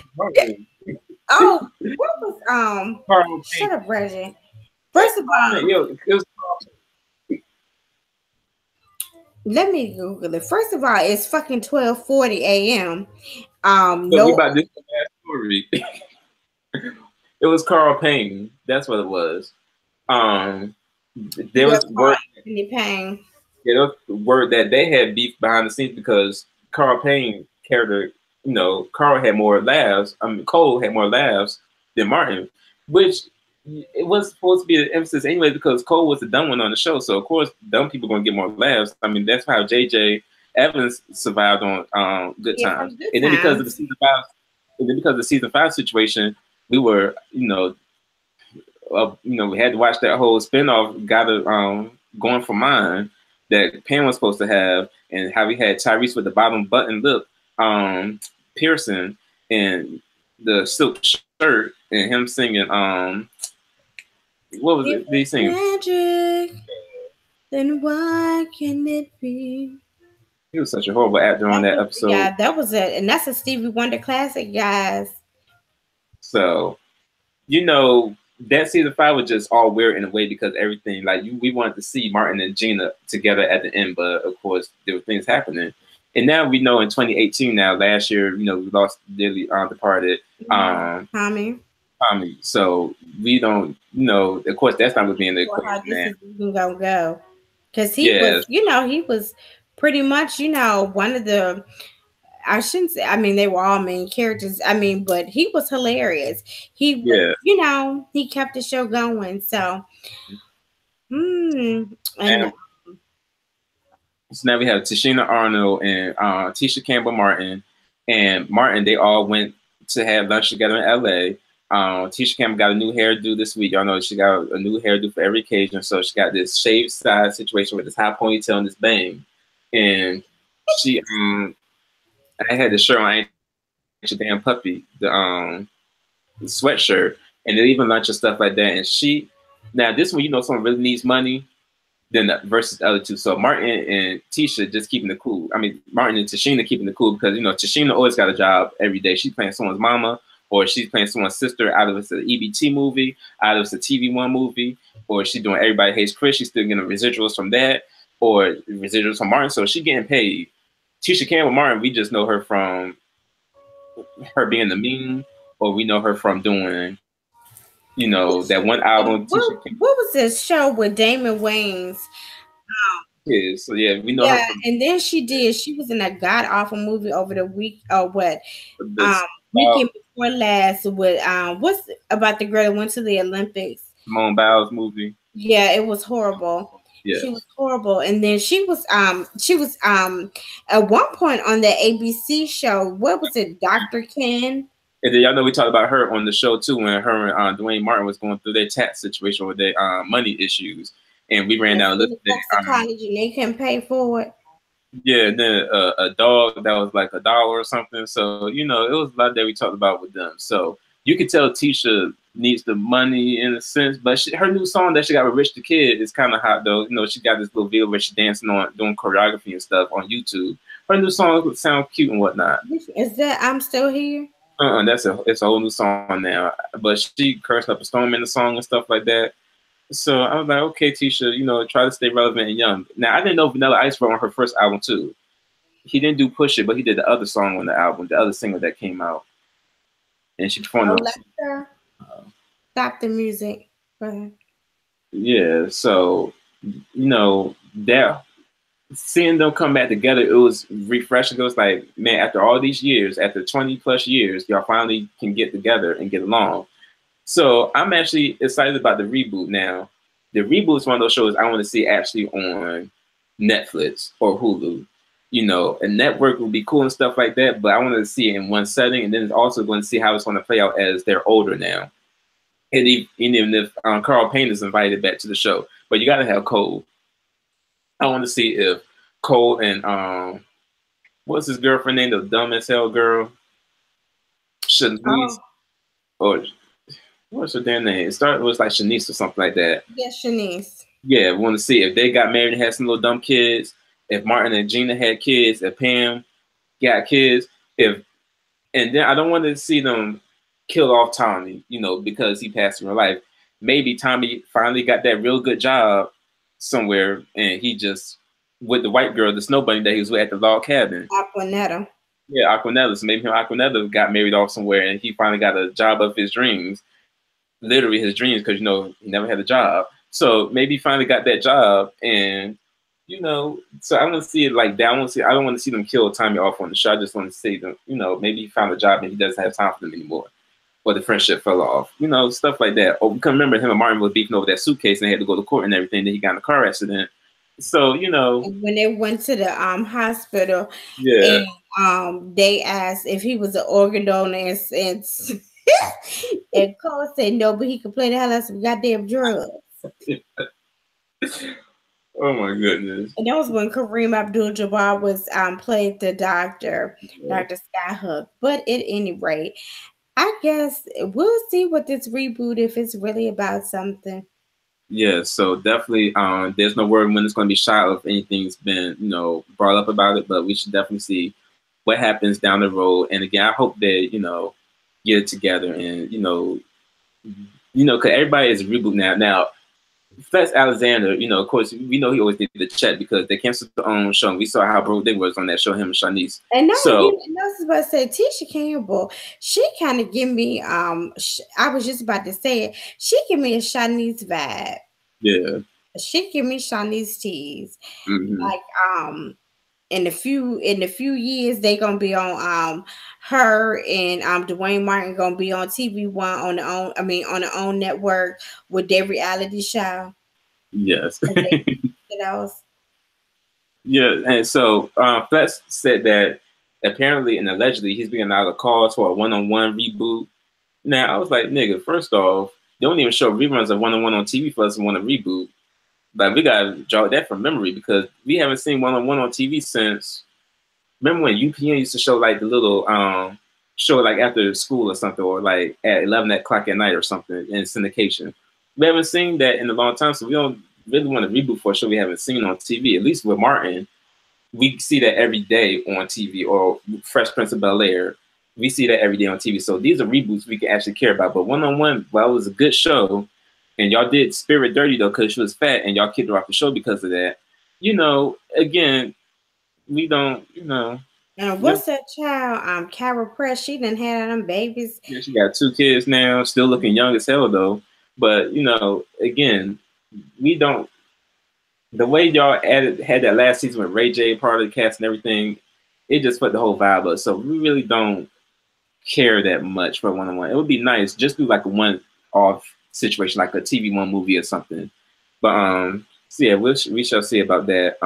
oh, what was Carl? Shut up, Reggie. First of all, it was Let me Google it. First of all, it's fucking 12:40 a.m. So we No, about this last story. It was Carl Payne. That's what it was. Um, there yeah, was Carl word. Anthony Payne. Yeah, there was word that they had beef behind the scenes because Carl Payne character, Carl had more laughs. I mean, Cole had more laughs than Martin, which it was supposed to be an emphasis anyway because Cole was the dumb one on the show. So of course, dumb people gonna get more laughs. I mean, that's how JJ Evans survived on Good Yeah, Times, from Good and then because of the Times. season 5, and then because of the season 5 situation, we were, we had to watch that whole spinoff, got it going for mine that Pam was supposed to have, and how we had Tyrese with the bottom button lip piercing and the silk shirt, and him singing what was If it? Did he it's sing? magic, then why can it be? He was such a horrible actor on that episode. Yeah, that was it, and that's a Stevie Wonder classic, guys. So that season 5 was just all weird in a way because everything we wanted to see Martin and Gina together at the end, but of course there were things happening. And now we know in 2018, now last year, we lost dearly departed Tommy. So we don't know. Of course, that's not going to be in the Or how equation this now. is even gonna go? Because he Yes. was, he was pretty much, one of the. I shouldn't say. I mean, they were all main characters. I mean, but he was hilarious. He was, he kept the show going. So, and so now we have Tashina Arnold and Tisha Campbell Martin and Martin. They all went to have lunch together in LA. Tisha Campbell got a new hairdo this week. Y'all know she got a new hairdo for every occasion. So she got this shaved side situation with this high ponytail and this bang. And she, I had the shirt on. I ain't your damn puppy, the sweatshirt, and they even lunch and stuff like that. And now this one, someone really needs money. Then versus the other two. So Martin and Tisha just keeping the cool. I mean, Martin and Tashina keeping the cool because Tashina always got a job every day. She's playing someone's mama, or she's playing someone's sister out of an EBT movie, out of a TV One movie, or she's doing Everybody Hates Chris. She's still getting residuals from that, or residuals from Martin. So she's getting paid. Tisha Campbell Martin, we just know her from her being the meme, or we know her from doing, that one album. What was this show with Damon Wayans? So yeah, we know her from. And then she was in a god awful movie over the week. Weekend before last with what's about the girl that went to the Olympics? Simone Biles movie. Yeah, it was horrible. Yeah. She was horrible. And then she was at one point on the ABC show, what was it, Dr. Ken? And then y'all know we talked about her on the show too when her and Dwayne Martin was going through their tax situation with their money issues. And we ran down a list of college and they couldn't pay for it. Yeah, and then a dog that was like $1 or something. So, it was a lot that we talked about with them. So you could tell Tisha needs the money in a sense, but her new song that she got with Rich the Kid is kind of hot though. She got this little video where she's dancing on, doing choreography and stuff on YouTube. Her new song would sound cute and whatnot. Is that I'm Still Here? It's a whole new song now. But she cursed up a storm in the song and stuff like that. So I was like, okay, Tisha, try to stay relevant and young. Now I didn't know Vanilla Ice wrote on her first album too. He didn't do Push It, but he did the other song on the album, the other single that came out. And she performed stop the music. Go ahead. Yeah, so that seeing them come back together, it was refreshing. It was like, man, after all these years, after 20 plus years, y'all finally can get together and get along. So I'm actually excited about the reboot now. The reboot is one of those shows I want to see actually on Netflix or Hulu. A network would be cool and stuff like that, but I wanted to see it in one setting, and then it's also going to see how it's going to play out as they're older now. And even if Carl Payne is invited back to the show, but you got to have Cole. I want to see if Cole and what's his girlfriend name, the dumb as hell girl, Shanice, or what's her damn name? It was like Shanice or something like that. Yeah, Shanice. Yeah, we want to see if they got married and had some little dumb kids. If Martin and Gina had kids, if Pam got kids, and then I don't want to see them kill off Tommy, because he passed in real life. Maybe Tommy finally got that real good job somewhere, and he just, with the white girl, the snow bunny that he was with at the log cabin. Aquanetta. Yeah, Aquanetta. So maybe him and Aquanetta got married off somewhere, and he finally got a job of his dreams. Literally his dreams, because you know he never had a job. So maybe he finally got that job, and you know. So I want to see it like that. I don't want to see them kill Tommy off on the show. I just want to see them. You know, maybe he found a job and he doesn't have time for them anymore, or the friendship fell off. You know, stuff like that. Or we can remember him and Martin were beefing over that suitcase, and they had to go to court and everything. Then he got in a car accident. So you know, when they went to the hospital, yeah, and they asked if he was an organ donor, and and Cole said no, but he could play the hell out of some goddamn drugs. Oh my goodness! And that was when Kareem Abdul-Jabbar was played the doctor, Dr. Skyhook. But at any rate, I guess we'll see what this reboot, if it's really about something. Yeah, so definitely, there's no word when it's going to be shot or if anything's been, you know, brought up about it, but we should definitely see what happens down the road. And again, I hope they, you know, get it together and, you know, because everybody is a reboot now. Now, Flex Alexander, you know, of course, we know he always did the check because they canceled their own show. And we saw how broke they was on that show, him and Shanice. And now, so, I was about to say, Tisha Campbell, she kind of give me, I was just about to say it, she give me a Shanice vibe. Yeah. She give me Shanice tease. Mm-hmm. Like, in a few years, they gonna be on her and Dwayne Martin gonna be on TV1 on their own network with their reality show. Yes. Yeah, and so Flex said that apparently and allegedly he's being out of calls for a one-on-one reboot. Now I was like, nigga, first off, they don't even show reruns of one-on-one on TV for us to want to reboot. But we gotta draw that from memory because we haven't seen one-on-one on TV since. Remember when UPN used to show like the little show like after school or something, or like at 11 o'clock at night or something in syndication. We haven't seen that in a long time, so we don't really want to reboot for a show we haven't seen on TV. At least with Martin, we see that every day on TV, or Fresh Prince of Bel-Air, we see that every day on TV. So these are reboots we can actually care about. But one-on-one, well, it was a good show. And y'all did Spirit dirty, though, because she was fat, and y'all kicked her off the show because of that. You know, again, we don't, you know. What's that child? Carol Press, she done had them babies. Yeah, she got 2 kids now, still looking young as hell, though. But, you know, again, we don't. The way y'all had that last season with Ray J part of the cast and everything, it just put the whole vibe up. So we really don't care that much for one-on-one. It would be nice, just do like a one-off situation, like a TV1 movie or something. But so yeah, we shall see about that.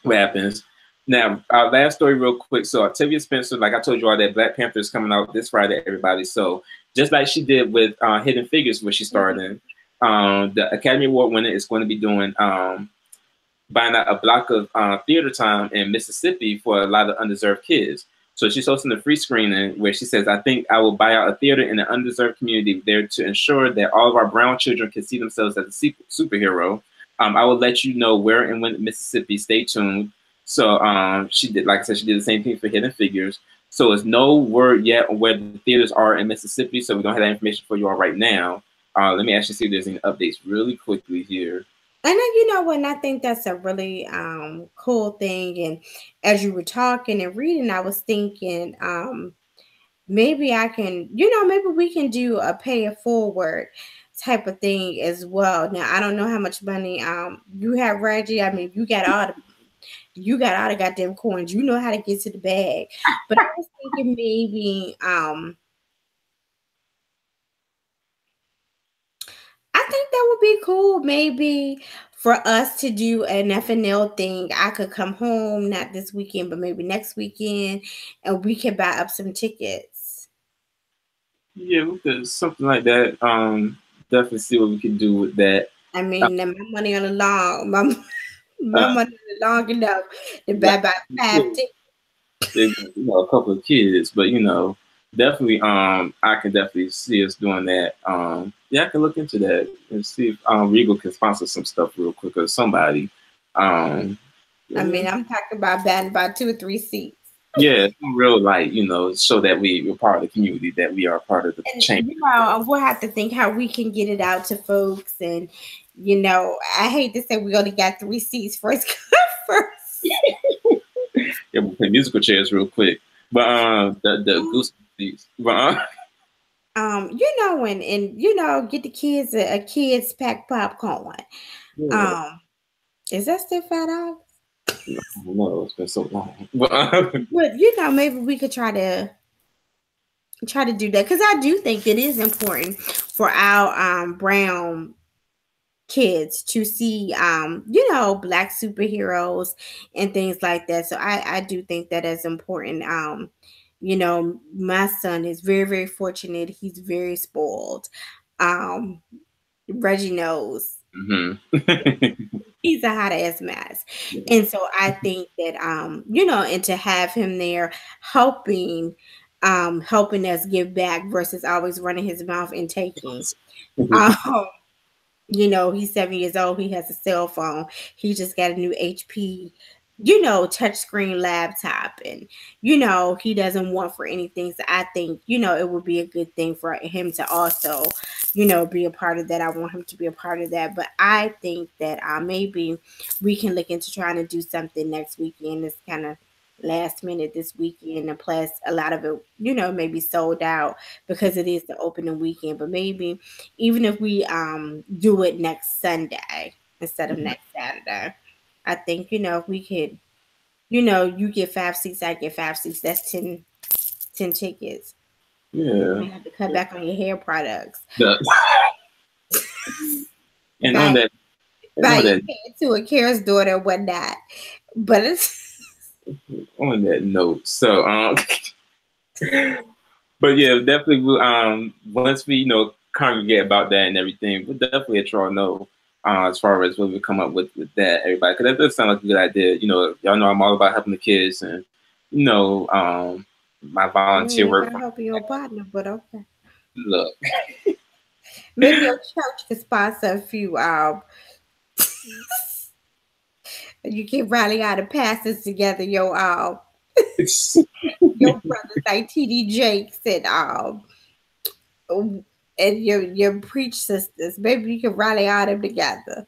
What happens now? Our last story, real quick. So Octavia Spencer, like I told you all, that Black Panther is coming out this Friday, everybody. So just like she did with Hidden Figures, where she starred in, the Academy Award winner is going to be doing buying out a block of theater time in Mississippi for a lot of undeserved kids. So she's hosting a free screening where she says, I think I will buy out a theater in an undeserved community there to ensure that all of our brown children can see themselves as a superhero. I will let you know where and when Mississippi. Stay tuned. So she did, like I said, she did the same thing for Hidden Figures. So there's no word yet on where the theaters are in Mississippi. So we don't have that information for you all right now. Let me actually see if there's any updates really quickly here. And then, you know what, and I think that's a really cool thing. And as you were talking and reading, I was thinking maybe I can, maybe we can do a pay it forward type of thing as well. Now, I don't know how much money you have, Reggie. I mean, you got all the goddamn coins. You know how to get to the bag. But I was thinking maybe I think that would be cool, maybe for us to do an FNL thing. I could come home, not this weekend, but maybe next weekend, and we can buy up some tickets. Yeah, we could, something like that. Definitely see what we can do with that. I mean, my money on the long, my money long enough to buy about 5 tickets. A couple of kids, but definitely, I can definitely see us doing that. Yeah, I can look into that and see if Regal can sponsor some stuff real quick or somebody. I mean, I'm talking about batting about 2 or 3 seats. Yeah, real show that we're part of the community, that we are part of the change. We'll have to think how we can get it out to folks and You know, I hate to say we only got 3 seats first come first. Yeah, we'll play musical chairs real quick. But the goose seats. But you know, and you know, get the kids a kids pack popcorn. yeah. Is that still $5? No, it's been so long. But you know, maybe we could try to do that because I do think it is important for our brown kids to see you know, black superheroes and things like that. So I do think that is important. You know, my son is very, very fortunate. He's very spoiled. um Reggie knows. He's a hot ass mess. And so I think that you know, and to have him there helping helping us give back versus always running his mouth and taking. um you know, he's 7 years old. He has a cell phone. He just got a new HP, you know, touchscreen laptop. And, you know, he doesn't want for anything. So I think, you know, it would be a good thing for him to also, you know, be a part of that. I want him to be a part of that. But I think that maybe we can look into trying to do something next weekend. It's kind of last minute this weekend, and plus a lot of it, you know, maybe sold out because it is the opening weekend. But maybe even if we do it next Sunday instead of next Saturday, I think, you know, if we could, you know, you get 5 seats, I get 5 seats. That's 10 tickets. Yeah. You have to cut back on your hair products. And on that, to a Kara's daughter or whatnot. But it's on that note, so but yeah, definitely once we, you know, congregate about that and everything, we'll definitely let y'all know as far as what we come up with that, everybody, because that does sound like a good idea. You know, y'all know I'm all about helping the kids, and you know, my volunteer work. Helping your partner, but okay. Look, maybe your church could sponsor a few. You can rally out the pastors together, your brothers like TD Jakes and your preach sisters. Maybe you can rally all them together.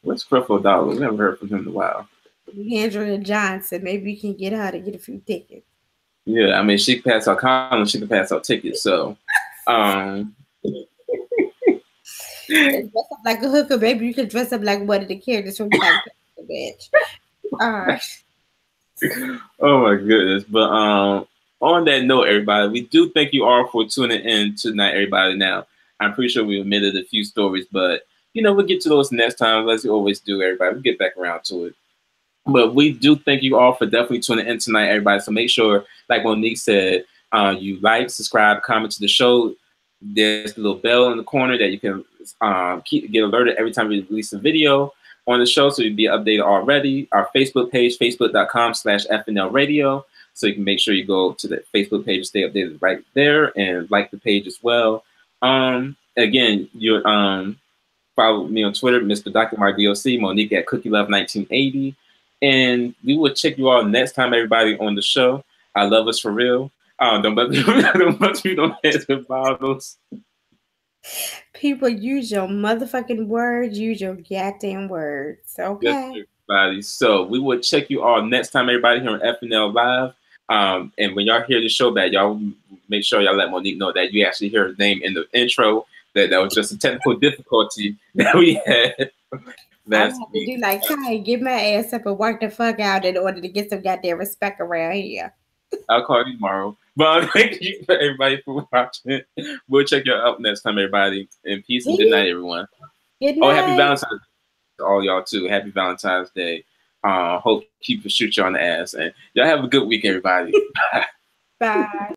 What's Creflo Dollar? We never heard from him in a while. Andrea Johnson. Maybe you can get her to get a few tickets. Yeah, I mean, she can pass out condoms, she can pass out tickets. So, dress up like a hooker. Maybe you can dress up like one of the characters from Black Panther, bitch. Oh my goodness! But on that note, everybody, we do thank you all for tuning in tonight, everybody. Now, I'm pretty sure we omitted a few stories, but you know, we'll get to those next time, as we always do, everybody. We'll get back around to it. But we do thank you all for definitely tuning in tonight, everybody. So make sure, like Monique said, you like, subscribe, comment to the show. There's a little bell in the corner that you can get alerted every time we release a video on the show, so you'll be updated already. Our Facebook page, facebook.com/FNL Radio. So you can make sure you go to the Facebook page and stay updated right there, and like the page as well. Again, you follow me on Twitter, Mr. Dr. MarDOC, Monique at CookieLove1980. And we will check you all next time, everybody, on the show. I love us for real. Don't have to bottles. People, use your motherfucking words. Use your goddamn words. Okay. Yes, everybody. So we will check you all next time, everybody, here on FNL Live. And when y'all hear the show back, y'all make sure y'all let Monique know that you actually hear her name in the intro. That was just a technical difficulty that we had. I have to do like Kai, get my ass up and work the fuck out in order to get some goddamn respect around here. I'll call you tomorrow. But thank you for everybody for watching. We'll check you out next time, everybody. And peace and good night, everyone. Good night. Oh, happy Valentine's Day to all y'all too. Happy Valentine's Day. Hope keep shoot you on the ass. And y'all have a good week, everybody. Bye.